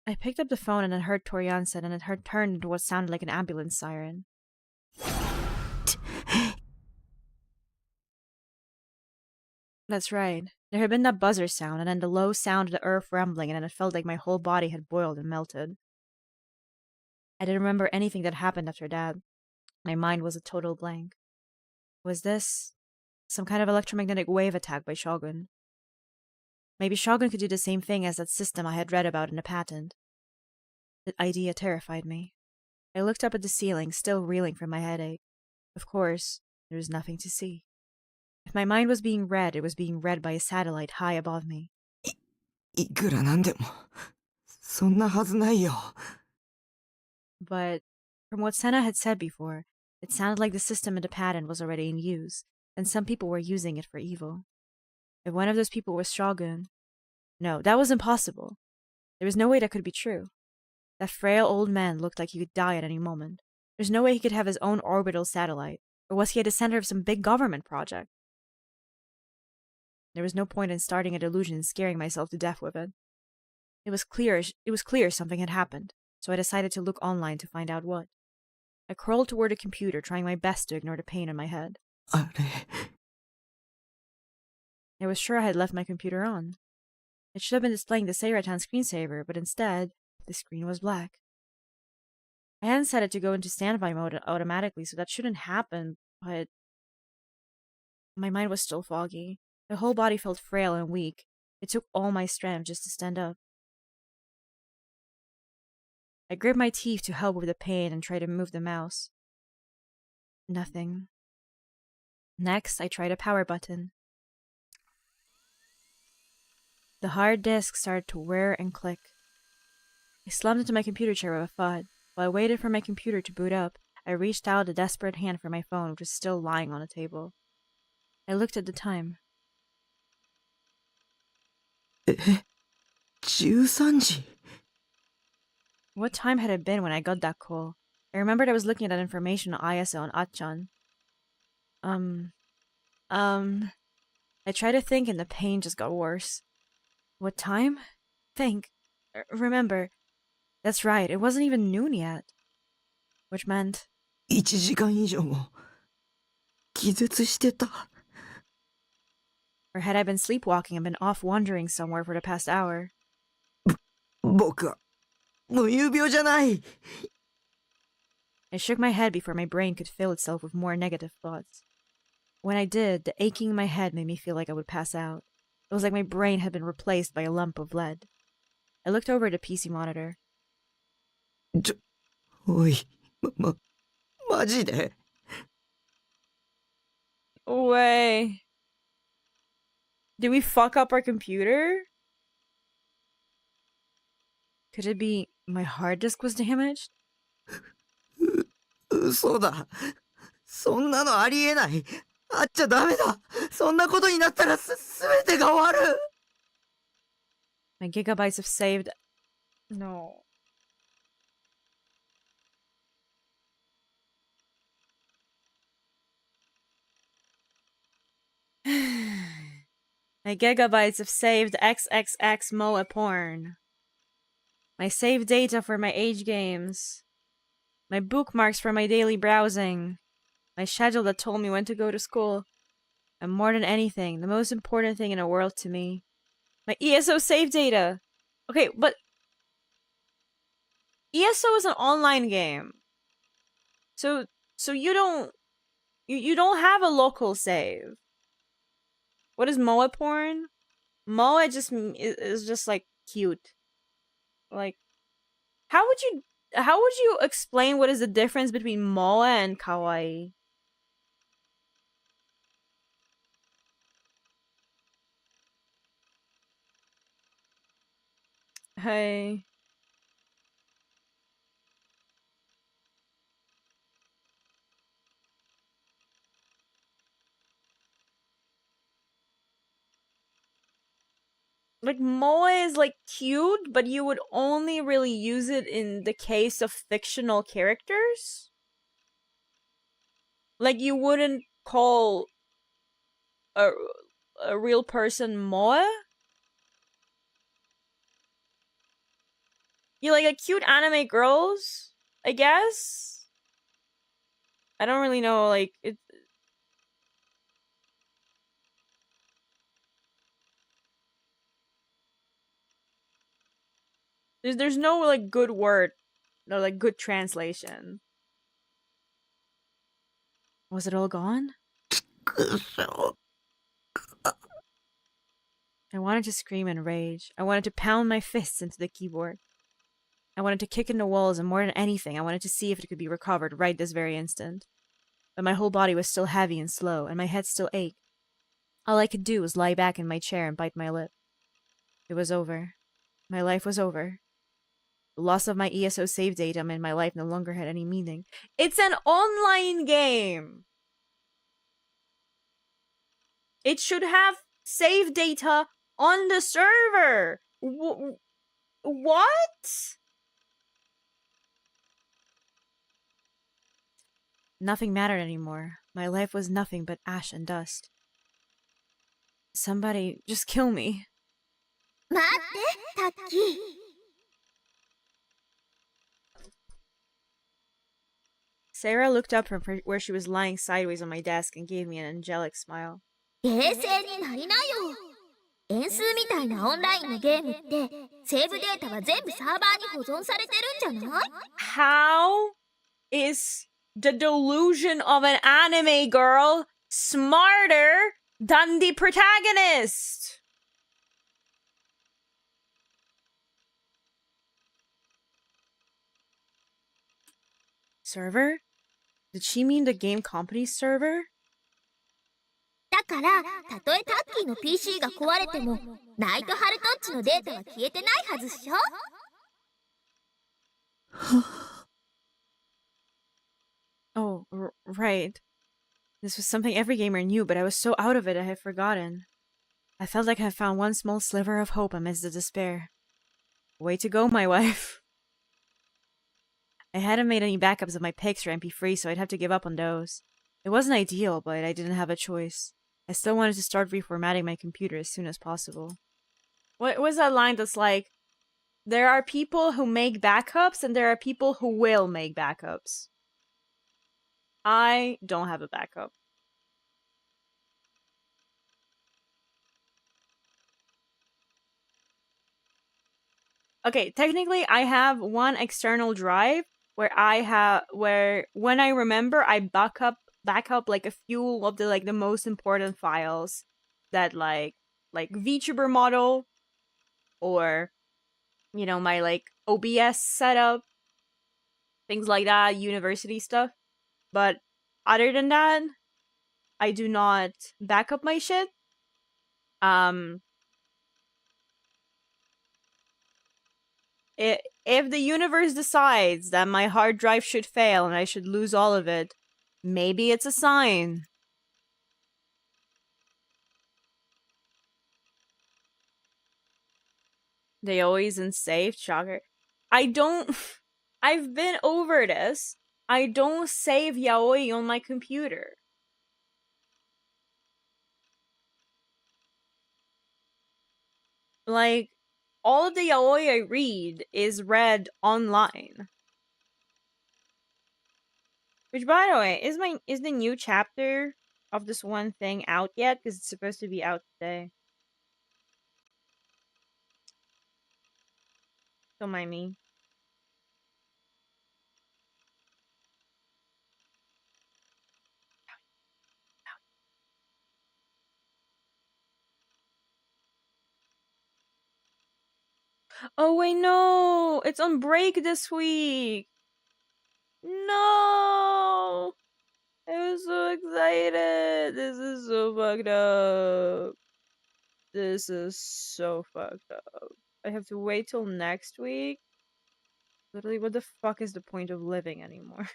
Speaker 1: I picked up the phone and then heard Torian said, and it had turned into what sounded like an ambulance siren. That's right. There had been that buzzer sound, and then the low sound of the earth rumbling, and then it felt like my whole body had boiled and melted. I didn't remember anything that happened after that. My mind was a total blank. Was this some kind of electromagnetic wave attack by Shogun? Maybe Shogun could do the same thing as that system I had read about in the patent. The idea terrified me. I looked up at the ceiling, still reeling from my headache. Of course, there was nothing to see. If my mind was being read, it was being read by a satellite high above me.
Speaker 3: いくらなんでも、そんなはずないよ。
Speaker 1: But from what Senna had said before, it sounded like the system in the patent was already in use, and some people were using it for evil. If one of those people was Shogun... No, that was impossible. There was no way that could be true. That frail old man looked like he could die at any moment. There's no way he could have his own orbital satellite, or was he at the center of some big government project? There was no point in starting a delusion and scaring myself to death with it. It was clear something had happened, so I decided to look online to find out what. I crawled toward the computer, trying my best to ignore the pain in my head.
Speaker 3: あれ、
Speaker 1: I was sure I had left my computer on. It should have been displaying the Seiratan screensaver, but instead, the screen was black. I hadn't set it to go into standby mode automatically, so that shouldn't happen, but... My mind was still foggy. My whole body felt frail and weak. It took all my strength just to stand up. I gripped my teeth to help with the pain and tried to move the mouse. Nothing. Next, I tried a power button. The hard disk started to whir and click. I slumped into my computer chair with a thud. While I waited for my computer to boot up, I reached out a desperate hand for my phone, which was still lying on the table. I looked at the time.
Speaker 3: 13時。
Speaker 1: What time had it been when I got that call? I remembered I was looking at that information on ISO and Achan. I tried to think and the pain just got worse. What time? Think. Remember. That's right, it wasn't even noon yet. Which meant...
Speaker 3: 1時間以上も気絶してた。
Speaker 1: Or had I been sleepwalking and been off wandering somewhere for the past hour?
Speaker 3: 僕は無遊病じゃない。
Speaker 1: I shook my head before my brain could fill itself with more negative thoughts. When I did, the aching in my head made me feel like I would pass out. It was like my brain had been replaced by a lump of lead. I looked over at the PC monitor.
Speaker 3: おい、マジで
Speaker 1: Way. Did we fuck up our computer? Could it be my hard disk was damaged?
Speaker 3: 嘘だ。そんなのありえない。あっちゃダメだ。そんなことになったら全てが終わる。
Speaker 1: My gigabytes of saved... No. My gigabytes of saved XXX MOA porn. My saved data for my age games. My bookmarks for my daily browsing. My schedule that told me when to go to school. And more than anything, the most important thing in the world to me. My ESO save data. Okay, but... ESO is an online game. So you don't... You don't have a local save. What is MOA porn? MOA just is just like cute. Like, how would you explain what is the difference between MOA and kawaii? Hey. Like, MOA is, like, cute, but you would only really use it in the case of fictional characters? Like, you wouldn't call a real person MOA? You like cute anime girls, I guess? I don't really know, like, it... There's no, like, good word. No, like, good translation. Was it all gone? I wanted to scream in rage. I wanted to pound my fists into the keyboard. I wanted to kick in the walls, and more than anything, I wanted to see if it could be recovered right this very instant. But my whole body was still heavy and slow, and my head still ached. All I could do was lie back in my chair and bite my lip. It was over. My life was over. The loss of my ESO save data meant my life no longer had any meaning. It's an online game! It should have save data on the server! What? Nothing mattered anymore. My life was nothing but ash and dust. Somebody just kill me.
Speaker 2: 待ってタッキー。
Speaker 1: Sarah looked up from where she was lying sideways on my desk and gave me an angelic smile.
Speaker 2: 冷静になりなよ。円数みたいなオンラインのゲームってセーブデータは全部サーバーに保存されてるんじゃない？
Speaker 1: How is the delusion of an anime girl smarter than the protagonist? Server? Did she mean the game company's server?
Speaker 2: だからたとえタッキーの PC が壊れてもナイトハルトッチのデータは消えてないはずっしょ？
Speaker 1: Oh, right. This was something every gamer knew, but I was so out of it I had forgotten. I felt like I had found one small sliver of hope amidst the despair. Way to go, my wife. I hadn't made any backups of my pics or MP3, so I'd have to give up on those. It wasn't ideal, but I didn't have a choice. I still wanted to start reformatting my computer as soon as possible. What was that line that's like, there are people who make backups and there are people who will make backups? I don't have a backup. Okay, technically I have one external drive where when I remember I back up like a few of the most important files that like vtuber model or my OBS setup, things like that, university stuff. But other than that, I do not back up my shit. If the universe decides that my hard drive should fail and I should lose all of it, maybe it's a sign. They always in safe, shocker. I've been over this. I don't save yaoi on my computer. Like, all of the yaoi I read is read online. Which, by the way, is the new chapter of this one thing out yet? Because it's supposed to be out today. Don't mind me. Oh wait, no! It's on break this week! No! I was so excited! This is so fucked up. This is so fucked up. I have to wait till next week? Literally, what the fuck is the point of living anymore?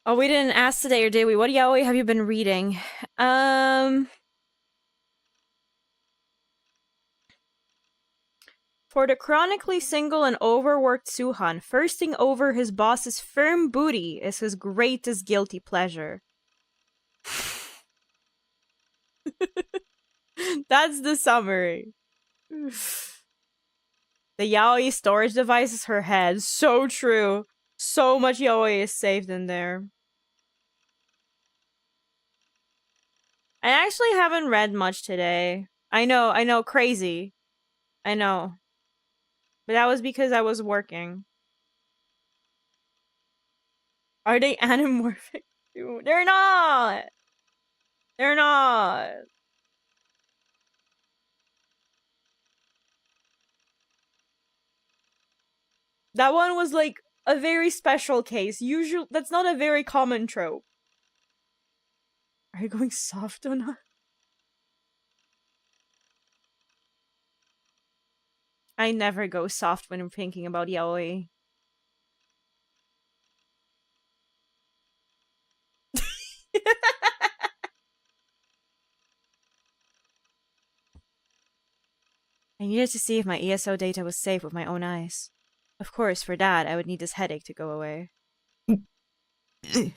Speaker 1: Oh, we didn't ask today, or did we? What yaoi have you been reading? For the chronically single and overworked Suhan, firsting over his boss's firm booty is his greatest guilty pleasure. That's the summary. The yaoi storage device is her head. So true. So much yaoi is saved in there. I actually haven't read much today. I know, crazy. I know. But that was because I was working. Are they anamorphic? They're not! They're not! That one was like a very special case. Usually, that's not a very common trope. Are you going soft on her? I never go soft when I'm thinking about yaoi. I needed to see if my ESO data was safe with my own eyes. Of course, for that, I would need this headache to go away. The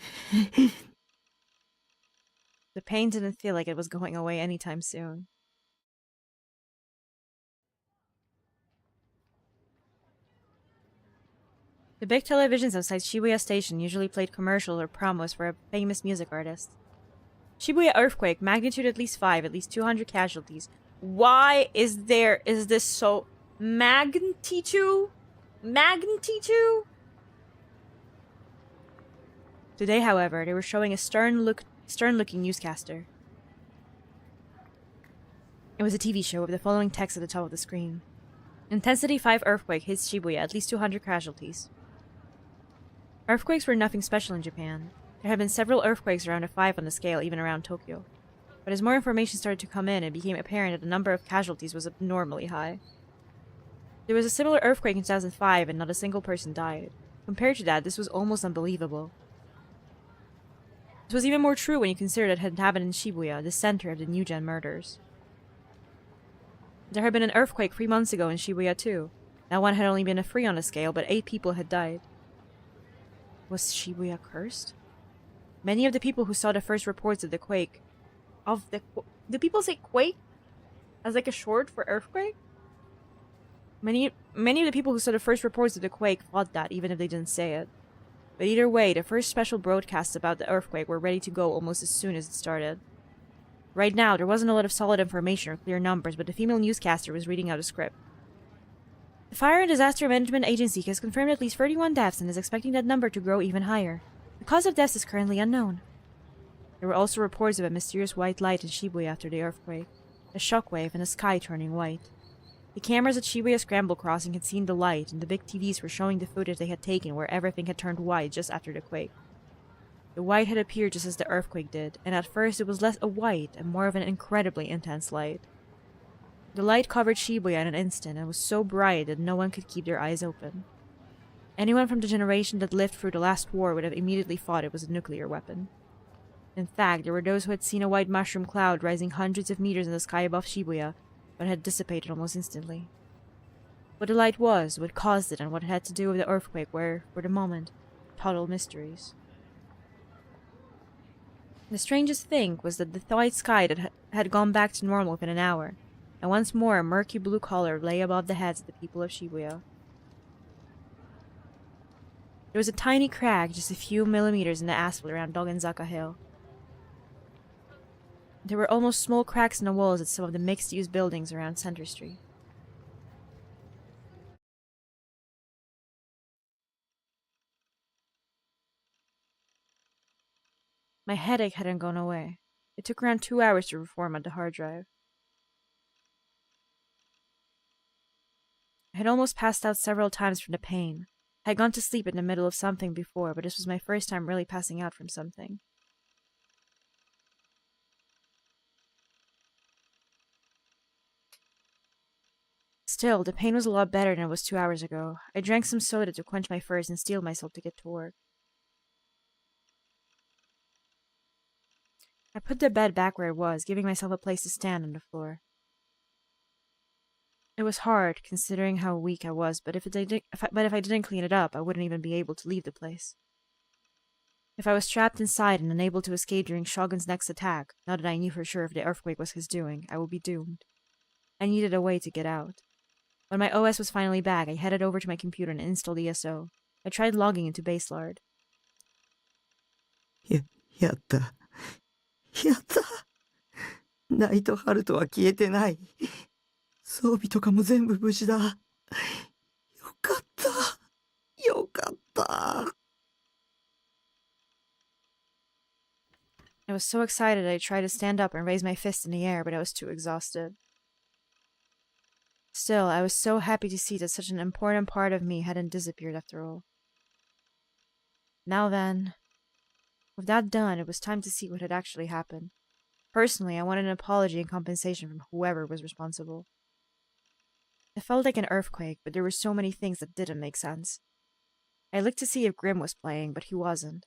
Speaker 1: pain didn't feel like it was going away anytime soon. The big televisions outside Shibuya Station usually played commercials or promos for a famous music artist. Shibuya earthquake, magnitude at least 5, at least 200 casualties. Why is this so... Magnitude? Magnitude? Today, however, they were showing a stern-looking newscaster. It was a TV show with the following text at the top of the screen. Intensity 5 earthquake hits Shibuya, at least 200 casualties. Earthquakes were nothing special in Japan. There had been several earthquakes around a 5 on the scale, even around Tokyo. But as more information started to come in, it became apparent that the number of casualties was abnormally high. There was a similar earthquake in 2005 and not a single person died. Compared to that, this was almost unbelievable. This was even more true when you consider that it had happened in Shibuya, the center of the New Gen murders. There had been an earthquake 3 months ago in Shibuya too. That one had only been a 3 on the scale, but 8 people had died. Was Shibuya cursed? Many of the people who saw the first reports of the quake... Do people say quake? As like a short for earthquake? Many of the people who saw the first reports of the quake thought that, even if they didn't say it. But either way, the first special broadcasts about the earthquake were ready to go almost as soon as it started. Right now, there wasn't a lot of solid information or clear numbers, but the female newscaster was reading out a script. The Fire and Disaster Management Agency has confirmed at least 31 deaths and is expecting that number to grow even higher. The cause of deaths is currently unknown. There were also reports of a mysterious white light in Shibuya after the earthquake, a shockwave and the sky turning white. The cameras at Shibuya Scramble Crossing had seen the light, and the big TVs were showing the footage they had taken where everything had turned white just after the quake. The white had appeared just as the earthquake did, and at first it was less a white and more of an incredibly intense light. The light covered Shibuya in an instant and was so bright that no one could keep their eyes open. Anyone from the generation that lived through the last war would have immediately thought it was a nuclear weapon. In fact, there were those who had seen a white mushroom cloud rising hundreds of meters in the sky above Shibuya, but had dissipated almost instantly. What the light was, what caused it, and what it had to do with the earthquake were, for the moment, total mysteries. The strangest thing was that the white sky that had gone back to normal within an hour, and once more a murky blue color lay above the heads of the people of Shibuya. There was a tiny crack just a few millimeters in the asphalt around Dogenzaka Hill. There were almost small cracks in the walls at some of the mixed-use buildings around Center Street. My headache hadn't gone away. It took around 2 hours to reform on the hard drive. I had almost passed out several times from the pain. I had gone to sleep in the middle of something before, but this was my first time really passing out from something. Still, the pain was a lot better than it was 2 hours ago. I drank some soda to quench my thirst and steel myself to get to work. I put the bed back where it was, giving myself a place to stand on the floor. It was hard, considering how weak I was, but if I didn't clean it up, I wouldn't even be able to leave the place. If I was trapped inside and unable to escape during Shogun's next attack, now that I knew for sure if the earthquake was his doing, I would be doomed. I needed a way to get out. When my OS was finally back, I headed over to my computer and installed ESO. I tried logging into Baselard.
Speaker 3: やった。やった。ナイトハルトは消えてない。装備とかも全部無事だ。よかった。よかった。
Speaker 1: I was so excited I tried to stand up and raise my fist in the air, but I was too exhausted. Still, I was so happy to see that such an important part of me hadn't disappeared after all. Now then, with that done, it was time to see what had actually happened. Personally, I wanted an apology and compensation from whoever was responsible. It felt like an earthquake, but there were so many things that didn't make sense. I looked to see if Grim was playing, but he wasn't.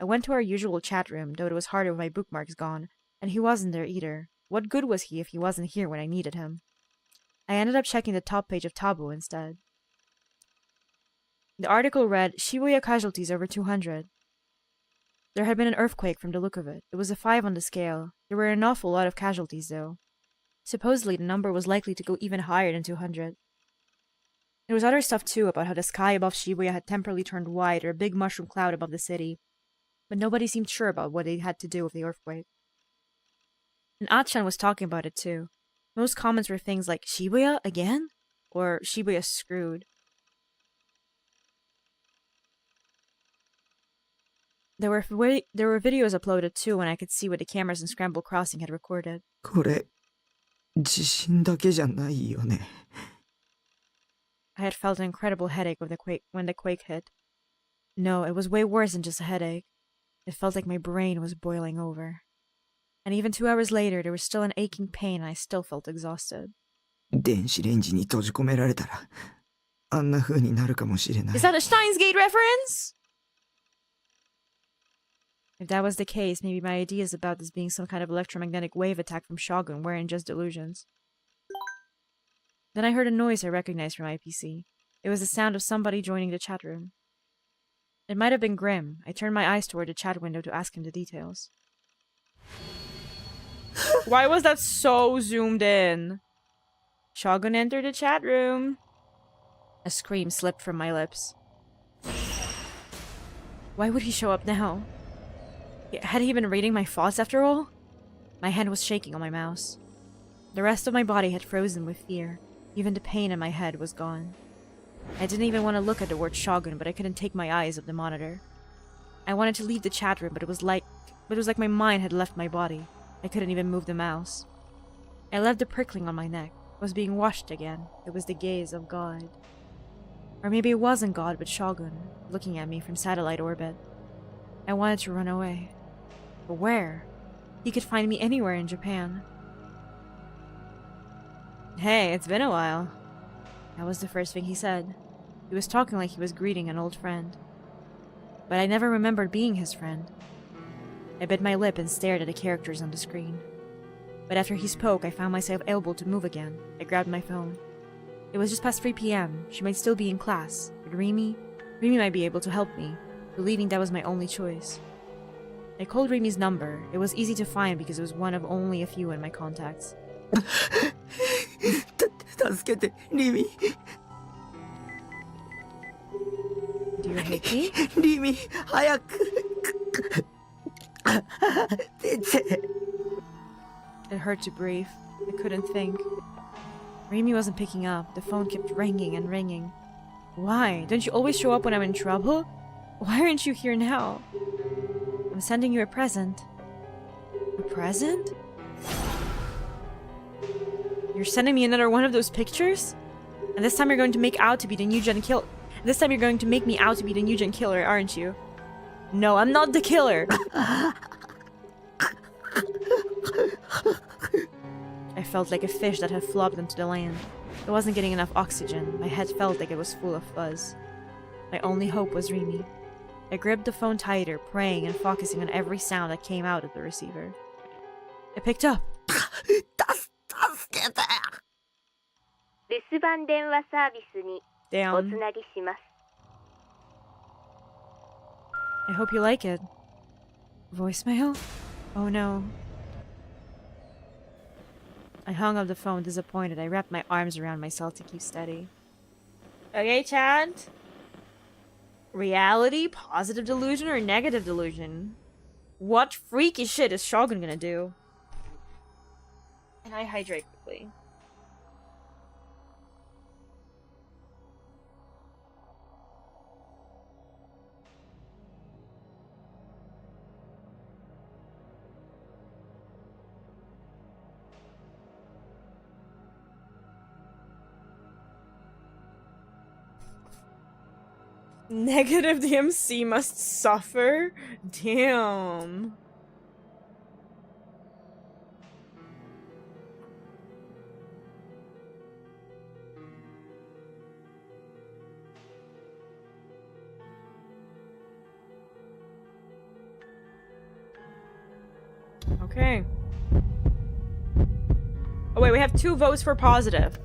Speaker 1: I went to our usual chat room, though it was harder with my bookmarks gone, and he wasn't there either. What good was he if he wasn't here when I needed him? I ended up checking the top page of Tabo instead. The article read, Shibuya casualties over 200. There had been an earthquake from the look of it. It was a 5 on the scale. There were an awful lot of casualties, though. Supposedly, the number was likely to go even higher than 200. There was other stuff too about how the sky above Shibuya had temporarily turned white or a big mushroom cloud above the city, but nobody seemed sure about what it had to do with the earthquake. And Achan was talking about it too. Most comments were things like, Shibuya again? Or Shibuya screwed. There were videos uploaded too, and I could see what the cameras in Scramble Crossing had recorded.
Speaker 3: これ、地震だけじゃないよね。
Speaker 1: I had felt an incredible headache when the quake hit. No, it was way worse than just a headache. It felt like my brain was boiling over. And even 2 hours later, there was still an aching pain and I still felt exhausted.
Speaker 3: 電子レンジに閉じ込められたら、あんな風になるかもしれない。
Speaker 1: Is that a Steins Gate reference? If that was the case, maybe my ideas about this being some kind of electromagnetic wave attack from Shogun weren't just delusions. Then I heard a noise I recognized from my PC. It was the sound of somebody joining the chat room. It might have been Grim. I turned my eyes toward the chat window to ask him the details. Why was that so zoomed in? Shogun entered the chat room. A scream slipped from my lips. Why would he show up now? Had he been reading my thoughts after all? My hand was shaking on my mouse. The rest of my body had frozen with fear. Even the pain in my head was gone. I didn't even want to look at the word Shogun, but I couldn't take my eyes off the monitor. I wanted to leave the chat room, but it was like my mind had left my body. I couldn't even move the mouse. I left the prickling on my neck. I was being watched again. It was the gaze of God. Or maybe it wasn't God, but Shogun, looking at me from satellite orbit. I wanted to run away. But where? He could find me anywhere in Japan. Hey, it's been a while. That was the first thing he said. He was talking like he was greeting an old friend. But I never remembered being his friend. I bit my lip and stared at the characters on the screen. But after he spoke, I found myself able to move again. I grabbed my phone. It was just past 3 p.m. She might still be in class, but Remy might be able to help me, believing that was my only choice. I called Remy's number. It was easy to find because it was one of only a few in my contacts.
Speaker 3: 助けて、リミ。
Speaker 1: Do you hate me?
Speaker 3: リミ、早く。出て。
Speaker 1: It hurt to breathe. I couldn't think. Remy wasn't picking up. The phone kept ringing and ringing. Why? Don't you always show up when I'm in trouble? Why aren't you here now? I'm sending you a present. A present? You're sending me another one of those pictures? And this time you're going to make out to be the new gen kill. This time you're going to make me out to be the new gen killer, aren't you? No, I'm not the killer. I felt like a fish that had flopped onto the land. I wasn't getting enough oxygen. My head felt like it was full of fuzz. My only hope was Remy. I gripped the phone tighter, praying and focusing on every sound that came out of the receiver. It picked up.
Speaker 4: 助けて。
Speaker 11: 留守番電話サービスにお
Speaker 1: Damn.
Speaker 11: つなぎします。
Speaker 1: I hope you like it. Voicemail? Oh no. I hung up the phone, disappointed. I wrapped my arms around myself to keep steady. Okay, chat. Reality, positive delusion, or negative delusion? What freaky shit is Shogun gonna do? And I hydrate quickly. Negative DMC must suffer? Damn. Okay. Oh wait, we have 2 votes for positive.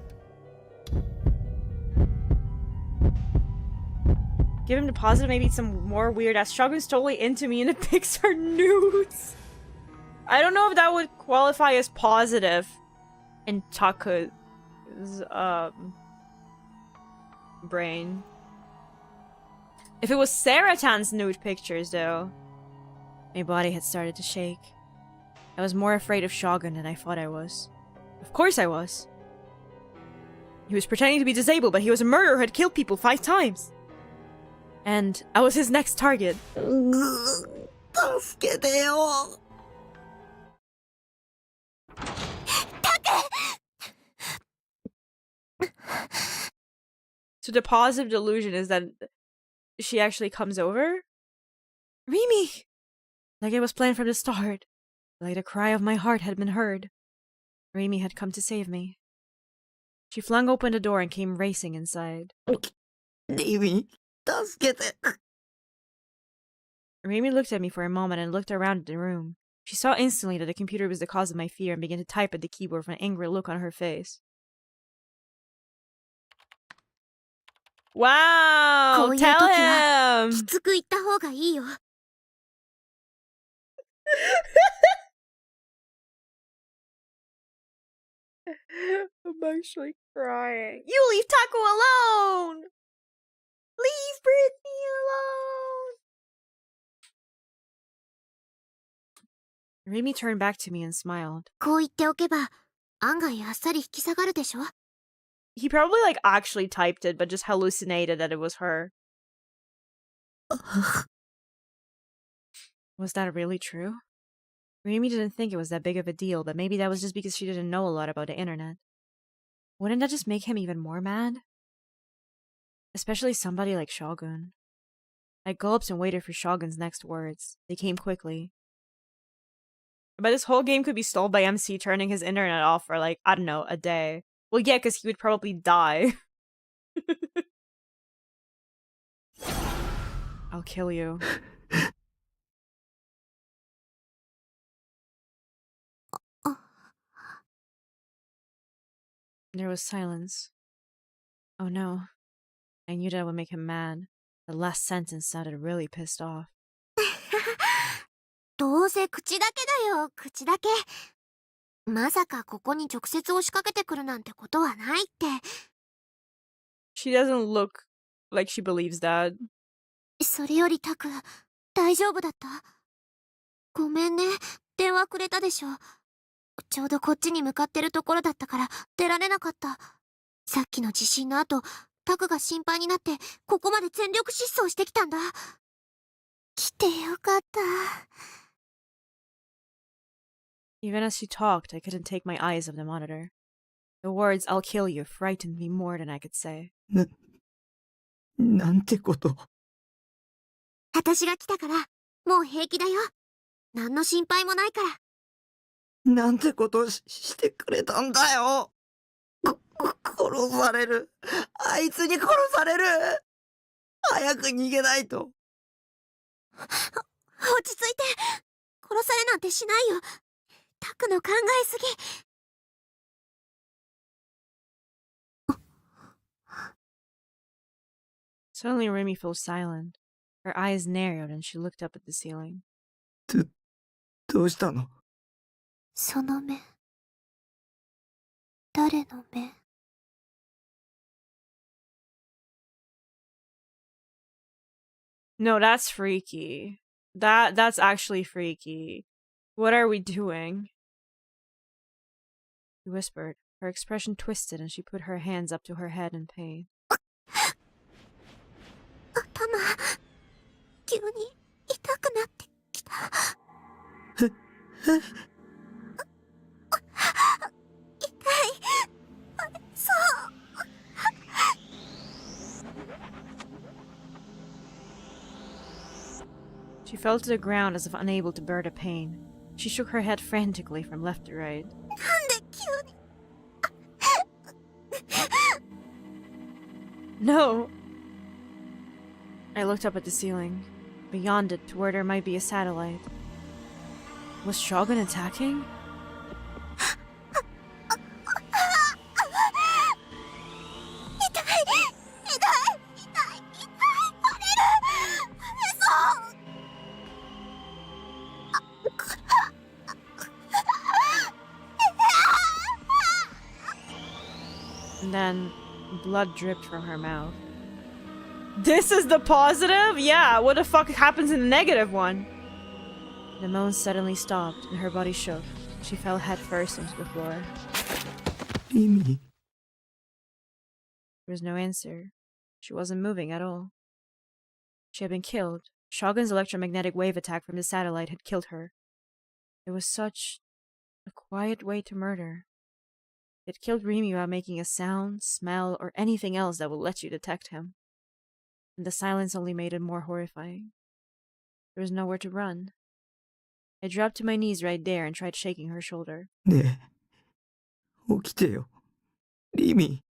Speaker 1: Give him to positive, maybe some more weird ass. Shogun's totally into me and the pics are nudes. I don't know if that would qualify as positive in Taku's brain. If it was Saratan's nude pictures though, my body had started to shake. I was more afraid of Shogun than I thought I was. Of course I was. He was pretending to be disabled, but he was a murderer who had killed people 5 times. And I was his next target. So the positive delusion is that she actually comes over? Rimi! Like it was planned from the start. Like the cry of my heart had been heard. Rimi had come to save me. She flung open the door and came racing inside.
Speaker 3: Rimi, 助けて.
Speaker 1: Rimi looked at me for a moment and looked around the room. She saw instantly that the computer was the cause of my fear and began to type at the keyboard with an angry look on her face. Wow! Tell him!
Speaker 2: きつく言った方がいいよ。
Speaker 1: I'm actually crying. You leave Taco alone! Leave Brittany alone! Rimi turned back to me and smiled.
Speaker 2: こう言っておけば、案外あっさり引き下がるでしょ。
Speaker 1: He probably like actually typed it, but just hallucinated that it was her. Was that really true? Rimi didn't think it was that big of a deal, but maybe that was just because she didn't know a lot about the internet. Wouldn't that just make him even more mad? Especially somebody like Shogun. I gulped and waited for Shogun's next words. They came quickly. But this whole game could be stalled by MC turning his internet off for like, I don't know, a day. Well, yeah, because he would probably die. I'll kill you. There was silence. Oh no. I knew that would make him mad. The last sentence sounded really pissed off.
Speaker 2: どうせ口だけだよ、口だけ。まさかここに直接押しかけてくるなんてことはないって。
Speaker 1: She doesn't look like she believes that.
Speaker 2: それよりタク、大丈夫だった？ごめんね、電話くれたでしょ。ちょうどこっちに向かってるところだったから出られなかった。さっきの地震の後、タクが心配になってここまで全力疾走してきたんだ。来てよかった。
Speaker 1: Even as she talked, I couldn't take my eyes off the monitor. The words, I'll kill you, frightened me more than I could say.
Speaker 3: なんてこと。
Speaker 2: 私が来たから、もう平気だよ。何の心配もないから。
Speaker 3: なんてことしてくれたんだよ。殺される。あいつに殺される。早く逃げないと。
Speaker 2: 落ち着いて。殺されなんてしないよ。タクの考えすぎ。
Speaker 1: Suddenly Remy fell silent. Her eyes narrowed and she looked up at the ceiling.
Speaker 3: どうしたの？
Speaker 2: その目。誰の目？
Speaker 1: No, that's freaky. That's actually freaky. What are we doing? She whispered. Her expression twisted and she put her hands up to her head in pain.
Speaker 2: 頭、急に痛くなってきた。痛い。そう。
Speaker 1: She fell to the ground as if unable to bear the pain. She shook her head frantically from left to right.
Speaker 2: なんで急に。
Speaker 1: No! I looked up at the ceiling. Beyond it, to where there might be a satellite. Was Shogun attacking? And then blood dripped from her mouth. This is the positive? Yeah, what the fuck happens in the negative one? The moans suddenly stopped and her body shook. She fell headfirst into the floor.
Speaker 3: Mimi.
Speaker 1: There was no answer. She wasn't moving at all. She had been killed. Shogun's electromagnetic wave attack from the satellite had killed her. It was such a quiet way to murder. It killed Remy without making a sound, smell, or anything else that will let you detect him. And the silence only made it more horrifying. There was nowhere to run. I dropped to my knees right there and tried shaking her shoulder.
Speaker 3: ねえ、起きてよ。リミ。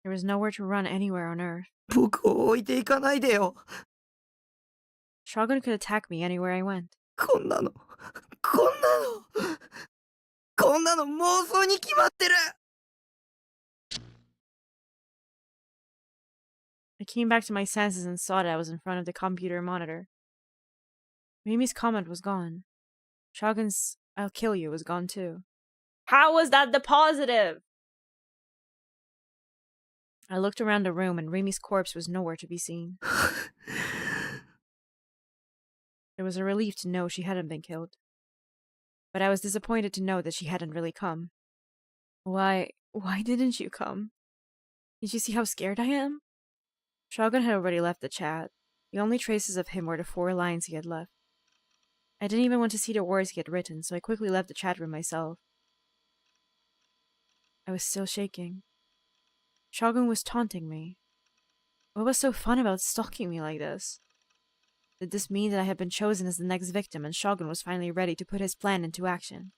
Speaker 1: There was nowhere to run anywhere on Earth.
Speaker 3: 僕を置いていかないでよ。
Speaker 1: Shogun could attack me anywhere I went.
Speaker 3: こんなの妄想に決まってる。
Speaker 1: I came back to my senses and saw that I was in front of the computer monitor. Mimi's comment was gone. Shogun's "I'll kill you" was gone too. How was that the positive? I looked around the room and Remi's corpse was nowhere to be seen. It was a relief to know she hadn't been killed. But I was disappointed to know that she hadn't really come. Why didn't you come? Did you see how scared I am? Shogun had already left the chat. The only traces of him were the 4 lines he had left. I didn't even want to see the words he had written, so I quickly left the chat room myself. I was still shaking. Shogun was taunting me. What was so fun about stalking me like this? Did this mean that I had been chosen as the next victim and Shogun was finally ready to put his plan into action?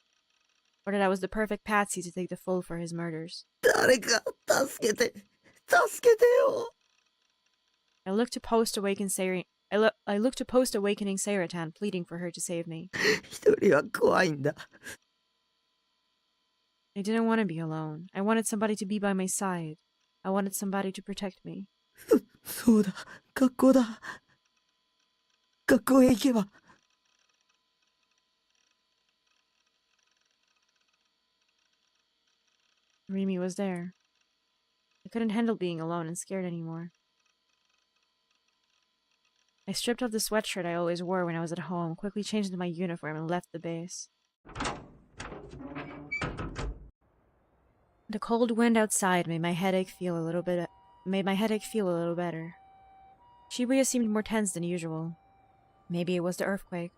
Speaker 1: Or that I was the perfect patsy to take the fall for his murders?
Speaker 3: 誰か助けてよ。
Speaker 1: I looked to post-awakening Seiratan, pleading for her to save me.
Speaker 3: 一人は怖いんだ。
Speaker 1: I didn't want to be alone. I wanted somebody to be by my side. I wanted somebody to protect me.
Speaker 3: そうだ、学校だ。学校へ行けば。
Speaker 1: Remy was there. I couldn't handle being alone and scared anymore. I stripped off the sweatshirt I always wore when I was at home, quickly changed into my uniform, and left the base. The cold wind outside made my headache feel a little better. Shibuya seemed more tense than usual. Maybe it was the earthquake.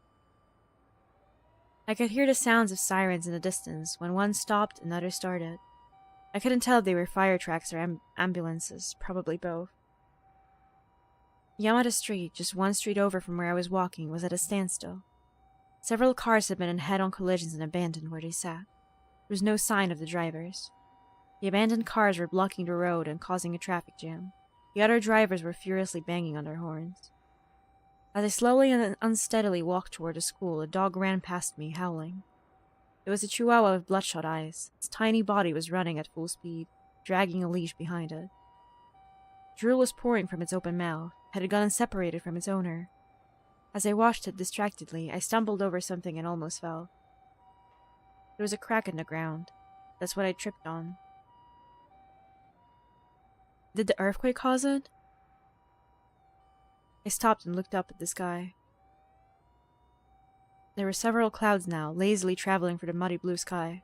Speaker 1: I could hear the sounds of sirens in the distance. When one stopped, another started. I couldn't tell if they were fire trucks or ambulances, probably both. Yamada Street, just one street over from where I was walking, was at a standstill. Several cars had been in head-on collisions and abandoned where they sat. There was no sign of the drivers. The abandoned cars were blocking the road and causing a traffic jam. The other drivers were furiously banging on their horns. As I slowly and unsteadily walked toward the school, a dog ran past me, howling. It was a chihuahua with bloodshot eyes. Its tiny body was running at full speed, dragging a leash behind it. Drool was pouring from its open mouth. Had it gotten separated from its owner? As I watched it distractedly, I stumbled over something and almost fell. There was a crack in the ground. That's what I tripped on. Did the earthquake cause it? I stopped and looked up at the sky. There were several clouds now, lazily traveling through the muddy blue sky.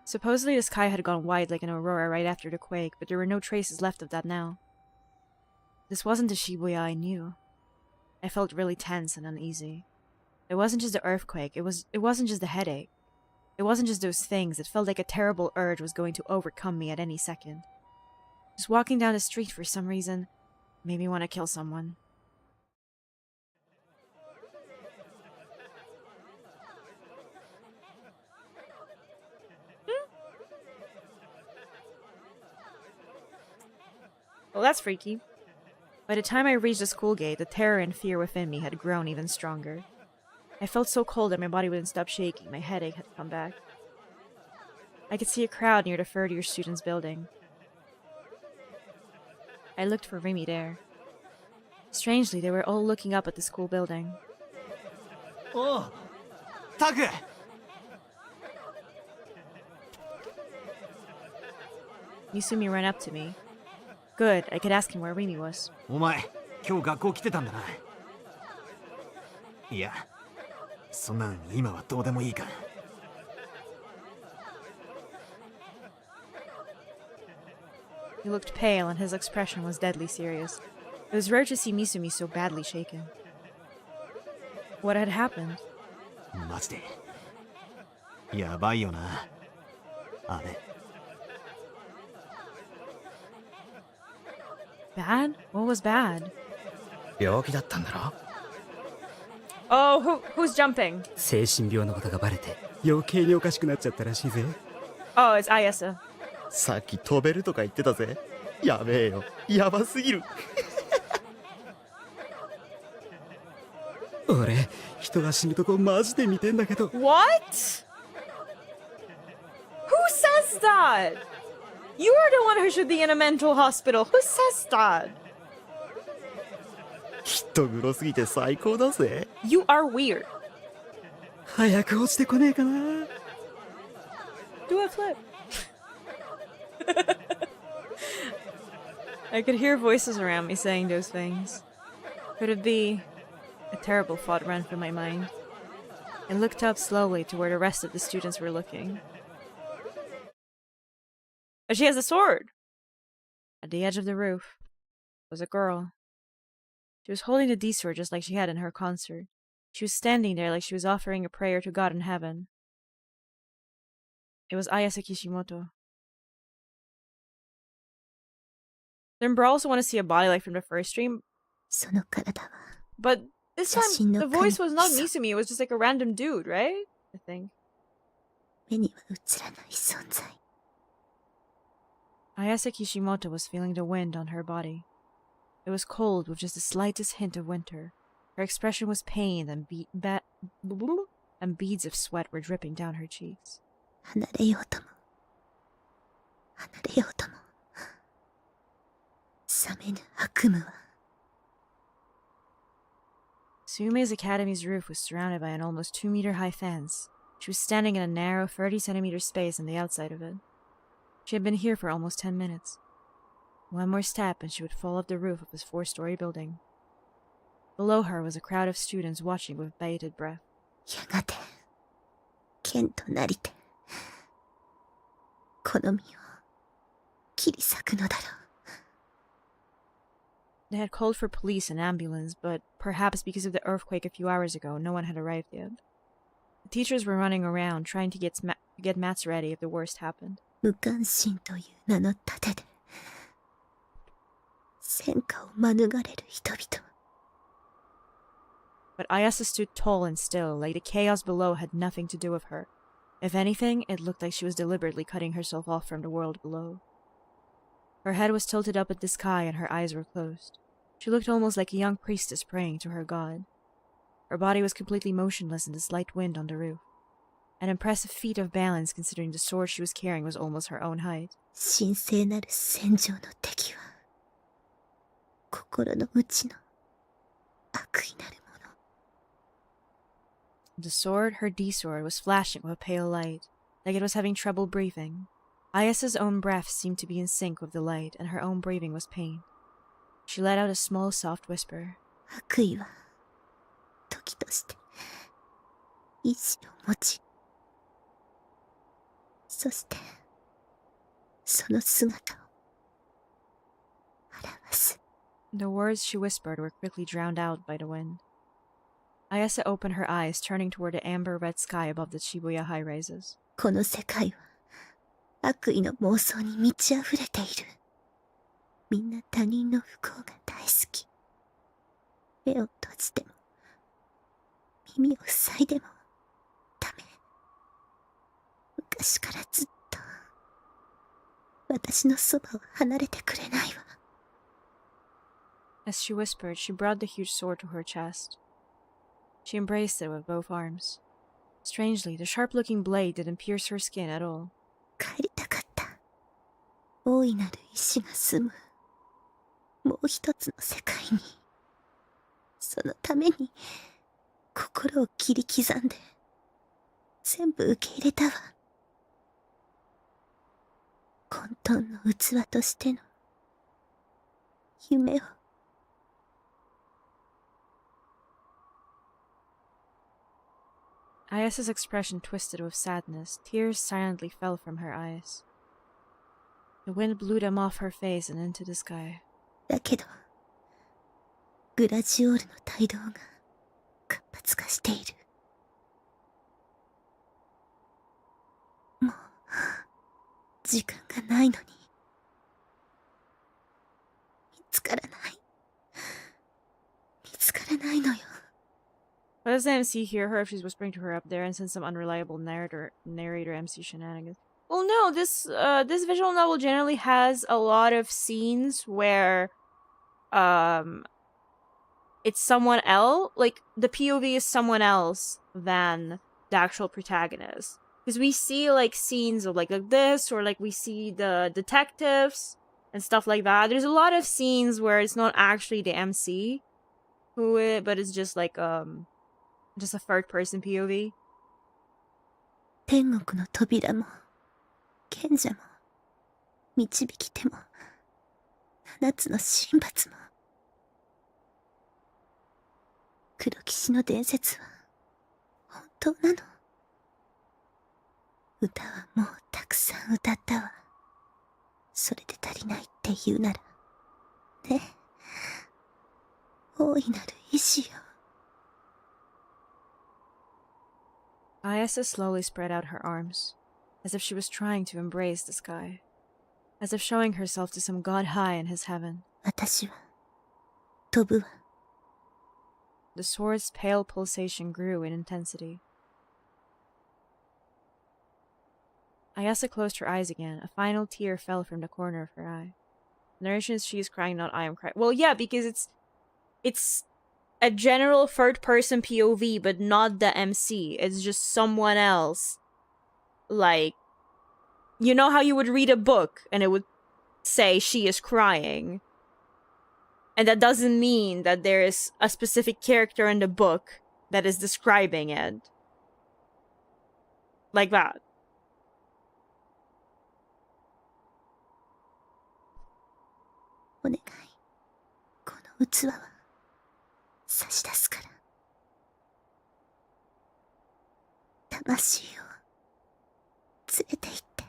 Speaker 1: Supposedly the sky had gone white like an aurora right after the quake, but there were no traces left of that now. This wasn't the Shibuya I knew. I felt really tense and uneasy. It wasn't just the earthquake, it wasn't just the headache. It wasn't just those things, it felt like a terrible urge was going to overcome me at any second. Just walking down the street for some reason made me want to kill someone. Well, that's freaky. By the time I reached the school gate, the terror and fear within me had grown even stronger. I felt so cold that my body wouldn't stop shaking. My headache had come back. I could see a crowd near the third-year students' building. I looked for Remy there. Strangely, they were all looking up at the school building.
Speaker 12: Oh, Taku!
Speaker 1: Misumi ran up to me. Good, I could ask him where Remy was.
Speaker 12: お前、今日学校来てたんだな。いや、そんなのに今はどうでもいいから。
Speaker 1: He looked pale and his expression was deadly serious. It was rare to see Misumi so badly shaken. What had happened?
Speaker 12: マジで。やばいよな。あれ。
Speaker 1: Bad? What was bad?
Speaker 12: 病気だったんだろ
Speaker 1: Oh, who's jumping?
Speaker 12: 精神病のことがバレて余計におかしくなっちゃったらしいぜ。
Speaker 1: Oh, it's Ayasa.
Speaker 12: さっき飛べるとか言ってたぜ。やべえよ。やばすぎる。俺、人が死ぬとこマジで見てんだけど。
Speaker 1: What? Who says that? You are the one who should be in a mental hospital. Who says that?
Speaker 12: 人黒すぎて最高だぜ。
Speaker 1: You are weird.
Speaker 12: 早く落ちてこねえかな。
Speaker 1: Do a flip. I could hear voices around me saying those things. Could it be? A terrible thought ran through my mind. I looked up slowly to where the rest of the students were looking. But she has a sword! At the edge of the roof was a girl. She was holding the D-sword just like she had in her concert. She was standing there like she was offering a prayer to God in heaven. It was Ayase Kishimoto. Didn't Bro also want to see a body like from the first stream? But this time, the voice was not Misumi, it was just like a random dude, right? I think. Ayase Kishimoto was feeling the wind on her body. It was cold with just the slightest hint of winter. Her expression was pain and beads of sweat were dripping down her cheeks. Sume's academy's roof was surrounded by an almost 2-meter-high fence. She was standing in a narrow 30-centimeter space on the outside of it. She had been here for almost 10 minutes. One more step and she would fall off the roof of this 4-story building. Below her was a crowd of students watching with bated breath. They had called for police and ambulance, but perhaps because of the earthquake a few hours ago, no one had arrived yet. The teachers were running around trying to get mats ready if the worst happened. But Ayasa stood tall and still, like the chaos below had nothing to do with her. If anything, it looked like she was deliberately cutting herself off from the world below. Her head was tilted up at the sky and her eyes were closed. She looked almost like a young priestess praying to her god. Her body was completely motionless in the slight wind on the roof. An impressive feat of balance considering the sword she was carrying was almost her own height. The sword, her D-sword, was flashing with a pale light, like it was having trouble breathing. Ayasa's own breath seemed to be in sync with the light, and her own breathing was pain. She let out a small, soft whisper. The words she whispered were quickly drowned out by the wind. Ayasa opened her eyes, turning toward the amber-red sky above the Shibuya high-rises. As she whispered, she brought the huge sword to her chest. She embraced it with both arms. Strangely, the sharp-looking blade didn't pierce her skin at all.
Speaker 2: 帰りたかった。大いなる意志が住むもう一つの世界に。そのために心を切り刻んで全部受け入れたわ。混沌の器としての夢を。
Speaker 1: Ayasa's expression twisted with sadness. Tears silently fell from her eyes. The wind blew them off her face and into the sky.
Speaker 2: だけど、グラジオールの帯同が活発化している。もう、時間がないのに。見つからない。見つからないのよ。
Speaker 1: Why does the MC hear her if she's whispering to her up there and send some unreliable narrator MC shenanigans? Well, no, this visual novel generally has a lot of scenes where it's someone else, like the POV is someone else than the actual protagonist. Because we see like scenes of like this, or like we see the detectives and stuff like that. There's a lot of scenes where it's not actually the MC but it's just like just a third person POV.
Speaker 2: 天国の扉も賢者も導き手も七つの神罰も黒騎士の伝説は本当なの。歌はもうたくさん歌ったわ。それで足りないって言うならね。大いなる意志よ。
Speaker 1: Ayasa slowly spread out her arms, as if she was trying to embrace the sky, as if showing herself to some god high in his heaven.
Speaker 2: 私は飛ぶわ。
Speaker 1: The sword's pale pulsation grew in intensity. Ayasa closed her eyes again. A final tear fell from the corner of her eye. The narration is she is crying, not I am crying. Well, yeah, because it's a general third-person POV, but not the MC. It's just someone else. Like, you know how you would read a book and it would say she is crying. And that doesn't mean that there is a specific character in the book that is describing it. Like that.
Speaker 2: お願い、この器は差し出すから。魂を連れて行って。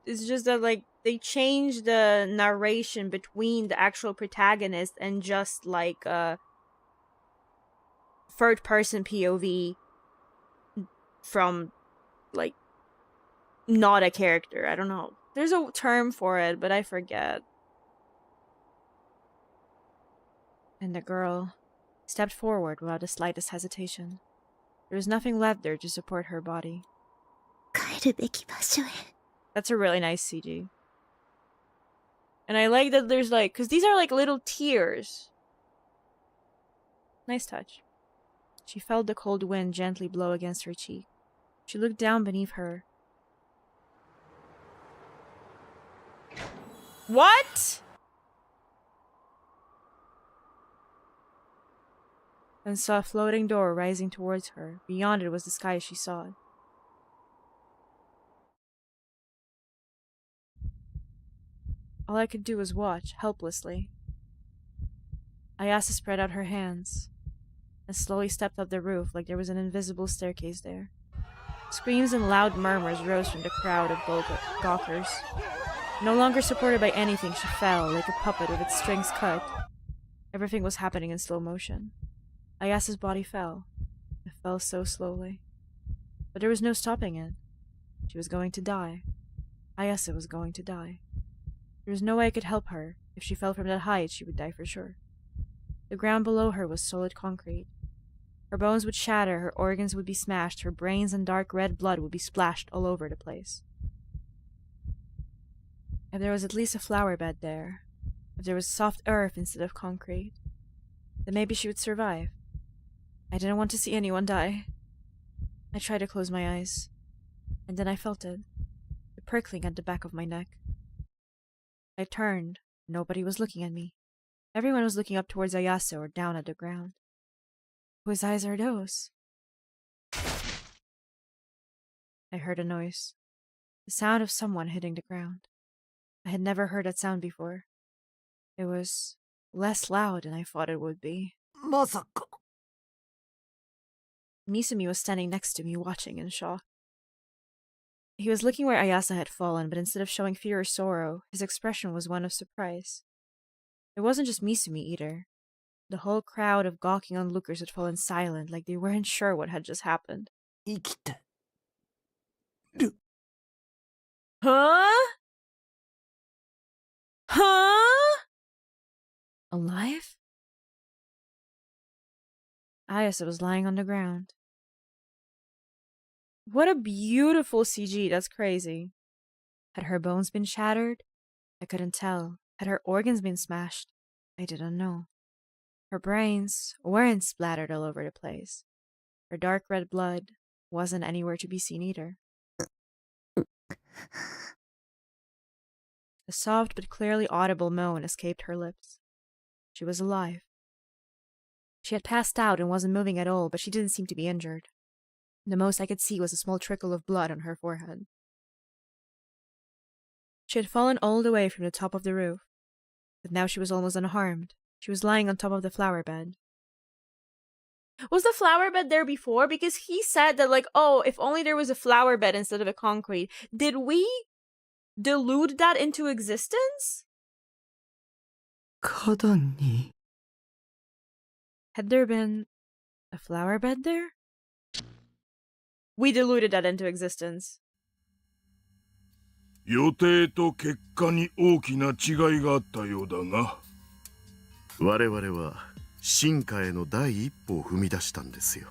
Speaker 1: It's just that, like, they changed the narration between the actual protagonist and just, like, a third-person POV from, like, not a character. I don't know. There's a term for it, but I forget. And the girl stepped forward without the slightest hesitation. There was nothing left there to support her body.
Speaker 2: 帰るべき場所へ。
Speaker 1: That's a really nice CG. And I like that there's like, because these are like little tears. Nice touch. She felt the cold wind gently blow against her cheek. She looked down beneath her. What? And saw a floating door rising towards her. Beyond it was the sky as she saw it. All I could do was watch, helplessly. Ayasa spread out her hands and slowly stepped up the roof like there was an invisible staircase there. Screams and loud murmurs rose from the crowd of gawkers. No longer supported by anything, she fell like a puppet with its strings cut. Everything was happening in slow motion. Ayasa's body fell. It fell so slowly. But there was no stopping it. She was going to die. Ayasa was going to die. There was no way I could help her. If she fell from that height, she would die for sure. The ground below her was solid concrete. Her bones would shatter, her organs would be smashed, her brains and dark red blood would be splashed all over the place. If there was at least a flower bed there, but there was soft earth instead of concrete. Then maybe she would survive. I didn't want to see anyone die. I tried to close my eyes, and then I felt it, the prickling at the back of my neck. I turned. Nobody was looking at me. Everyone was looking up towards Ayase or down at the ground. Whose eyes are those? I heard a noise. The sound of someone hitting the ground. I had never heard that sound before. It was less loud than I thought it would be.
Speaker 3: Masaka.
Speaker 1: Misumi was standing next to me, watching in shock. He was looking where Ayase had fallen, but instead of showing fear or sorrow, his expression was one of surprise. It wasn't just Misumi either. The whole crowd of gawking onlookers had fallen silent, like they weren't sure what had just happened. Huh? Huh? Alive? Ayase was lying on the ground. What a beautiful CG, that's crazy. Had her bones been shattered? I couldn't tell. Had her organs been smashed? I didn't know. Her brains weren't splattered all over the place. Her dark red blood wasn't anywhere to be seen either. A soft but clearly audible moan escaped her lips. She was alive. She had passed out and wasn't moving at all, but she didn't seem to be injured. The most I could see was a small trickle of blood on her forehead. She had fallen all the way from the top of the roof, but now she was almost unharmed. She was lying on top of the flower bed. Was the flower bed there before? Because he said that, like, oh, if only there was a flower bed instead of a concrete. Did we delude that into existence? Had there been a flower bed there? We deluded that into existence.
Speaker 8: 予定と結果に大きな違いがあったようだが。
Speaker 6: 我々は進化への第一歩を踏み出したんですよ。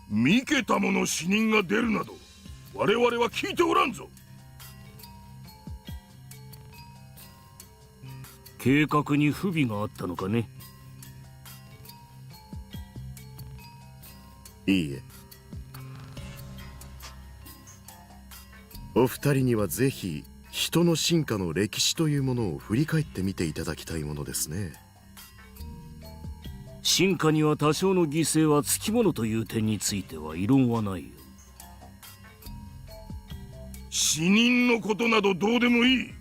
Speaker 8: 三桁もの死人が出るなど我々は聞いておらんぞ。
Speaker 7: 計画に不備があったのかね。
Speaker 6: いいえ。お二人にはぜひ人の進化の歴史というものを振り返ってみていただきたいものですね。
Speaker 7: 進化には多少の犠牲はつきものという点については異論はないよ。
Speaker 8: 死人のことなどどうでもいい。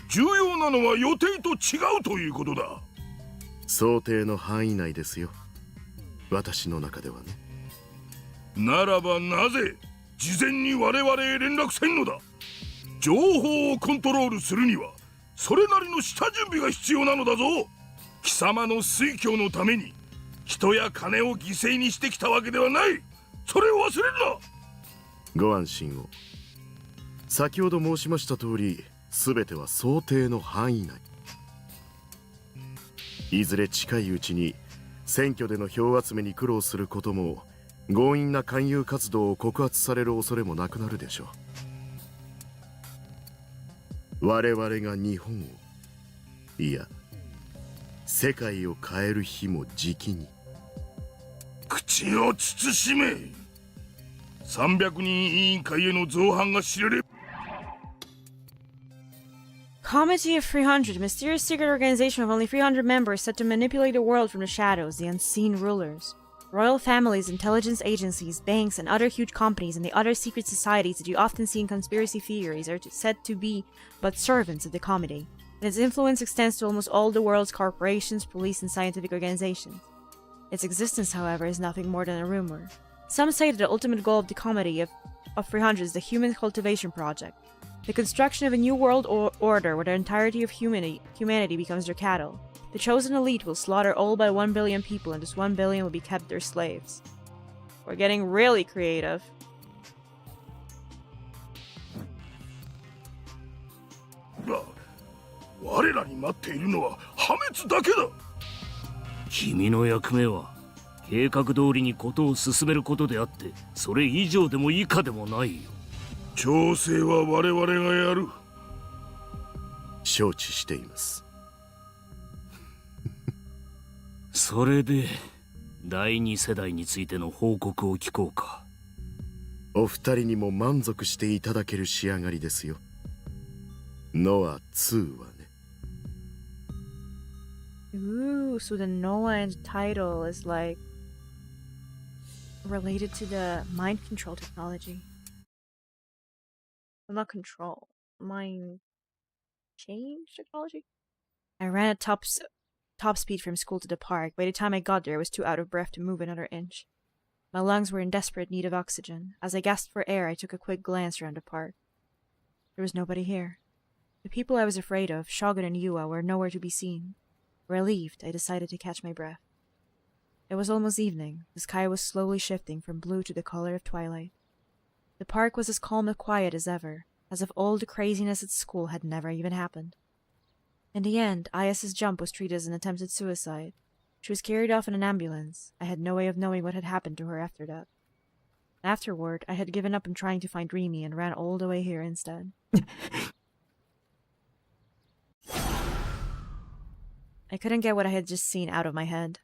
Speaker 8: 重要なのは予定と違うということだ。
Speaker 6: 想定の範囲内ですよ。私の中ではね。
Speaker 8: ならばなぜ事前に我々へ連絡せんのだ。情報をコントロールするにはそれなりの下準備が必要なのだぞ。貴様の推挙のために人や金を犠牲にしてきたわけではない。それを忘れるな。
Speaker 6: ご安心を。先ほど申しました通り、全ては想定の範囲内。いずれ近いうちに選挙での票集めに苦労することも、強引な勧誘活動を告発される恐れもなくなるでしょう。我々が日本を、いや世界を変える日もじきに。
Speaker 8: 口を慎め。300人委員会への造反が知れれば。
Speaker 1: Committee of 300, mysterious secret organization of only 300 members set to manipulate the world from the shadows, the unseen rulers. Royal families, intelligence agencies, banks, and other huge companies and the other secret societies that you often see in conspiracy theories are said to be but servants of the committee, and its influence extends to almost all the world's corporations, police, and scientific organizations. Its existence, however, is nothing more than a rumor. Some say that the ultimate goal of the committee of 300 is the human cultivation project, the construction of a new world order where the entirety of humanity becomes their cattle. The chosen elite will slaughter all but 1 billion people, and just 1 billion will be kept their slaves. We're getting really creative.
Speaker 8: 我らに待っているのは破滅だけだ。
Speaker 7: 君の役目は計画通りにことを進めることであって、それ以上でも以下でもないよ。
Speaker 8: 調整は我々がやる。
Speaker 6: 承知しています。
Speaker 7: それで第二世代についての報告を聞こうか。
Speaker 6: お二人にも満足していただける仕上がりですよ。ノア2はね。
Speaker 1: Ooh, so the Noah and title is like related to the mind control technology. Well, not control, mind change technology. I ran at top speed from school to the park. By the time I got there, I was too out of breath to move another inch. My lungs were in desperate need of oxygen. As I gasped for air, I took a quick glance around the park. There was nobody here. The people I was afraid of, Shogun and Yua, were nowhere to be seen. Relieved, I decided to catch my breath. It was almost evening. The sky was slowly shifting from blue to the color of twilight. The park was as calm and quiet as ever, as if all the craziness at school had never even happened. In the end, Ayas's jump was treated as an attempted suicide. She was carried off in an ambulance. I had no way of knowing what had happened to her after that. Afterward, I had given up on trying to find Rimi and ran all the way here instead. I couldn't get what I had just seen out of my head.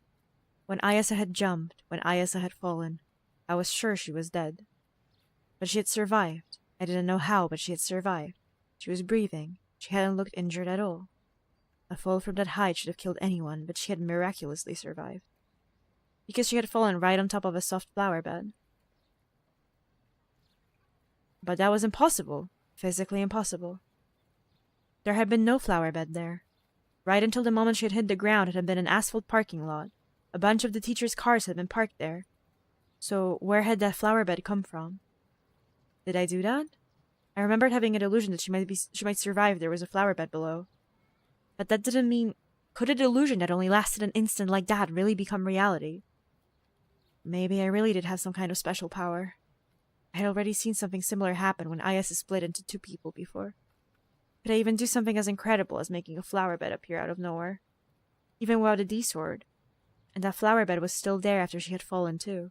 Speaker 1: When Ayasa had jumped, when Ayasa had fallen, I was sure she was dead. But she had survived. I didn't know how, but she had survived. She was breathing. She hadn't looked injured at all. A fall from that height should have killed anyone, but she had miraculously survived. Because she had fallen right on top of a soft flower bed. But that was impossible. Physically impossible. There had been no flower bed there. Right until the moment she had hit the ground, it had been an asphalt parking lot. A bunch of the teacher's cars had been parked there. So where had that flower bed come from? Did I do that? I remembered having a delusion that she might survive if there was a flower bed below. But that didn't mean... Could a delusion that only lasted an instant like that really become reality? Maybe I really did have some kind of special power. I had already seen something similar happen when Ayasa split into two people before. Could I even do something as incredible as making a flower bed appear out of nowhere? Even without a D-sword. And that flower bed was still there after she had fallen too.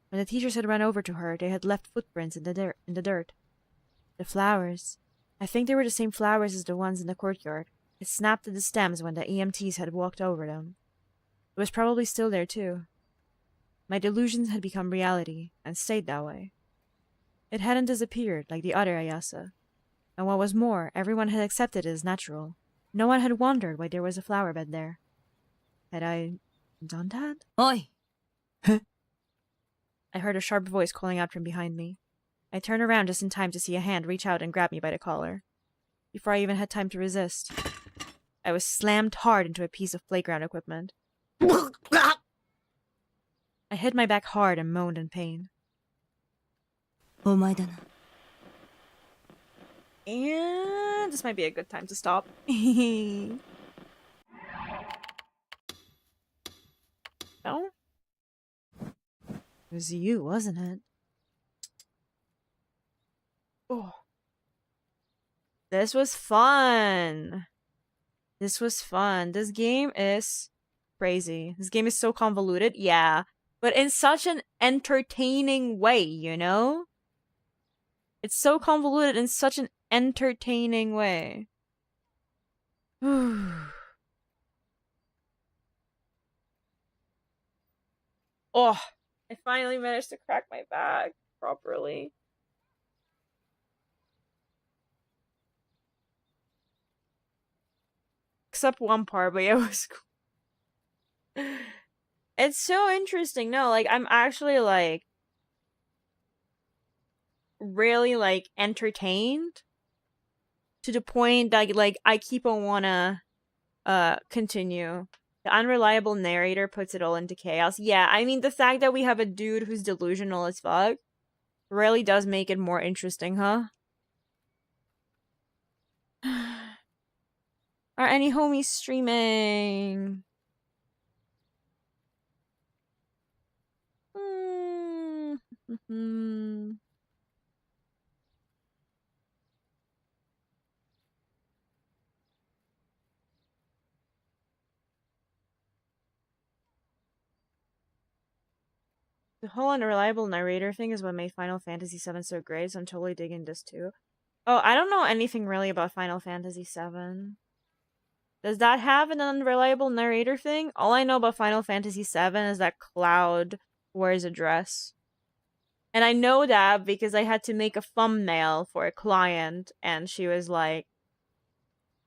Speaker 1: When the teachers had run over to her, they had left footprints in the dirt. The flowers. I think they were the same flowers as the ones in the courtyard. It snapped at the stems when the EMTs had walked over them. It was probably still there too. My delusions had become reality, and stayed that way. It hadn't disappeared like the other Ayasa. And what was more, everyone had accepted it as natural. No one had wondered why there was a flower bed there. Had I done that?
Speaker 5: Oi!
Speaker 1: I heard a sharp voice calling out from behind me. I turned around just in time to see a hand reach out and grab me by the collar. Before I even had time to resist, I was slammed hard into a piece of playground equipment. I hit my back hard and moaned in pain.
Speaker 5: お前だな。
Speaker 1: And this might be a good time to stop. No? It was you, wasn't it? Oh. This was fun. This was fun. This game is crazy. This game is so convoluted, yeah. But in such an entertaining way, you know? It's so convoluted in such an entertaining way. Oh, I finally managed to crack my back properly. Except one part, but it was cool. It's so interesting. No, like, I'm actually, like, really, like, entertained to the point that, like, I keep on wanna continue. The unreliable narrator puts it all into chaos. Yeah, I mean, the fact that we have a dude who's delusional as fuck really does make it more interesting, huh? Are any homies streaming? The whole unreliable narrator thing is what made Final Fantasy VII so great, so I'm totally digging this too. Oh, I don't know anything really about Final Fantasy VII. Does that have an unreliable narrator thing? All I know about Final Fantasy VII is that Cloud wears a dress. And I know that because I had to make a thumbnail for a client, and she was like,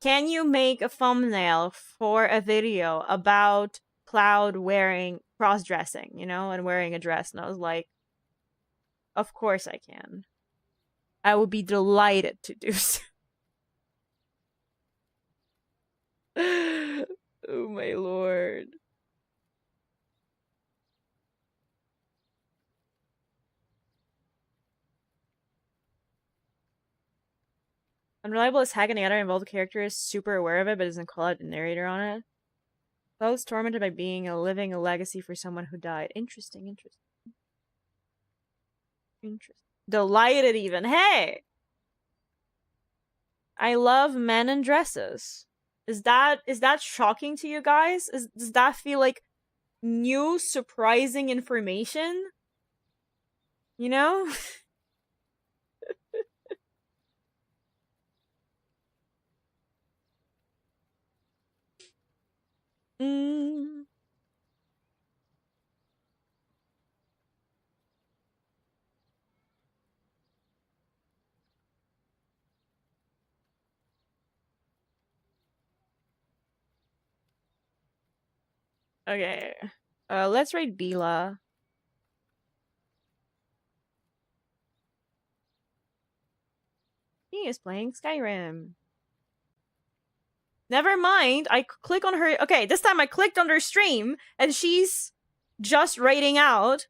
Speaker 1: can you make a thumbnail for a video about Cloud wearing cross-dressing, you know, and wearing a dress? And I was like, of course I can. I would be delighted to do so. Oh my lord. Unreliable is Hack and the other involved character is super aware of it but doesn't call out the narrator on it. Cloud's tormented by being living a legacy for someone who died. Interesting. Delighted even. Hey! I love men in dresses. Is that shocking to you guys? Does that feel like new surprising information? You know? Mm. Okay. Let's rate Bila. He is playing Skyrim. Never mind. I click on her. Okay, this time I clicked on her stream and she's just writing out.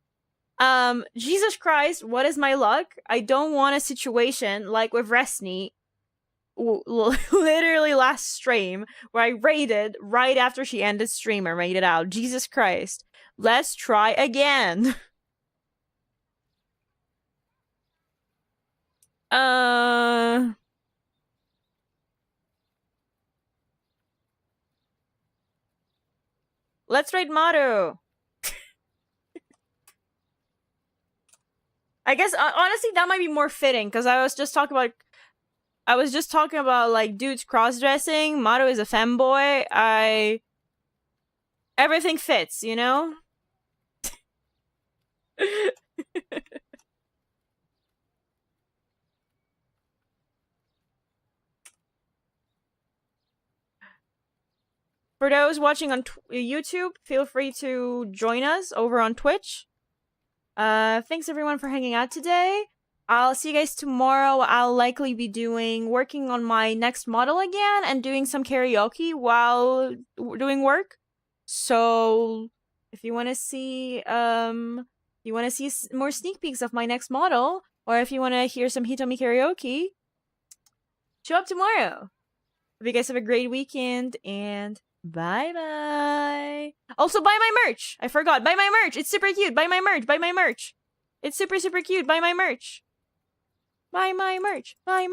Speaker 1: Jesus Christ, what is my luck? I don't want a situation like with Resni literally last stream where I rated right after she ended stream and rated out. Jesus Christ. Let's try again. Let's rate Maru. I guess honestly that might be more fitting because I was just talking about like dudes cross-dressing. Maru is a femboy. Everything fits, you know? For those watching on YouTube, feel free to join us over on Twitch. Thanks everyone for hanging out today. I'll see you guys tomorrow. I'll likely be working on my next model again and doing some karaoke while doing work. So if you want to see more sneak peeks of my next model, or if you want to hear some Hitomi karaoke, show up tomorrow. Hope you guys have a great weekend, and bye. Also, buy my merch. I forgot. Buy my merch. It's super cute. Buy my merch. It's super cute. Buy my merch. Buy my merch. Bye.